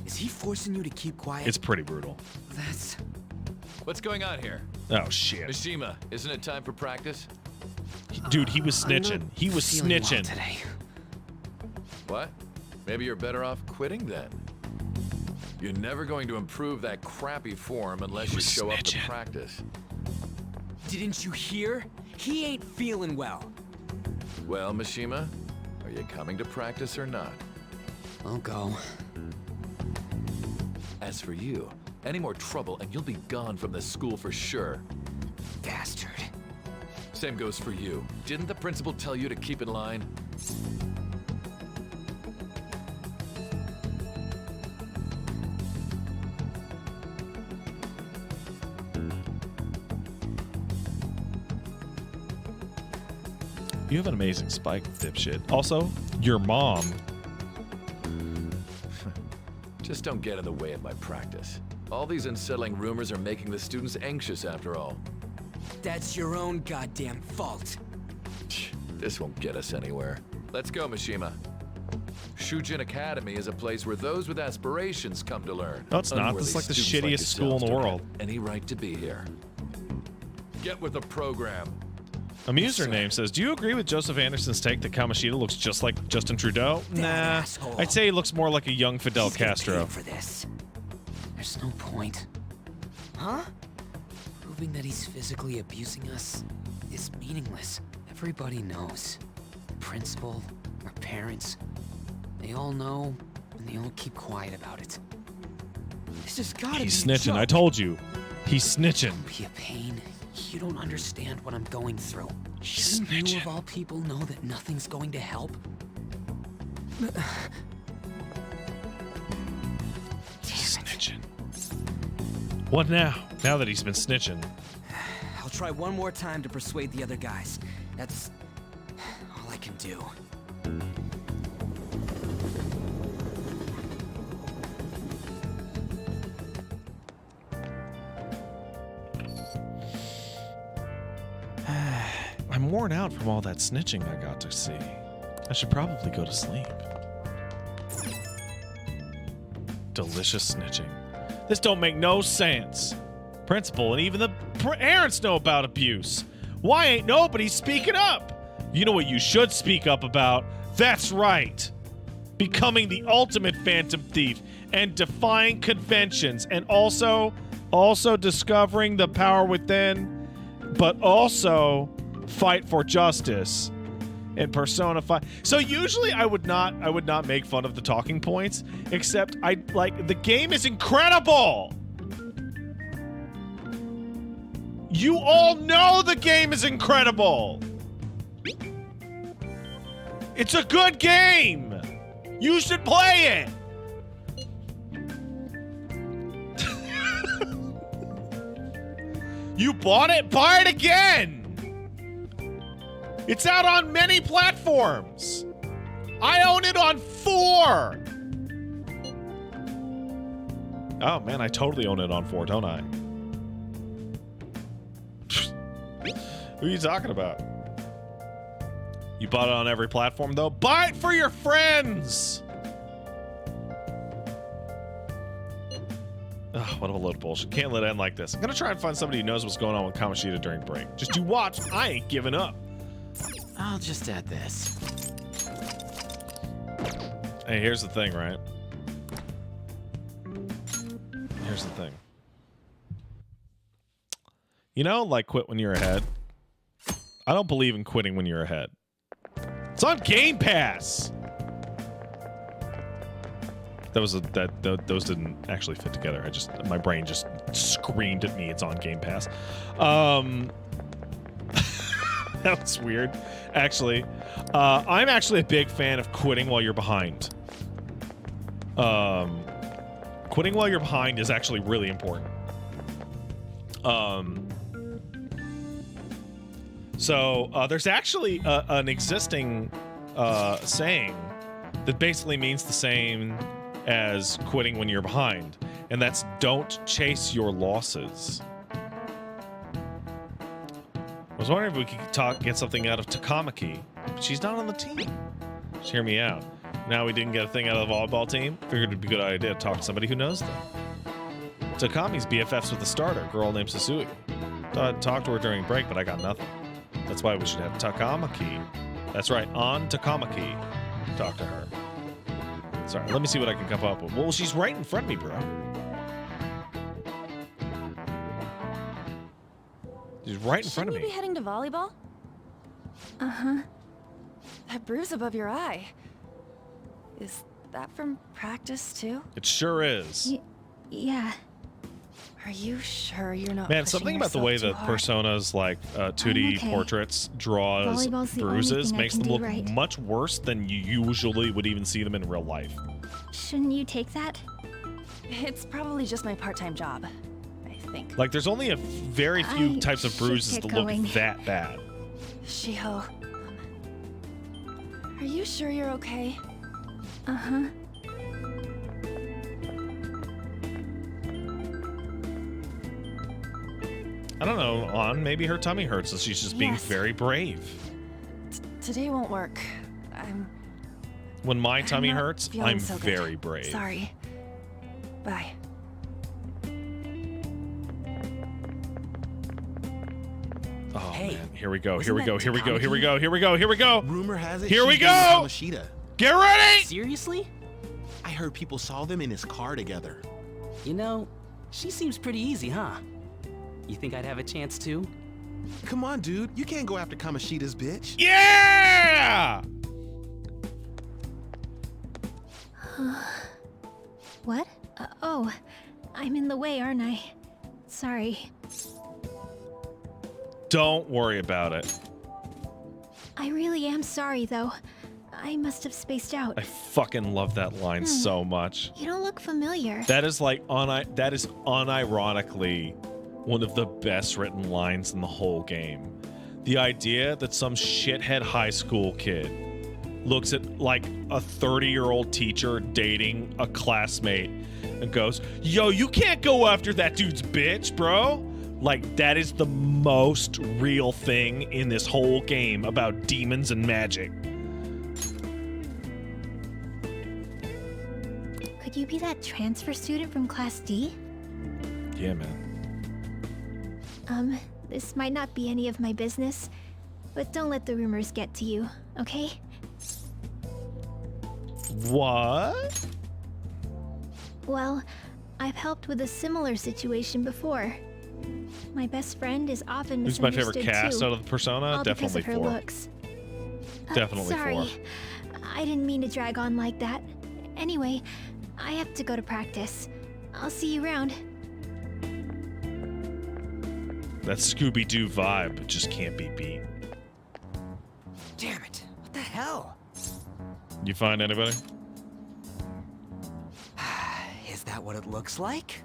Is he forcing you to keep quiet? It's pretty brutal. That's... What's going on here? Oh, shit. Mishima, isn't it time for practice? Dude, he was snitching. He was feeling well snitching. today. What? Maybe you're better off quitting then. You're never going to improve that crappy form unless you show up to practice. Didn't you hear? He ain't feeling well. Well, Mishima, are you coming to practice or not? I'll go. As for you, any more trouble and you'll be gone from this school for sure. Bastard. Same goes for you. Didn't the principal tell you to keep in line? You have an amazing spike, dipshit. Also, your mom. Just don't get in the way of my practice. All these unsettling rumors are making the students anxious after all. That's your own goddamn fault. This won't get us anywhere. Let's go, Mishima. Shujin Academy is a place where those with aspirations come to learn. No, it's not. Unworthy This is like the students shittiest school in the yourselves world. don't have any right to be here. Get with the program. A username says, do you agree with Joseph Anderson's take that Kamoshida looks just like Justin Trudeau? Nah. asshole. I'd say he looks more like a young Fidel He's getting Castro. paid for this. There's no point. Huh? Proving that he's physically abusing us is meaningless. Everybody knows. The principal, our parents, they all know, and they all keep quiet about it. This has gotta He's be a snitching. I joke. told you. He's snitching. Be a pain. You don't understand what I'm going through. Shouldn't you of all people know that nothing's going to help? Snitching. What now? Now that he's been snitching. I'll try one more time to persuade the other guys. That's all I can do. I'm worn out from all that snitching I got to see. I should probably go to sleep. Delicious snitching. This don't make no sense. Principal and even the parents know about abuse. Why ain't nobody speaking up? You know what you should speak up about? That's right. Becoming the ultimate phantom thief and defying conventions and also discovering the power within, but also fight for justice and Persona 5. So usually I would not make fun of the talking points, except the game is incredible. You all know the game is incredible. It's a good game. You should play it. You bought it? Buy it again. It's out on many platforms. I own it on 4. Oh man, I totally own it on 4, don't I? Who are you talking about? You bought it on every platform though? Buy it for your friends! Ugh, what a load of bullshit. Can't let it end like this. I'm gonna try and find somebody who knows what's going on with Kamoshida during break. Just you watch. I ain't giving up. I'll just add this. Hey, here's the thing, right? Here's the thing. You know, like quit when you're ahead. I don't believe in quitting when you're ahead. It's on Game Pass. Those didn't actually fit together. My brain just screamed at me. It's on Game Pass. That was weird. Actually, I'm actually a big fan of quitting while you're behind. Quitting while you're behind is actually really important. So there's actually an existing saying that basically means the same as quitting when you're behind, and that's don't chase your losses. I was wondering if we could get something out of Takamaki, but she's not on the team. Just hear me out. Now we didn't get a thing out of the volleyball team. Figured it'd be a good idea to talk to somebody who knows them. Takami's BFFs with the starter, a girl named Susui. Thought I'd talk to her during break, but I got nothing. That's why we should have Takamaki. That's right, on Takamaki. Talk to her. Sorry, let me see what I can come up with. Well, she's right in front of me, bro. She's right in front of me. Shouldn't you be heading to volleyball? Uh-huh. That bruise above your eye. Is that from practice, too? It sure is. Yeah. Are you sure you're not Man, something about the way that Persona's like 2D portraits draws Volleyball's the bruises only thing I makes can them do look right. much worse than you usually would even see them in real life. Shouldn't you take that? It's probably just my part-time job, I think. Like, there's only a very few I types of should bruises get that look going. that bad. Shiho, are you sure you're okay? Uh-huh. I don't know, An, maybe her tummy hurts, so she's just being Yes. very brave. Today won't work. When my tummy not hurts, feeling I'm so good. very brave. Sorry. Bye. Oh, Hey, man. Here we go. wasn't Here we that go. Here we go. Here we Takamaki? go. Here we go. Here we go. Rumor has it Here we she's dating go. Kamoshida. Get ready. Seriously? I heard people saw them in his car together. You know, she seems pretty easy, huh? You think I'd have a chance too? Come on, dude. You can't go after Kamoshida's bitch. Yeah! What? Oh, I'm in the way, aren't I? Sorry. Don't worry about it. I really am sorry, though. I must have spaced out. I fucking love that line so much. You don't look familiar. That is like that is unironically one of the best written lines in the whole game. The idea that some shithead high school kid looks at like a 30-year-old teacher dating a classmate and goes, "Yo, you can't go after that dude's bitch, bro." Like, that is the most real thing in this whole game about demons and magic. Could you be that transfer student from Class D? Yeah, man. This might not be any of my business, but don't let the rumors get to you, okay? What? Well, I've helped with a similar situation before. My best friend is often Who's my misunderstood favorite cast too, out of the Persona? all Definitely because of her 4. looks. Definitely sorry. 4. I didn't mean to drag on like that. Anyway, I have to go to practice. I'll see you around. That Scooby-Doo vibe just can't be beat. Damn it. What the hell? You find anybody? Is that what it looks like?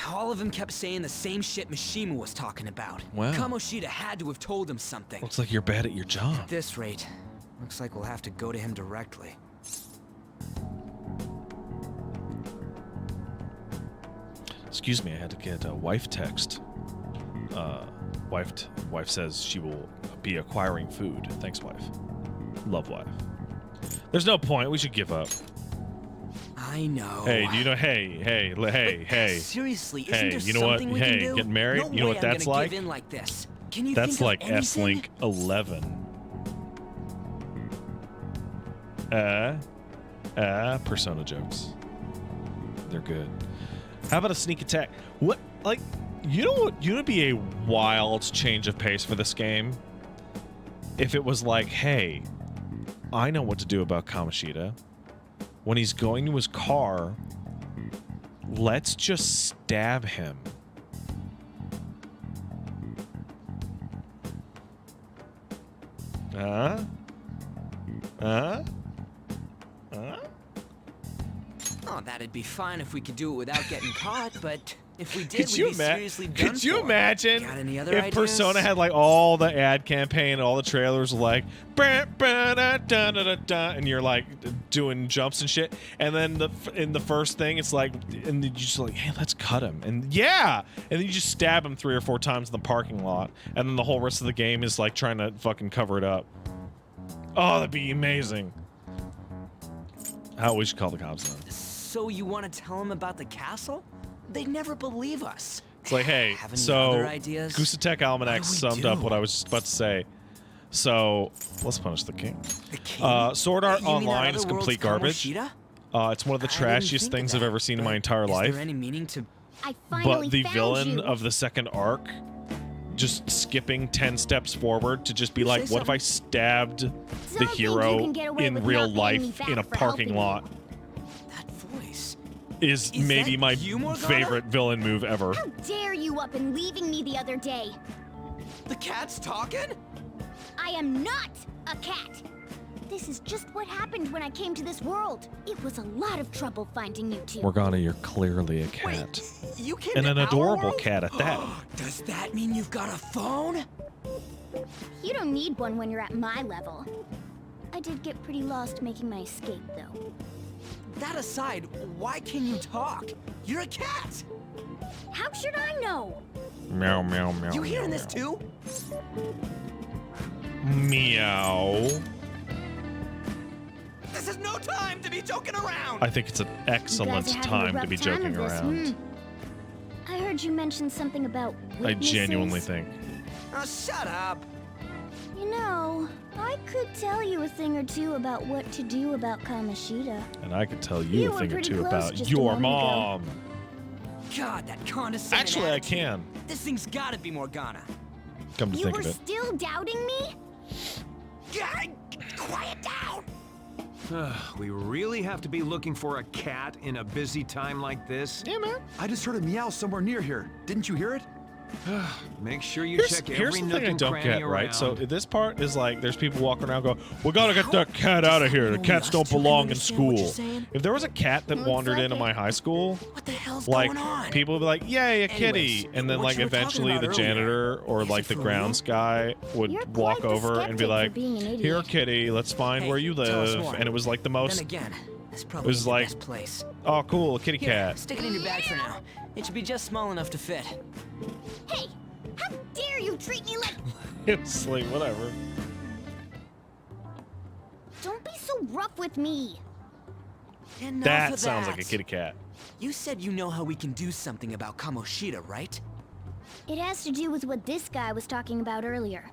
All of them kept saying the same shit Mishima was talking about. Wow. Kamoshida had to have told him something. Looks like you're bad at your job. At this rate, looks like we'll have to go to him directly. Excuse me, I had to get a wife text. Wife says she will be acquiring food. Thanks, wife. Love, wife. There's no point. We should give up. I know. Hey, do you know? Hey. Seriously, isn't Hey, there you know what? something we can Hey, do? getting married? No You know way what I'm that's gonna like? Give in like this. Can you That's think like of anything? S-Link 11. Persona jokes. They're good. How about a sneak attack? What, like, you know what? You know, it'd be a wild change of pace for this game if it was like, hey, I know what to do about Kamoshida. When he's going to his car, let's just stab him. Oh, that'd be fine if we could do it without getting caught, but if we did, Could we'd you be seriously done Could you for. imagine Got any other if ideas? Persona had like all the ad campaign and all the trailers were like, "Bah, bah, da, da, da, da, da," and you're like doing jumps and shit. And then in the first thing, it's like, and you just like, hey, let's cut him. And yeah, and then you just stab him 3 or 4 times in the parking lot. And then the whole rest of the game is like trying to fucking cover it up. Oh, that'd be amazing. How we should call the cops then. So you want to tell them about the castle? They'd never believe us. It's like, hey, Have any so other ideas? Goosetech Almanac summed up what I was just about to say. So let's punish the king. Sword Art You mean that Online is other world's complete garbage. Kamoshida? It's one of the I didn't trashiest think things of I've that, ever seen in my but entire is life. there any meaning to? I finally But the found villain you. of the second arc, just skipping 10 steps forward to just be You like, say what if I stabbed the think you hero can get away in with real not paying me life back in a for parking helping lot? That voice. Is Is maybe that my you, Morgana? favorite villain move ever. How dare you up and leaving me the other day? The cat's talking? I am not a cat. This is just what happened when I came to this world. It was a lot of trouble finding you two. Morgana, you're clearly a cat. You came And to an our adorable world? cat at that. Does that mean you've got a phone? You don't need one when you're at my level. I did get pretty lost making my escape, though. That aside, why can you talk? You're a cat! How should I know? Meow, meow, meow. You hearing meow, this too? Meow. This is no time to be joking around! I think it's an excellent You guys are having a time to rough be time joking of this, around. I heard you mention something about I witnesses. genuinely think. Oh, shut up! You know, I could tell you a thing or two about what to do about Kamoshida. And I could tell you You a were thing or pretty two close about just a your moment ago. mom. God, that condescending Actually, I attitude. can. This thing's gotta be Morgana. Come to You think were of it. still doubting me? Quiet down! We really have to be looking for a cat in a busy time like this? Yeah, man. I just heard a meow somewhere near here. Didn't you hear it? Make sure you Here's, check here's every the nook thing I and don't cranny get, right? So around. this part is like, there's people walking around going, we gotta get that cat out of here. The cats don't belong in school. If there was a cat that wandered into my high school, What the hell's like, going on? people would be like, yay, a kitty. Anyways, And then what like you were talking eventually about the earlier, janitor or is like it the for grounds guy would You're walk quite the over and be skeptic like, for being an here, idiot. kitty, let's find Hey, where you tell us live. more. And it was like the most, Then again, this it probably was is the like, best place. oh, cool, a kitty Here, cat. stick it in your bag for now. It should be just small enough to fit. Hey, how dare you treat me like... It's like, whatever. Don't be so rough with me. Enough That of sounds that. like a kitty cat. You said you know how we can do something about Kamoshida, right? It has to do with what this guy was talking about earlier.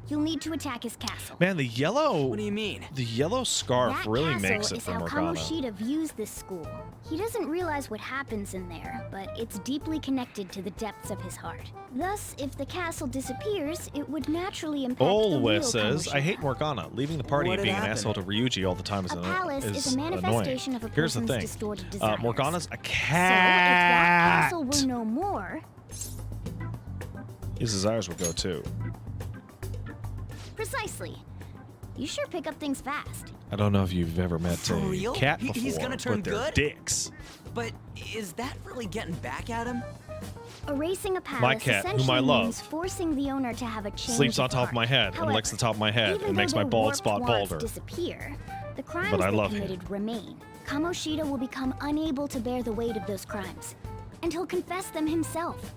You'll need to attack his castle. Man, the yellow. What do you mean? The yellow scarf That really castle makes it is for how Morgana. Kamoshida views this school. He doesn't realize what happens in there, but it's deeply connected to the depths of his heart. Thus, if the castle disappears, it would naturally impact the real Olwes says, Kamoshida. I hate Morgana. Leaving the party and What being had an asshole to Ryuji all the time is, A palace is a annoying. manifestation of a Here's the person's thing. distorted desires. Morgana's a So, if that cat. castle were no more, His desires would go too. precisely. You sure pick up things fast. I don't know if you've ever met For a real? cat before, He's gonna turn but they're good? dicks. But is that really getting back at him? Erasing a palace My cat, whom I essentially love, means forcing the owner to have a change Sleeps on of top of heart. my head and likes the top of my head Even and makes though my their bald warped spot wants balder. disappear, the crimes But I they love him. committed remain. Kamoshida will become unable to bear the weight of those crimes, and he'll confess them himself.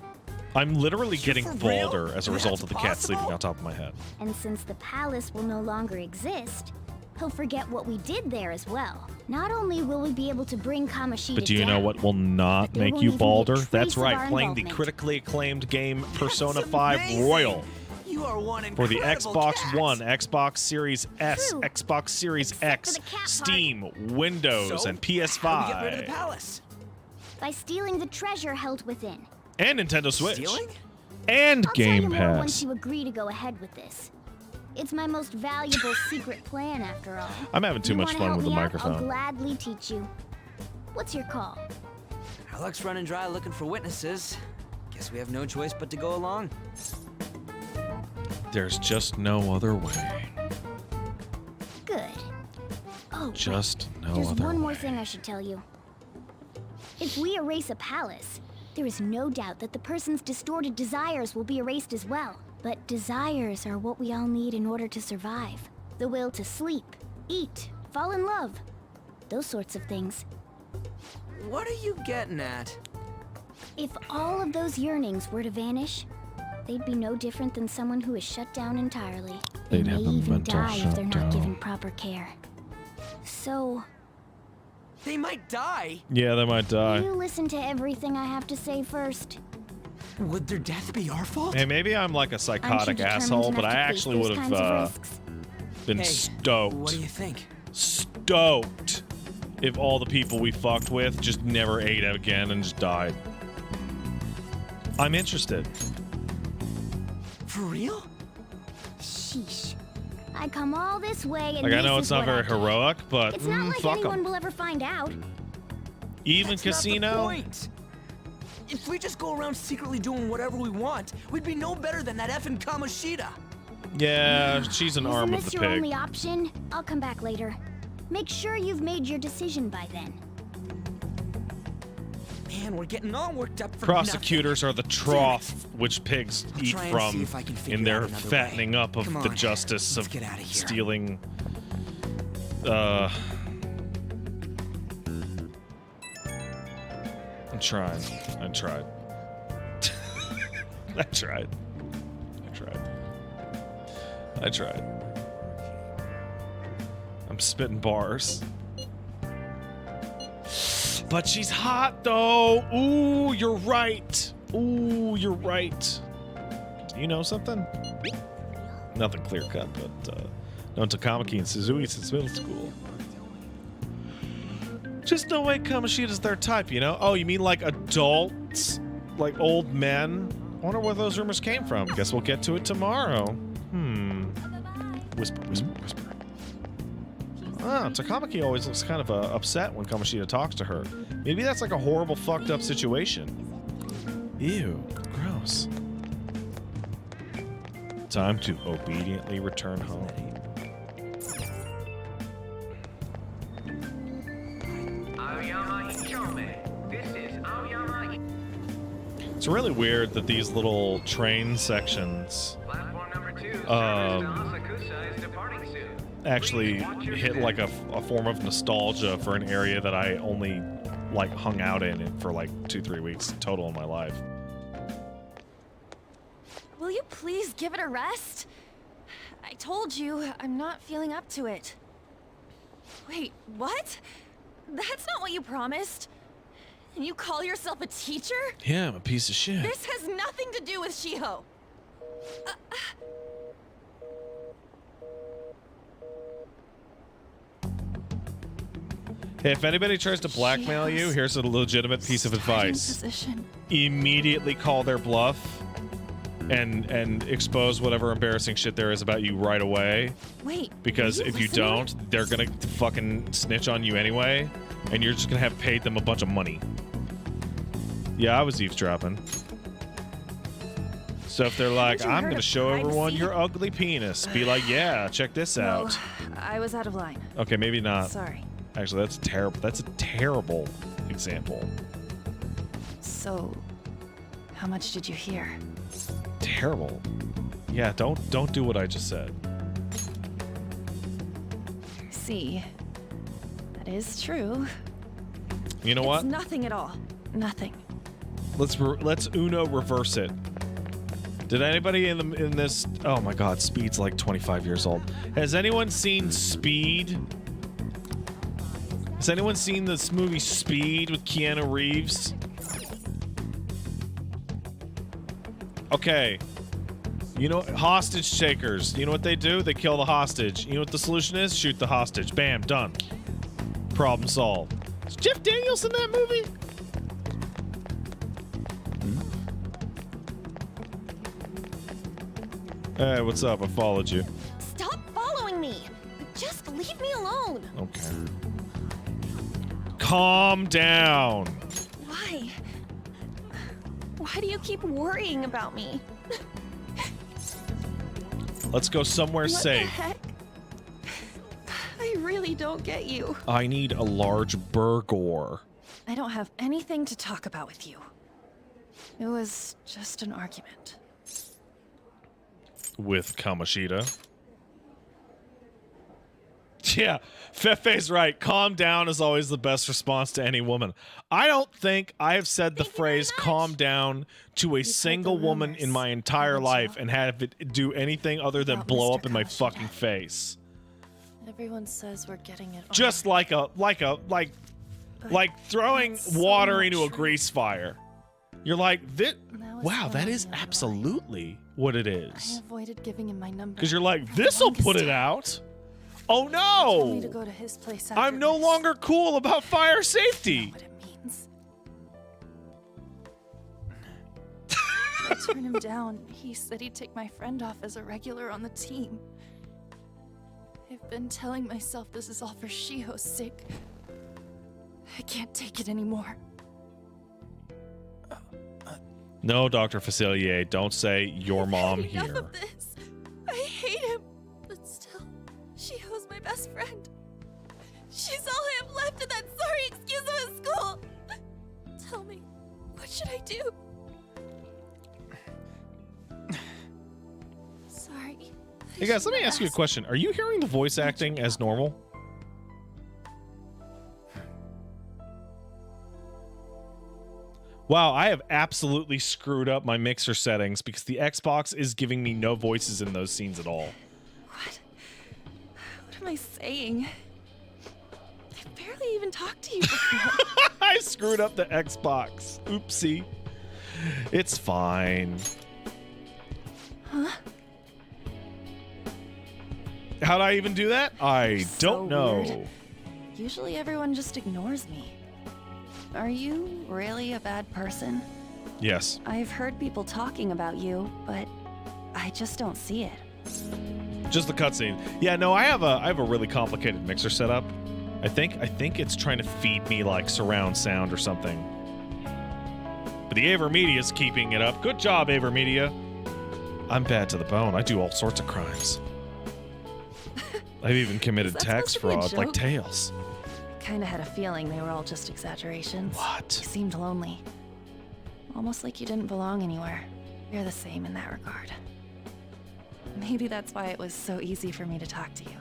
I'm literally getting for real? balder as a result That's of the cat sleeping possible? on top of my head. And since the palace will no longer exist, he'll forget what we did there as well. Not only will we be able to bring Kamoshida But do you know down, what will not but there make won't you even be a balder? trace That's of right, our playing the involvement. critically acclaimed game Persona That's 5 amazing. Royal. You are one For the incredible Xbox cat. One, Xbox Series S, True. Xbox Series Except X, for the cat part. Steam, Windows, So, and How do we get rid of the PS5, palace? by stealing the treasure held within. and Nintendo Switch, Stealing? and I'll Game tell you more once Pass. you agree to go ahead with this. It's my most valuable secret plan, after all. I'm having too You much wanna fun help with the me out? microphone. I'll gladly teach you. What's your call? Our luck's running dry looking for witnesses. Guess we have no choice but to go along. There's just no other way. Good. Oh, wait. Just no There's other one more way. thing I should tell you. If we erase a palace, there is no doubt that the person's distorted desires will be erased as well. But desires are what we all need in order to survive. The will to sleep, eat, fall in love, those sorts of things. What are you getting at? If all of those yearnings were to vanish, they'd be no different than someone who is shut down entirely. They may even die if they're not given proper care. So... They might die? Yeah, they might die. You listen to everything I have to say first. Would their death be our fault? Hey, maybe I'm like a psychotic asshole, but I actually would have been stoked. What do you think? Stoked if all the people we fucked with just never ate again and just died. I'm interested. For real? Sheesh. I come all this way and Like, I this know is it's not what I very get. heroic, but It's not like fuck anyone 'em. will ever find out. Even That's not the Casino? point. If we just go around secretly doing whatever we want, we'd be no better than that effing Kamoshida. Yeah, she's an arm of Isn't the this your pig. only option? I'll come back later. Make sure you've made your decision by then. Man, we're getting all worked up for Prosecutors are the trough which pigs I'll eat try and see from if I can figure in their out another fattening up of Come the on, justice let's of get outta here. stealing. I'm trying. I tried. I tried. I tried. I'm spitting bars. But she's hot though. Ooh, you're right. Ooh, you're right. You know something? Nothing clear cut, but known to Kamiki and Suzui since middle school. Just no way Kamoshida's their type, you know? Oh, you mean like adults? Like old men? I wonder where those rumors came from. Guess we'll get to it tomorrow. Whisper, whisper, whisper. Ah, Takamaki always looks kind of upset when Kamoshida talks to her. Maybe that's like a horrible, fucked up situation. Ew, gross. Time to obediently return home. It's really weird that these little train sections actually hit like a form of nostalgia for an area that I only like hung out in for like 2-3 weeks total in my life. Will you please give it a rest? I told you, I'm not feeling up to it. Wait, what? That's not what you promised. And you call yourself a teacher? Yeah, I'm a piece of shit. This has nothing to do with Shiho. Hey, if anybody tries to blackmail you, here's a legitimate piece of advice. Position. Immediately call their bluff and expose whatever embarrassing shit there is about you right away. Wait. Because were if you listening? don't, they're gonna fucking snitch on you anyway, and you're just gonna have paid them a bunch of money. Yeah, I was eavesdropping. So if they're like, Haven't you I'm heard gonna of show everyone privacy? your ugly penis, be like, yeah, check this out. No, I was out of line. Okay, maybe not. Sorry. Actually, that's terrible. That's a terrible example. So, how much did you hear? Terrible. Yeah, don't do what I just said. See, that is true. You know what? It's nothing at all. Nothing. Let's Uno reverse it. Did anybody in this? Oh my God, Speed's like 25 years old. Has anyone seen Speed? Has anyone seen this movie Speed with Keanu Reeves? Okay. You know, hostage takers. You know what they do? They kill the hostage. You know what the solution is? Shoot the hostage. Bam, done. Problem solved. Is Jeff Daniels in that movie? Hey, what's up? I followed you. Stop following me! Just leave me alone! Okay. Calm down. Why? Why do you keep worrying about me? Let's go somewhere What safe. the heck? I really don't get you. I need a large burger. I don't have anything to talk about with you. It was just an argument. With Kamoshida. Yeah, Fefe's right. Calm down is always the best response to any woman. I don't think I have said the phrase calm down to a single woman in my entire life and have it do anything other than blow up in my fucking face. Everyone says we're getting it. Just like throwing water into a grease fire. You're like, wow, that is absolutely what it I is. avoided giving him my number. Because you're like, this'll put it out. Oh He told me to no! go to his place after I'm no this. longer cool about fire safety. What it means. I turned him down. He said he'd take my friend off as a regular on the team. I've been telling myself this is all for Shiho's sake. I can't take it anymore. No, Dr. Facilier, don't say your mom Enough here. of this. I hate him, but still, Shiho's my best friend. She's all I have left in that sorry excuse of a school. Tell me, what should I do? Sorry. Hey guys, let me ask you a question. Are you hearing the voice acting as normal? Wow, I have absolutely screwed up my mixer settings because the Xbox is giving me no voices in those scenes at all. What am I saying? I barely even talked to you before. I screwed up the Xbox. Oopsie. It's fine. Huh? How'd I even do that? I don't know. Weird. Usually everyone just ignores me. Are you really a bad person? Yes. I've heard people talking about you, but I just don't see it. Just the cutscene. Yeah, no, I have a really complicated mixer setup. I think it's trying to feed me like surround sound or something. But the AverMedia's keeping it up. Good job, AverMedia. I'm bad to the bone. I do all sorts of crimes. I've even committed tax fraud like Tails. Kinda had a feeling they were all just exaggerations. What? You seemed lonely. Almost like you didn't belong anywhere. You're the same in that regard. Maybe that's why it was so easy for me to talk to you.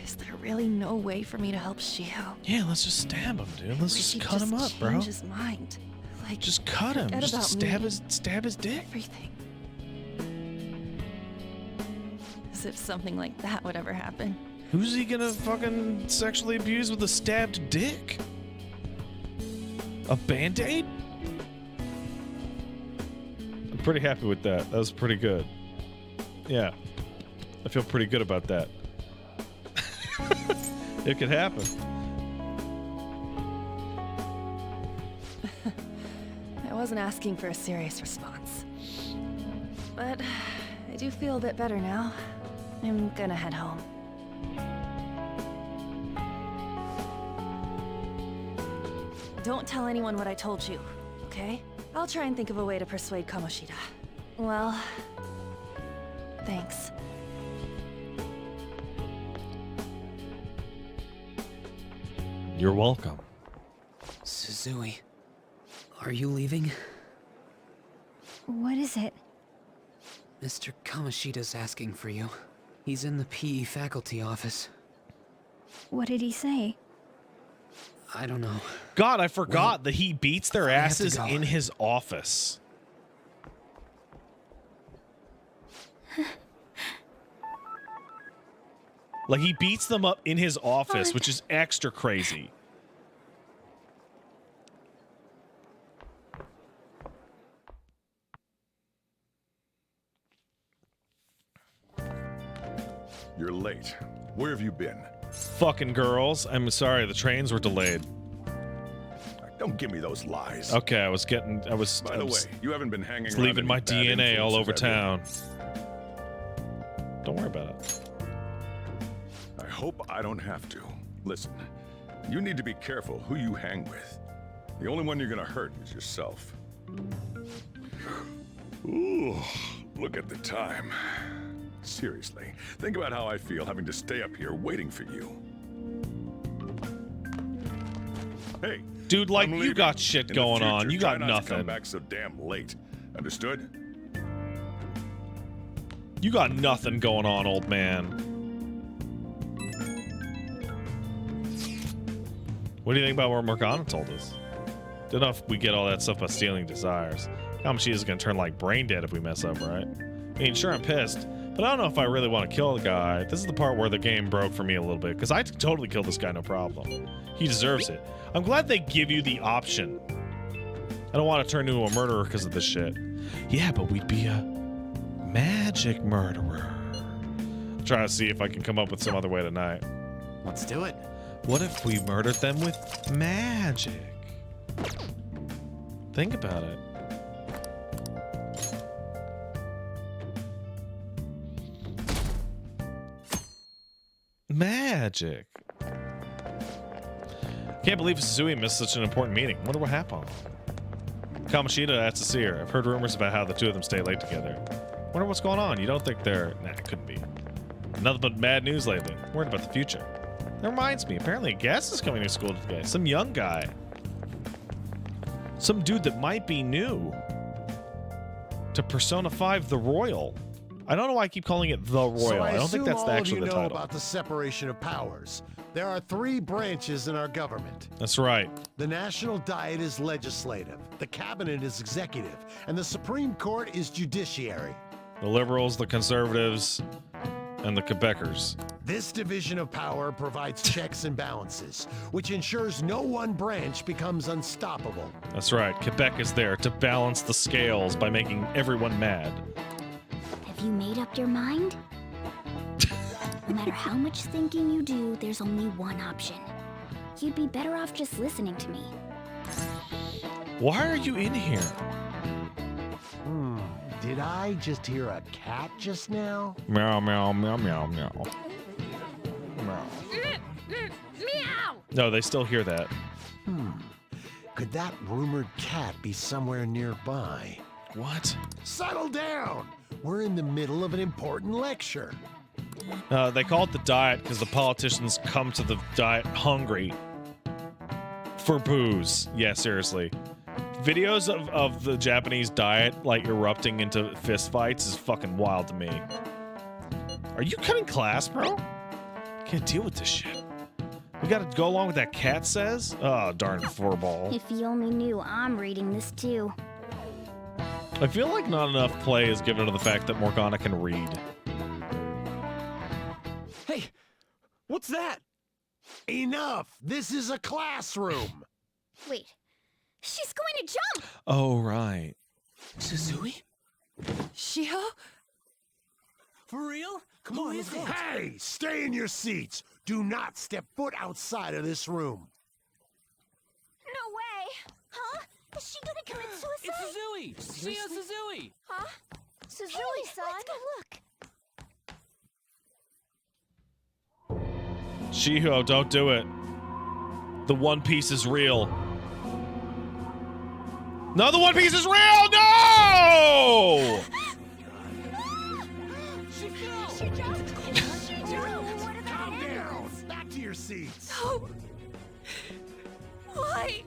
Is there really no way for me to help Shiho? Yeah, let's just stab him, dude. Let's just cut him up, bro. Change his mind. Like, just cut him. forget Just about stab me. his dick. Everything. As if something like that would ever happen. Who's he gonna fucking sexually abuse with a stabbed dick? A band-aid? I'm pretty happy with that. That was pretty good. Yeah. I feel pretty good about that. It could happen. I wasn't asking for a serious response. But I do feel a bit better now. I'm gonna head home. Don't tell anyone what I told you, okay? I'll try and think of a way to persuade Kamoshida. Well, thanks. You're welcome. Suzui, are you leaving? What is it? Mr. Kamoshida's asking for you. He's in the PE faculty office. What did he say? I don't know. God, I forgot that he beats their I have to asses go. in his office. Like, he beats them up in his office, which is extra crazy. You're late. Where have you been? Fucking girls. I'm sorry, the trains were delayed. Don't give me those lies. Okay, I was By the way, you haven't been hanging around leaving any my bad DNA all over influences, town. Don't worry about it. I hope I don't have to. Listen, you need to be careful who you hang with. The only one you're gonna hurt is yourself. Ooh, look at the time. Seriously, think about how I feel having to stay up here waiting for you. Hey, dude, like, I'm you leaving. got shit In the going on. future, You try got not to nothing. come back so damn late. Understood? You got nothing going on, old man. What do you think about what Morgana told us? Don't know if we get all that stuff by stealing desires. Kamoshida's gonna turn like brain dead if we mess up, right? I mean, sure, I'm pissed, but I don't know if I really want to kill the guy. This is the part where the game broke for me a little bit, because I could totally kill this guy, no problem. He deserves it. I'm glad they give you the option. I don't want to turn into a murderer because of this shit. Yeah, but we'd be a magic murderer. Try to see if I can come up with some other way tonight. Let's do it. What if we murdered them with magic? Think about it. Magic. Can't believe Suzui missed such an important meeting. Wonder what happened. Kamoshida asked to see her. I've heard rumors about how the two of them stay late together. Wonder what's going on. You don't think they're... Nah, it couldn't be. Nothing but bad news lately. Worried about the future. That reminds me, apparently a guest is coming to school today. Some young guy. Some dude that might be new to Persona 5 The Royal. I don't know why I keep calling it The Royal. So I don't think that's actually the know title. About the separation of powers. There are 3 branches in our government. That's right. The National Diet is legislative, the Cabinet is executive, and the Supreme Court is judiciary. The liberals, the conservatives, and the Quebecers. This division of power provides checks and balances, which ensures no one branch becomes unstoppable. That's right. Quebec is there to balance the scales by making everyone mad. Have you made up your mind? No matter how much thinking you do, there's only one option. You'd be better off just listening to me. Why are you in here? Did I just hear a cat just now? Meow, meow, meow, meow, meow. Meow. Meow! No, they still hear that. Could that rumored cat be somewhere nearby? What? Settle down! We're in the middle of an important lecture. They call it the diet because the politicians come to the diet hungry for booze. Yeah, seriously. Videos of the Japanese diet like erupting into fistfights is fucking wild to me. Are you cutting class, bro? Can't deal with this shit. We gotta go along with that cat says? Oh, darn furball. If you only knew I'm reading this too. I feel like not enough play is given to the fact that Morgana can read. Hey, what's that? Enough! This is a classroom! Wait, she's going to jump! Oh, right. Suzui? Shiho? For real? Come on, let's go. Hey, stay in your seats! Do not step foot outside of this room. No way! Huh? Is she gonna commit suicide? It's Suzui! Shio Suzui! Huh? Suzui-san? Let's go look. Shiho, don't do it. The One Piece is real. No, the One Piece is real! No! She jumped! Calm down! Back to your seats! No! Why?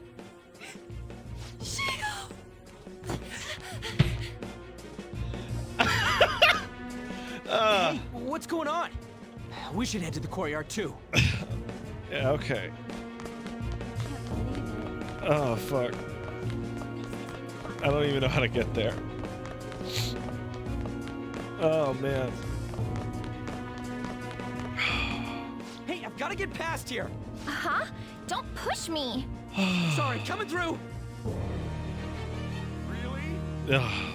Shiho! Hey, what's going on? We should head to the courtyard too. Yeah, okay. Oh, fuck. I don't even know how to get there. Oh, man. Hey, I've got to get past here. Huh? Don't push me. Sorry, coming through. Ugh.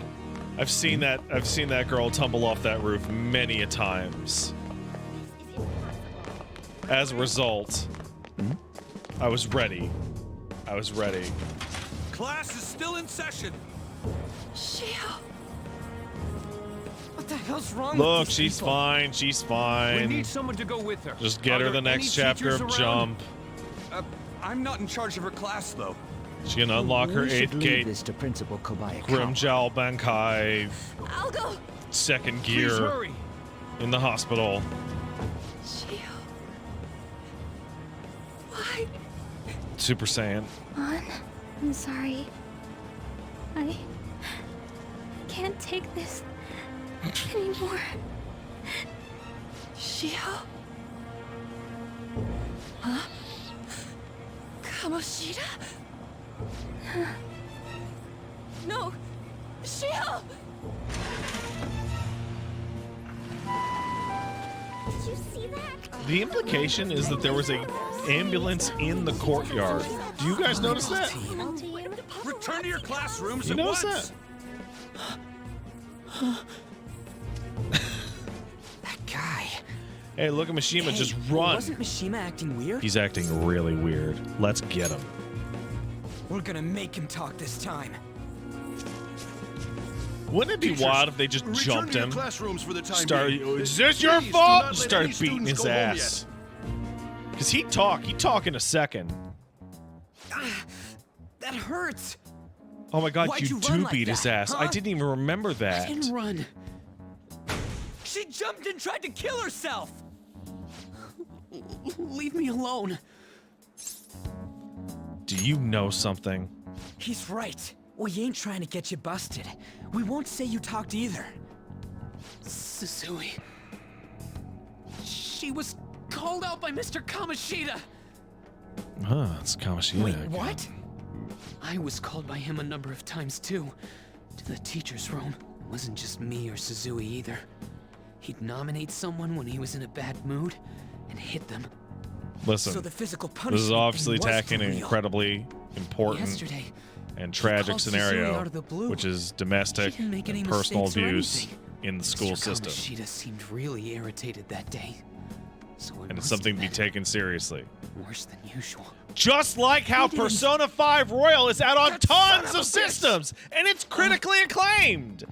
I've seen that girl tumble off that roof many a times. As a result, I was ready. I was ready. Class is still in session. Shiho! What the hell's wrong Look, with these she's people? fine. She's We fine. need someone to go with her. Just get Are her the there next any chapter teachers of around? Jump. I'm not in charge of her class, though. She can unlock her We should 8th leave gate. this to Principal Kobayakawa. Grimjow Bankai. I'll go! Second Please gear hurry. in the hospital. Shiho. Why? Super Saiyan. Ann, I'm sorry. I can't take this anymore. Shiho? Huh? Kamoshida? No! Shio! Did you see that? The implication is that there was a ambulance in the courtyard. Do you guys notice that? Return to your classrooms You at notice once. That guy. Hey, look at Mishima, Hey, just run. Wasn't Mishima acting weird? He's acting really weird. Let's get him. We're gonna make him talk this time. Wouldn't it be Teachers, wild if they just return jumped to your him? classrooms for the time Started, being. is this your Please do fault? not And let started any beating students his go home ass. Because he'd talk in a second. That hurts. Oh my god, Why'd you you do run like beat his that, ass. I huh? didn't even remember I that. didn't run. She jumped and tried to kill herself. Leave me alone. Do you know something? He's right. We ain't trying to get you busted. We won't say you talked either. Susui. She was called out by Mr. Kamoshida. Huh, it's Kamoshida. Wait, again. what? I was called by him a number of times too. To the teacher's room. It wasn't just me or Susui either. He'd nominate someone when he was in a bad mood and hit them. Listen, So the physical this punishment is thing obviously was attacking for an real. incredibly important Yesterday, and tragic called Susui scenario, out of the blue. which is She domestic didn't make any and personal mistakes or abuse anything. in the school Mr. system. Kamoshida seemed really irritated that day. So And it's something to be taken seriously. worse than usual. Just like how He didn't- Persona 5 Royal is out on That son tons of of a bitch! systems, and it's critically acclaimed.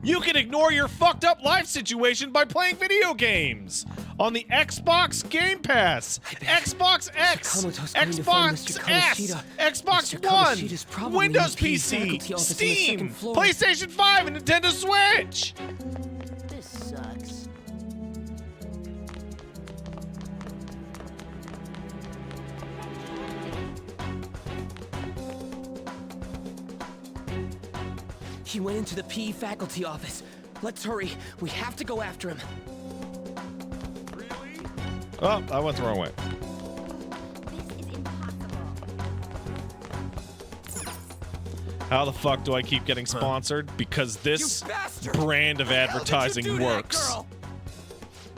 You can ignore your fucked up life situation by playing video games on the Xbox Game Pass, Xbox X, Kamoto's going to find Xbox Mr. S, Kamoshida. Xbox Mr. One, Kamoshida's probably Windows in the PE PC, faculty office on the Steam, second floor. PlayStation 5, and Nintendo Switch. This sucks. He went into the PE faculty office. Let's hurry. We have to go after him. Oh, I went the wrong way. How the fuck do I keep getting sponsored? Because this brand of advertising works.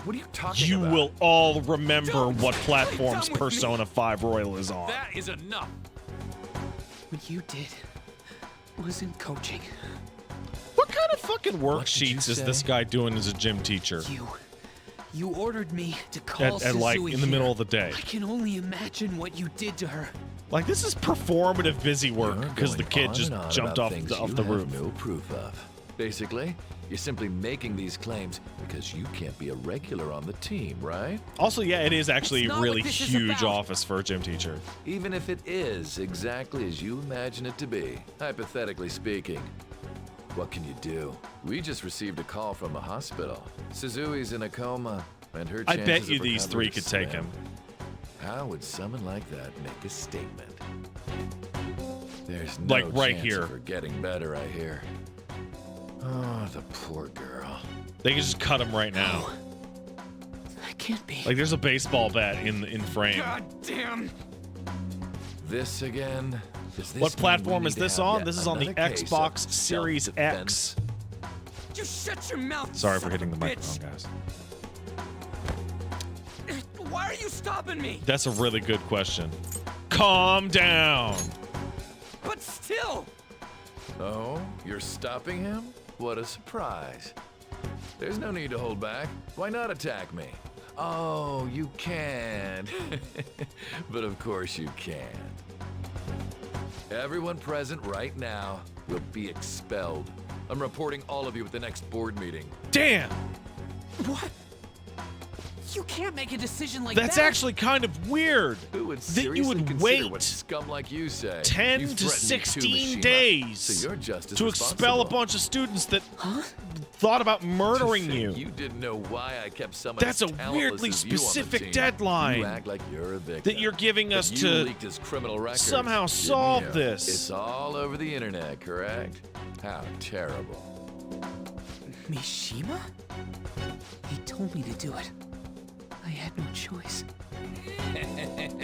What are you talking You about? will all remember what platforms Persona 5 Royal is on. That is enough. What you did wasn't coaching. What kind of fucking worksheets is this guy doing as a gym teacher? You ordered me to call At like Susui in the middle here. of the day. I can only imagine what you did to her. Like this is performative busy work because the kid On just and on jumped about off things the, off you the have roof. no proof of. Basically, you're simply making these claims because you can't be a regular on the team, right? Also, yeah, it is actually That's a not really what this is huge about. office for a gym teacher. Even if it is exactly as you imagine it to be, hypothetically speaking. What can you do? We just received a call from the hospital. Suzui's in a coma, and her I chances bet of you these recovery three could take slim. him. How would someone like that make a statement? There's no Like, right chance here. of her getting better, I hear. Oh, the poor girl. They can just cut him right now. That can't be. Like there's a baseball bat in frame. God damn. This again? Does this What mean platform we is need to this have on? yet This is on the another case of Xbox Series self-defense? X. You shut your mouth. Sorry for son hitting the of a microphone, guys. bitch. Why are you stopping me? That's a really good question. Calm down. But still. Oh, you're stopping him? What a surprise. There's no need to hold back. Why not attack me? Oh, you can. But of course you can. Everyone present right now will be expelled. I'm reporting all of you at the next board meeting. Damn. What? You can't make a decision like That's that. actually kind of weird. Who would that you seriously would consider wait what scum like you say? 10 You to threatened me 16 Mishima, days so you're just as to expel a responsible. bunch bunch of students that thought about murdering you. You didn't know why I kept someone That's as a talentless weirdly as you on the specific team. deadline You act like you're a victim. that you're giving us But to you leaked his criminal records, somehow didn't solve you? this. It's all over the internet, correct? How terrible. Mishima? He told me to do it. I had no choice.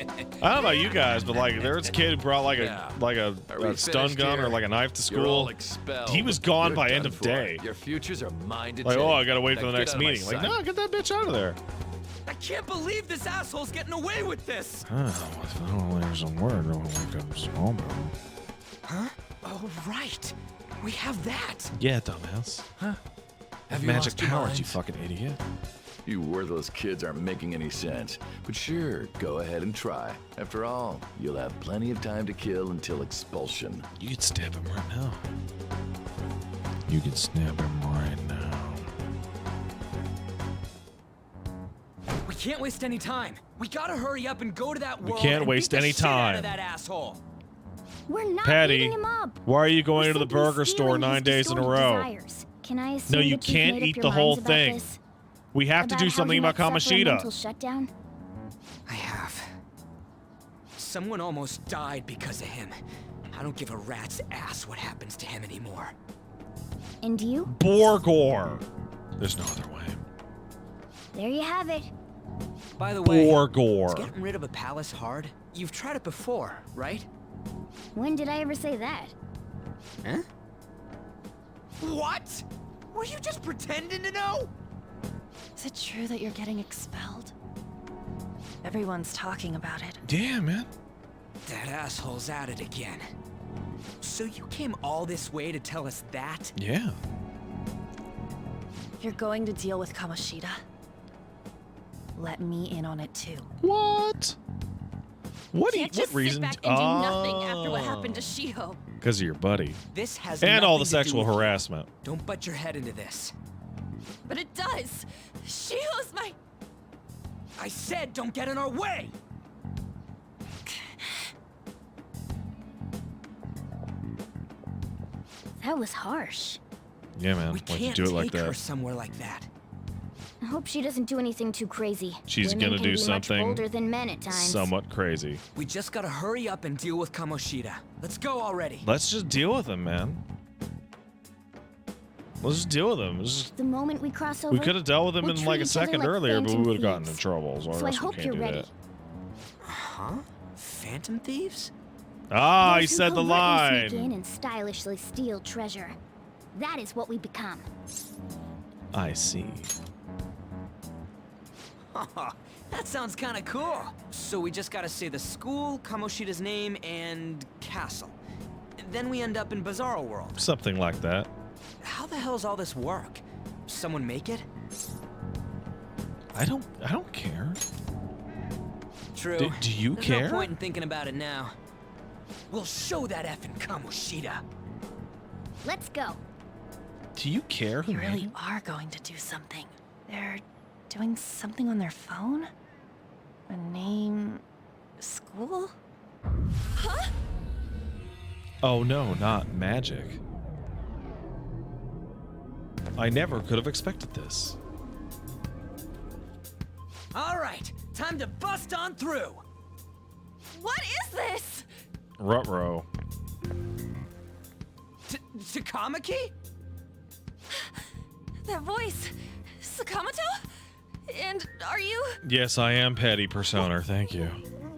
I don't know about you guys, but like there was a kid who brought like a stun gun or like a knife to You're all school. expelled. He was gone You're by done end of for. day. Your futures are mine to Like, take. oh, I gotta wait for Now the get next out of my meeting. Like, sight. no, get that bitch out of there. I can't believe this asshole's getting away with this. Oh, if I don't leave some word, I don't wake up home. Huh? Oh, right. We have that. Yeah, dumbass. Huh? Have you magic lost your powers, mind? you fucking idiot. You worthless kids aren't making any sense. But sure, go ahead and try. After all, you'll have plenty of time to kill until expulsion. You could stab him right now. You can stab him right now. We can't waste any time. We gotta hurry up and go to that world. can't and waste beat the any shit out of time. that asshole. We're not Patty, beating him up. why are you going to the Simply burger store stealing 9 his days in a distorted row? desires. Can I assume No, you that you've can't made up eat your the whole minds about thing. this? We have to About do how something he about might suffer a mental Kamoshida. shutdown? I have. Someone almost died because of him. I don't give a rat's ass what happens to him anymore. And you? Borgor. There's no other way. There you have it. By the way, Borgor. is getting rid of a palace hard? You've tried it before, right? When did I ever say that? Huh? What? Were you just pretending to know? Is it true that you're getting expelled? Everyone's talking about it. Yeah, man. That asshole's at it again. So you came all this way to tell us that? Yeah. If you're going to deal with Kamoshida, let me in on it too. What? What, Can't just what reason? sit back and do nothing after what happened to Shiho. Because of your buddy. This has And all the nothing to do sexual with you. harassment. Don't butt your head into this. But it does. Shiho's my... I said don't get in our way! That was harsh. Yeah, man. We Why'd you can't do it like take her that? somewhere like that. I hope she doesn't do anything too crazy. She's Women gonna can do be much something bolder than men at times. somewhat crazy. We just gotta hurry up and deal with Kamoshida. Let's go already. Let's just deal with him, man. Let's just deal with him. Let's just- The moment we cross over, we could have dealt with him we'll in like a treat each other second like earlier, but we phantom would have gotten in thieves. trouble. So, So I we hope can't you're do ready. that. Huh? Phantom thieves? Ah, he Those who said the covertly sneak in line. and stylishly steal treasure. That is what we become. I see. That sounds kind of cool. So we just gotta say the school, Kamoshida's name, and castle. Then we end up in Bizarro World. Something like that. How the hell's all this work? Someone make it? I don't care. True. Do you There's care? no point in thinking about it now. We'll show that effing Kamoshida. Let's go. Do you care? You really are going to do something. They're doing something on their phone? A name... school? Huh? Oh no, not magic. I never could have expected this. All right, time to bust on through. What is this? Ruh-roh. Takamaki? That voice. Sakamoto? And are you... Yes, I am Petty Persona. Thank you.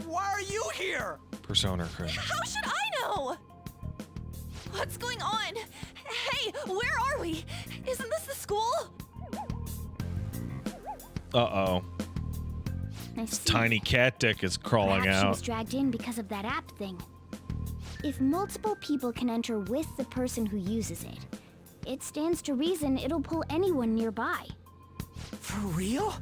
Why are you here? Persona credit. How should I know? What's going on? Hey, where are we? Isn't this the school? Uh-oh. I see. Tiny cat dick is crawling Perhaps she was out. dragged in because of that app thing. If multiple people can enter with the person who uses it, it stands to reason it'll pull anyone nearby. For real?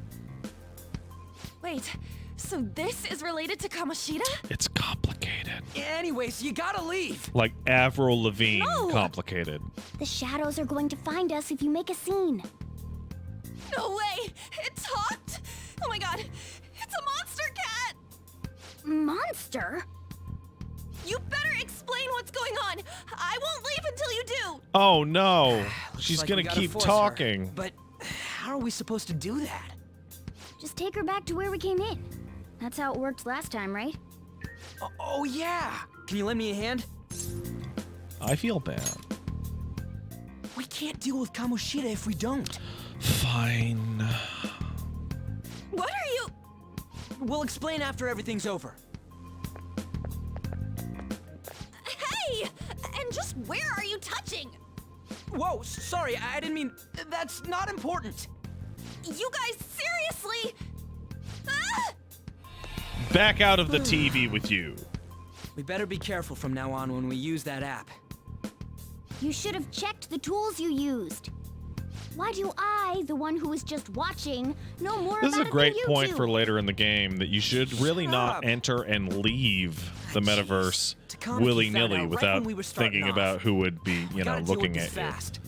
Wait, so this is related to Kamoshida? It's complicated. Anyways, you gotta leave. Like Avril Lavigne No! complicated. The shadows are going to find us if you make a scene. No way! It talked! Oh my god! It's a monster cat! Monster? You better explain what's going on! I won't leave until you do! Oh no. She's like gonna we gotta keep force her. talking. But how are we supposed to do that? Just take her back to where we came in. That's how it worked last time, right? Oh yeah! Can you lend me a hand? I feel bad. We can't deal with Kamoshida if we don't. Fine. What are you... We'll explain after everything's over. away! And just where are you touching? Whoa, sorry, I didn't mean... That's not important. You guys, seriously? Ah! Back out of the TV with you. We better be careful from now on when we use that app. You should have checked the tools you used. Why do I, the one who was just watching, know more This is about a it great than you point two? for later in the game, that you should really not enter and leave the metaverse Takamaki willy-nilly found out right without when we were starting thinking off. about who would be, you know, Gotta deal with looking this at you. fast.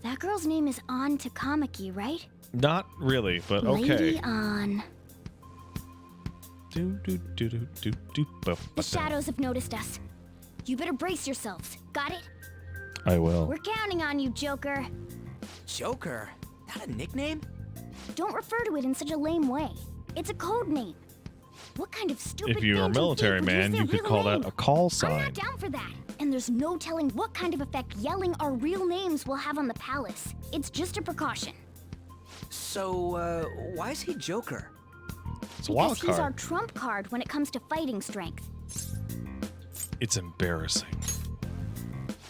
That girl's name is An Takamaki, right? Not really, but okay. Lady An. The The shadows have noticed us. You better brace yourselves. Got it? I will. We're counting on you, Joker. Joker? That a nickname? Don't refer to it in such a lame way. It's a code name. What kind of stupid If you were a thing do military think would use man, their you could real call name? that a call I'm sign. not down for that. And there's no telling what kind of effect yelling our real names will have on the palace. It's just a precaution. So, why is he Joker? It's a wild Because he's our card. trump card when it comes to fighting strength. It's embarrassing.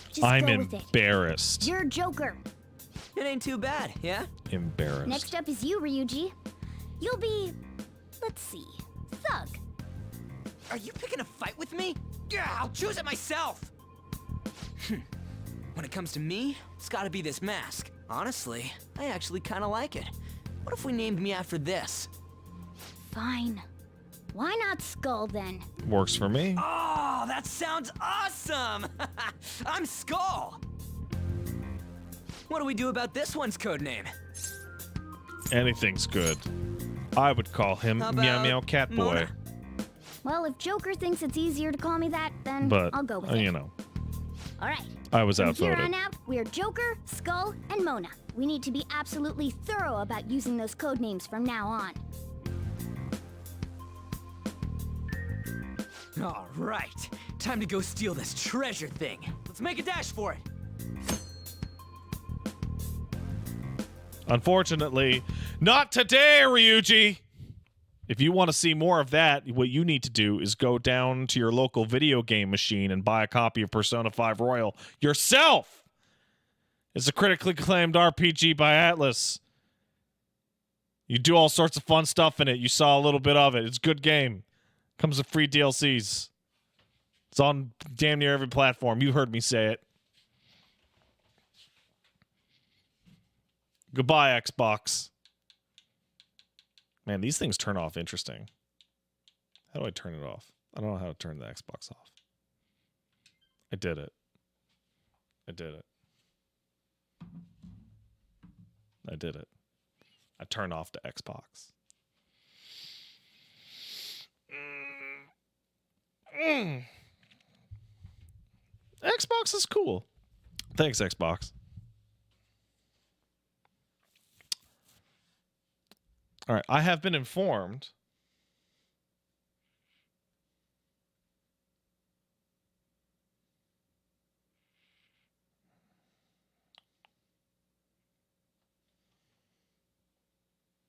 Just I'm go with it. embarrassed. You're Joker. It ain't too bad, yeah? Embarrassed. Next up is you, Ryuji. You'll be, let's see, Thug. Are you picking a fight with me? Yeah, I'll choose it myself! When it comes to me, it's gotta be this mask. Honestly, I actually kinda like it. What if we named me after this? Fine. Why not Skull then? Works for me. Oh, that sounds awesome! I'm Skull! What do we do about this one's codename? Anything's good. I would call him How Meow about Meow Cat Boy. Mona? Well, if Joker thinks it's easier to call me that, then But, I'll go with it. you know, All right. I was From here outvoted. on out, we're Joker, Skull, and Mona. We need to be absolutely thorough about using those code names from now on. All right, time to go steal this treasure thing. Let's make a dash for it. Unfortunately, not today, Ryuji. If you want to see more of that, what you need to do is go down to your local video game machine and buy a copy of Persona 5 Royal yourself. It's a critically acclaimed RPG by Atlas. You do all sorts of fun stuff in it. You saw a little bit of it. It's a good game. Comes with free DLCs. It's on damn near every platform. You heard me say it. Goodbye, Xbox. Man, these things turn off interesting. How do I turn it off? I don't know how to turn the Xbox off. I did it. I did it. I did it. I turned off the Xbox. Xbox is cool. Thanks, Xbox. All right, I have been informed.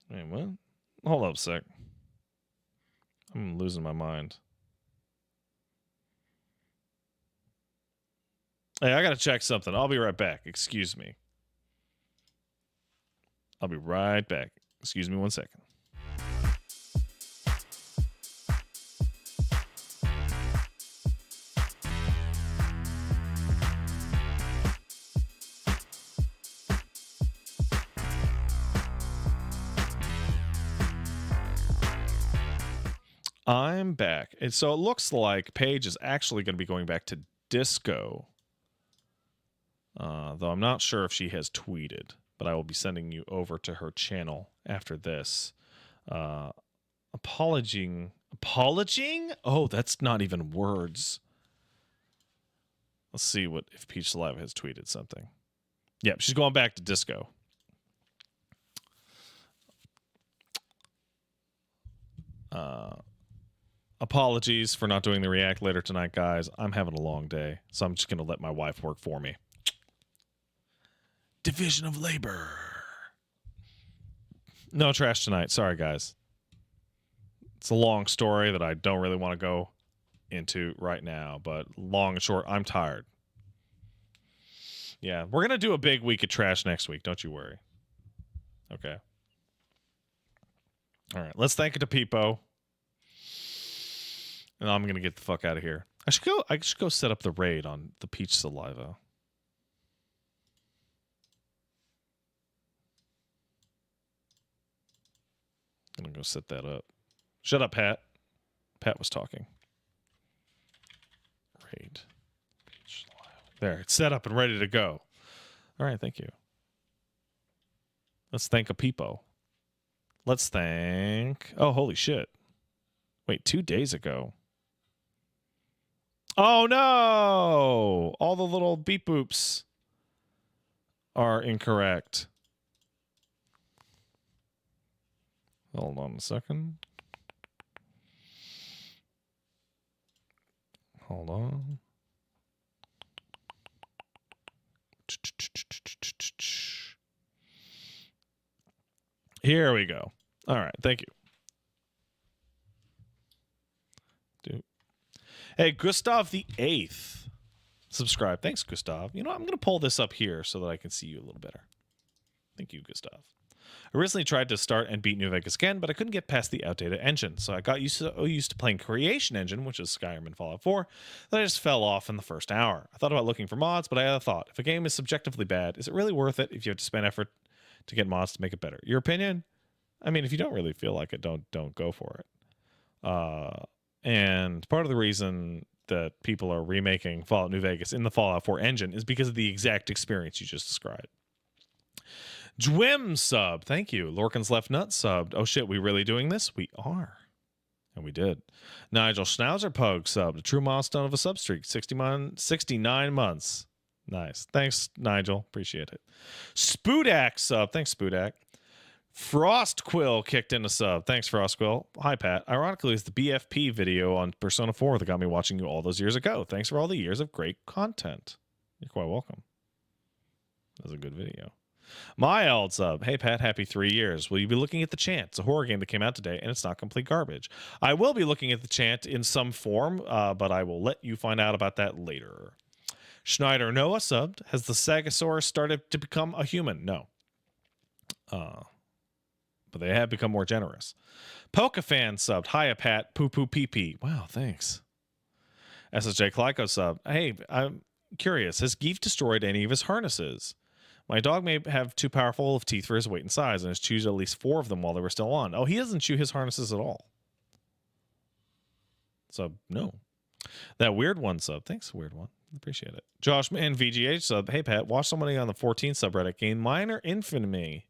Wait, what? Hold up a sec. I'm losing my mind. Hey, I gotta check something. I'll be right back. Excuse me. I'll be right back. Excuse me 1 second. I'm back. And so it looks like Paige is actually going to be going back to Disco. Though I'm not sure if she has tweeted. But I will be sending you over to her channel after this. Apologizing? Oh, that's not even words. Let's see if Peach Saliva has tweeted something. Yep, she's going back to Disco. Apologies for not doing the react later tonight, guys. I'm having a long day, so I'm just going to let my wife work for me. Division of labor. No trash tonight. Sorry, guys. It's a long story that I don't really want to go into right now. But long and short, I'm tired. Yeah, we're going to do a big week of trash next week. Don't you worry. Okay. All right, let's thank it to Peepo. And I'm going to get the fuck out of here. I should go set up the raid on the Peach Saliva. I'm going to go set that up. Shut up, Pat. Pat was talking. Raid. Peach Saliva. There, it's set up and ready to go. All right, thank you. Let's thank a Peepo. Let's thank... Oh, holy shit. Wait, 2 days ago. Oh, no! All the little beep boops are incorrect. Hold on a second. Hold on. Here we go. All right, thank you. Hey, Gustav the 8th. Subscribe. Thanks, Gustav. You know, I'm going to pull this up here so that I can see you a little better. Thank you, Gustav. I recently tried to start and beat New Vegas again, but I couldn't get past the outdated engine, so I got used to playing Creation Engine, which is Skyrim and Fallout 4, that I just fell off in the first hour. I thought about looking for mods, but I had a thought. If a game is subjectively bad, is it really worth it if you have to spend effort to get mods to make it better? Your opinion? I mean, if you don't really feel like it, don't go for it. And part of the reason that people are remaking Fallout New Vegas in the Fallout 4 engine is because of the exact experience you just described. Dwim sub. Thank you. Lorcan's Left Nut subbed. Oh shit, we really doing this? We are. And we did. Nigel Schnauzer Pug subbed. A true milestone of a sub streak. 69 months. Nice. Thanks, Nigel. Appreciate it. Spoodak sub. Thanks, Spoodak. Frostquill kicked in a sub. Thanks, Frostquill. Hi, Pat. Ironically, it's the BFP video on Persona 4 that got me watching you all those years ago. Thanks for all the years of great content. You're quite welcome. That was a good video. My old sub. Hey, Pat, happy 3 years. Will you be looking at The Chant? It's a horror game that came out today, and it's not complete garbage. I will be looking at The Chant in some form, but I will let you find out about that later. Schneider Noah subbed. Has the Sagosaurus started to become a human? No. But they have become more generous. Pokafan subbed. Hiya, Pat. Poo poo pee pee. Wow, thanks. SSJ Clyco subbed. Hey, I'm curious. Has Geef destroyed any of his harnesses? My dog may have too powerful of teeth for his weight and size, and has chewed at least 4 of them while they were still on. Oh, he doesn't chew his harnesses at all. So, no. That weird one sub. Thanks, weird one. Appreciate it. Josh Man VGH sub. Hey, Pat, watch somebody on the 14 subreddit gain minor infamy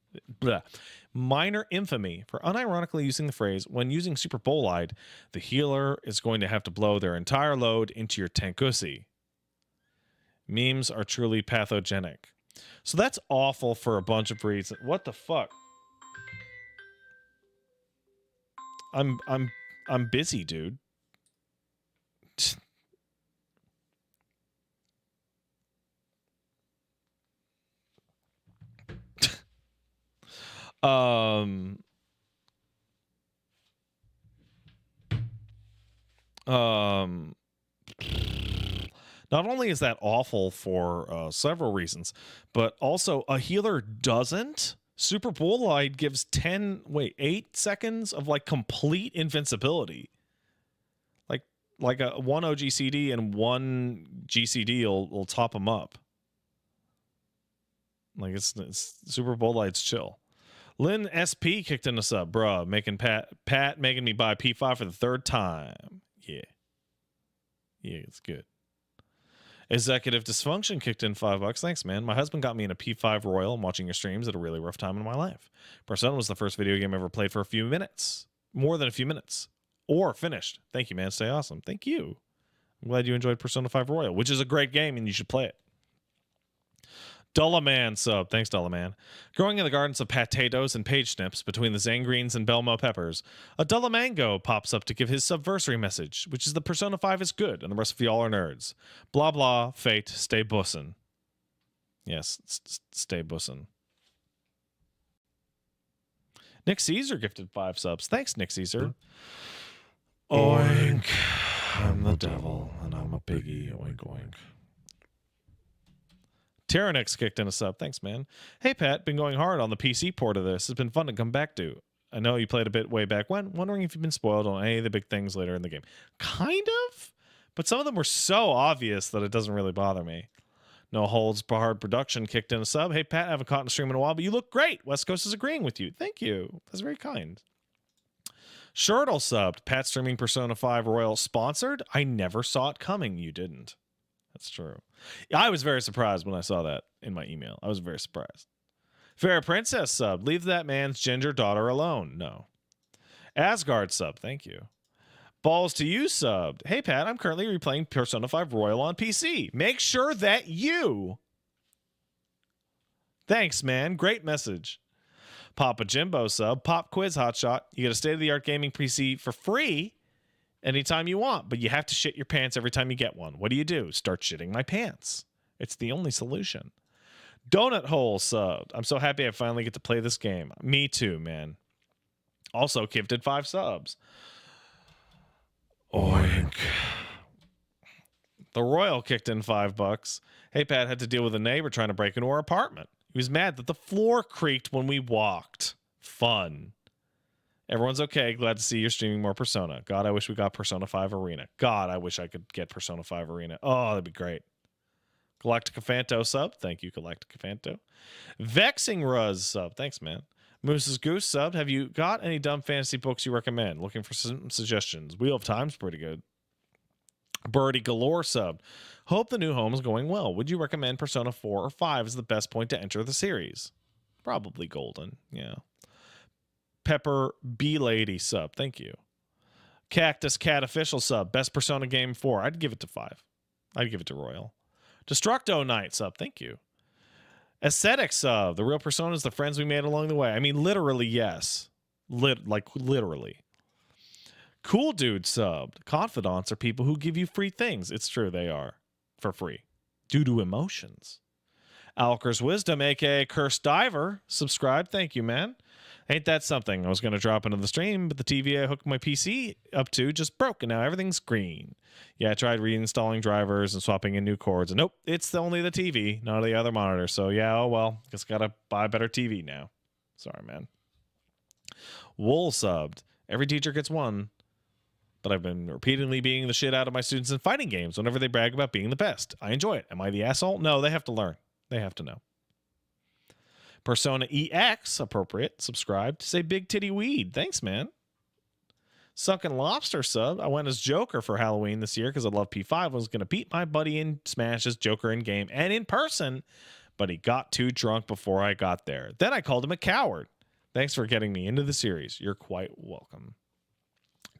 for unironically using the phrase, when using Super Bolide, the healer is going to have to blow their entire load into your tankusi. Memes are truly pathogenic. So that's awful for a bunch of reasons. What the fuck? I'm busy, dude. Not only is that awful for several reasons, but also a healer doesn't. Super Bolide gives 8 seconds of like complete invincibility. Like a 1 OGCD and 1 GCD will top them up. Like it's Super Bolide's chill. Lynn SP kicked in a sub, bruh, making Pat making me buy P5 for the 3rd time. Yeah, it's good. Executive Dysfunction kicked in $5. Thanks, man. My husband got me in a P5 Royal. I'm watching your streams at a really rough time in my life. Persona was the first video game I ever played for a few minutes. More than a few minutes. Or finished. Thank you, man. Stay awesome. Thank you. I'm glad you enjoyed Persona 5 Royal, which is a great game and you should play it. Dullaman sub. Thanks, Dullaman. Growing in the gardens of potatoes and page snips between the Zangreens and Belmo peppers, a Dullamango pops up to give his subversary message, which is the Persona 5 is good and the rest of y'all are nerds. Blah, blah, fate, stay bussin'. Yes, stay bussin'. Nick Caesar gifted 5 subs. Thanks, Nick Caesar. Oink. I'm the devil, and I'm a piggy. Oink, oink. Tyrannix kicked in a sub. Thanks, man. Hey, Pat. Been going hard on the PC port of this. It's been fun to come back to. I know you played a bit way back when. Wondering if you've been spoiled on any of the big things later in the game. Kind of, but some of them were so obvious that it doesn't really bother me. No Holds Barred Production kicked in a sub. Hey, Pat, I haven't caught in a stream in a while, but you look great. West Coast is agreeing with you. Thank you. That's very kind. Shirtle subbed. Pat streaming Persona 5 Royal sponsored? I never saw it coming. You didn't. That's true. I was very surprised when I saw that in my email. I was very surprised. Fair Princess subbed. Leave that man's ginger daughter alone. No. Asgard sub. Thank you. Balls to You subbed. Hey, Pat, I'm currently replaying Persona 5 Royal on PC. Make sure that you... Thanks, man. Great message. Papa Jimbo sub. Pop Quiz Hotshot. You get a state-of-the-art gaming PC for free anytime you want, but you have to shit your pants every time you get one. What do? Start shitting my pants. It's the only solution. Donut Hole subbed. I'm so happy I finally get to play this game. Me too, man. Also, gifted 5 subs. Oink. The Royal kicked in $5. Hey, Pat, had to deal with a neighbor trying to break into our apartment. He was mad that the floor creaked when we walked. Fun. Everyone's okay. Glad to see you're streaming more Persona. God, I wish we got Persona 5 Arena. God, I wish I could get Persona 5 Arena. Oh, that'd be great. Galactica Fanto sub. Thank you, Galactica Fanto. Vexing Ruz sub. Thanks, man. Moose's Goose sub. Have you got any dumb fantasy books you recommend? Looking for some suggestions. Wheel of Time's pretty good. Birdie Galore sub. Hope the new home is going well. Would you recommend Persona 4 or 5 as the best point to enter the series? Probably Golden. Yeah. Pepper B Lady sub. Thank you. Cactus Cat Official sub. Best Persona game 4. I'd give it to 5. I'd give it to Royal. Destructo Knight sub. Thank you. Ascetic sub. The real Persona is the friends we made along the way. I mean, literally, yes. Literally. Cool Dude subbed. Confidants are people who give you free things. It's true, they are. For free. Due to emotions. Alker's Wisdom, a.k.a. Cursed Diver, subscribed. Thank you, man. Ain't that something? I was going to drop into the stream, but the TV I hooked my PC up to just broke, and now everything's green. Yeah, I tried reinstalling drivers and swapping in new cords, and nope, it's only the TV, not the other monitor. So yeah, oh well, just got to buy a better TV now. Sorry, man. Wool subbed. Every teacher gets one, but I've been repeatedly beating the shit out of my students in fighting games whenever they brag about being the best. I enjoy it. Am I the asshole? No, they have to learn. They have to know. Persona EX, appropriate, subscribed. Say Big Titty Weed. Thanks, man. Sunken Lobster sub. I went as Joker for Halloween this year because I love P5. I was going to beat my buddy in Smash as Joker in game and in person, but he got too drunk before I got there. Then I called him a coward. Thanks for getting me into the series. You're quite welcome.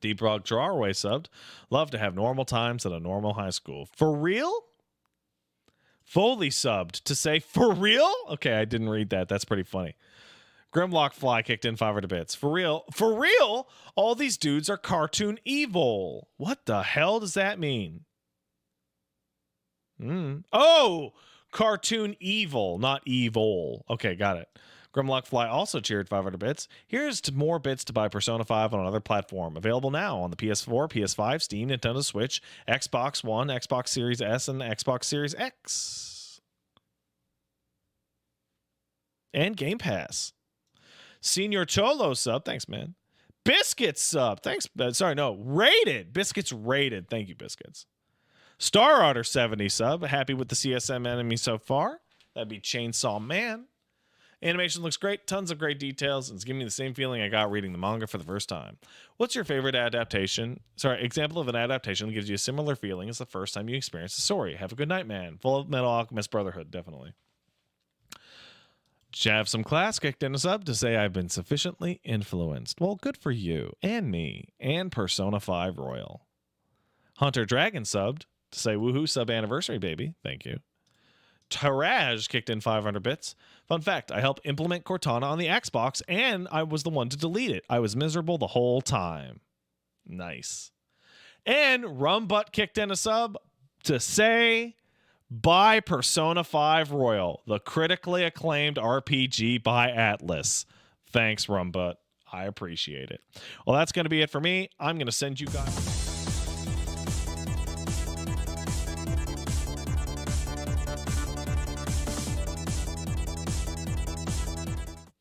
Deep Rock Drawaway subbed. Love to have normal times at a normal high school. For real? Foley subbed to say, for real? Okay, I didn't read that. That's pretty funny. Grimlock Fly kicked in 500 bits. For real? For real? All these dudes are cartoon evil. What the hell does that mean? Oh, cartoon evil, not evil. Okay, got it. Grimlock Fly also cheered 500 bits. Here's to more bits to buy Persona 5 on another platform. Available now on the PS4, PS5, Steam, Nintendo Switch, Xbox One, Xbox Series S, and Xbox Series X. And Game Pass. Senior Cholo sub. Thanks, man. Biscuits sub. Thanks. Sorry, no. Rated. Biscuits rated. Thank you, Biscuits. Star Otter 70 sub. Happy with the CSM enemy so far. That'd be Chainsaw Man. Animation looks great, tons of great details, and it's giving me the same feeling I got reading the manga for the first time. What's your favorite example of an adaptation that gives you a similar feeling as the first time you experienced the story? Have a good night, man. Full of Metal Alchemist Brotherhood, definitely. Have some class kicked in a sub to say I've been sufficiently influenced. Well, good for you, and me, and Persona 5 Royal. Hunter Dragon subbed to say woohoo sub anniversary, baby. Thank you. Taraj kicked in 500 bits. Fun fact, I helped implement Cortana on the Xbox, and I was the one to delete it. I was miserable the whole time. Nice. And Rumbutt kicked in a sub to say, buy Persona 5 Royal, the critically acclaimed RPG by Atlas. Thanks, Rumbutt. I appreciate it. Well, that's going to be it for me. I'm going to send you guys...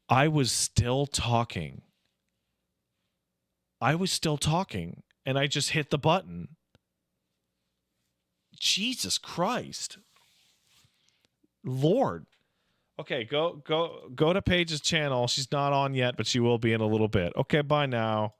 I was still talking. And I just hit the button. Jesus Christ. Lord. Okay, go to Paige's channel. She's not on yet, but she will be in a little bit. Okay, bye now.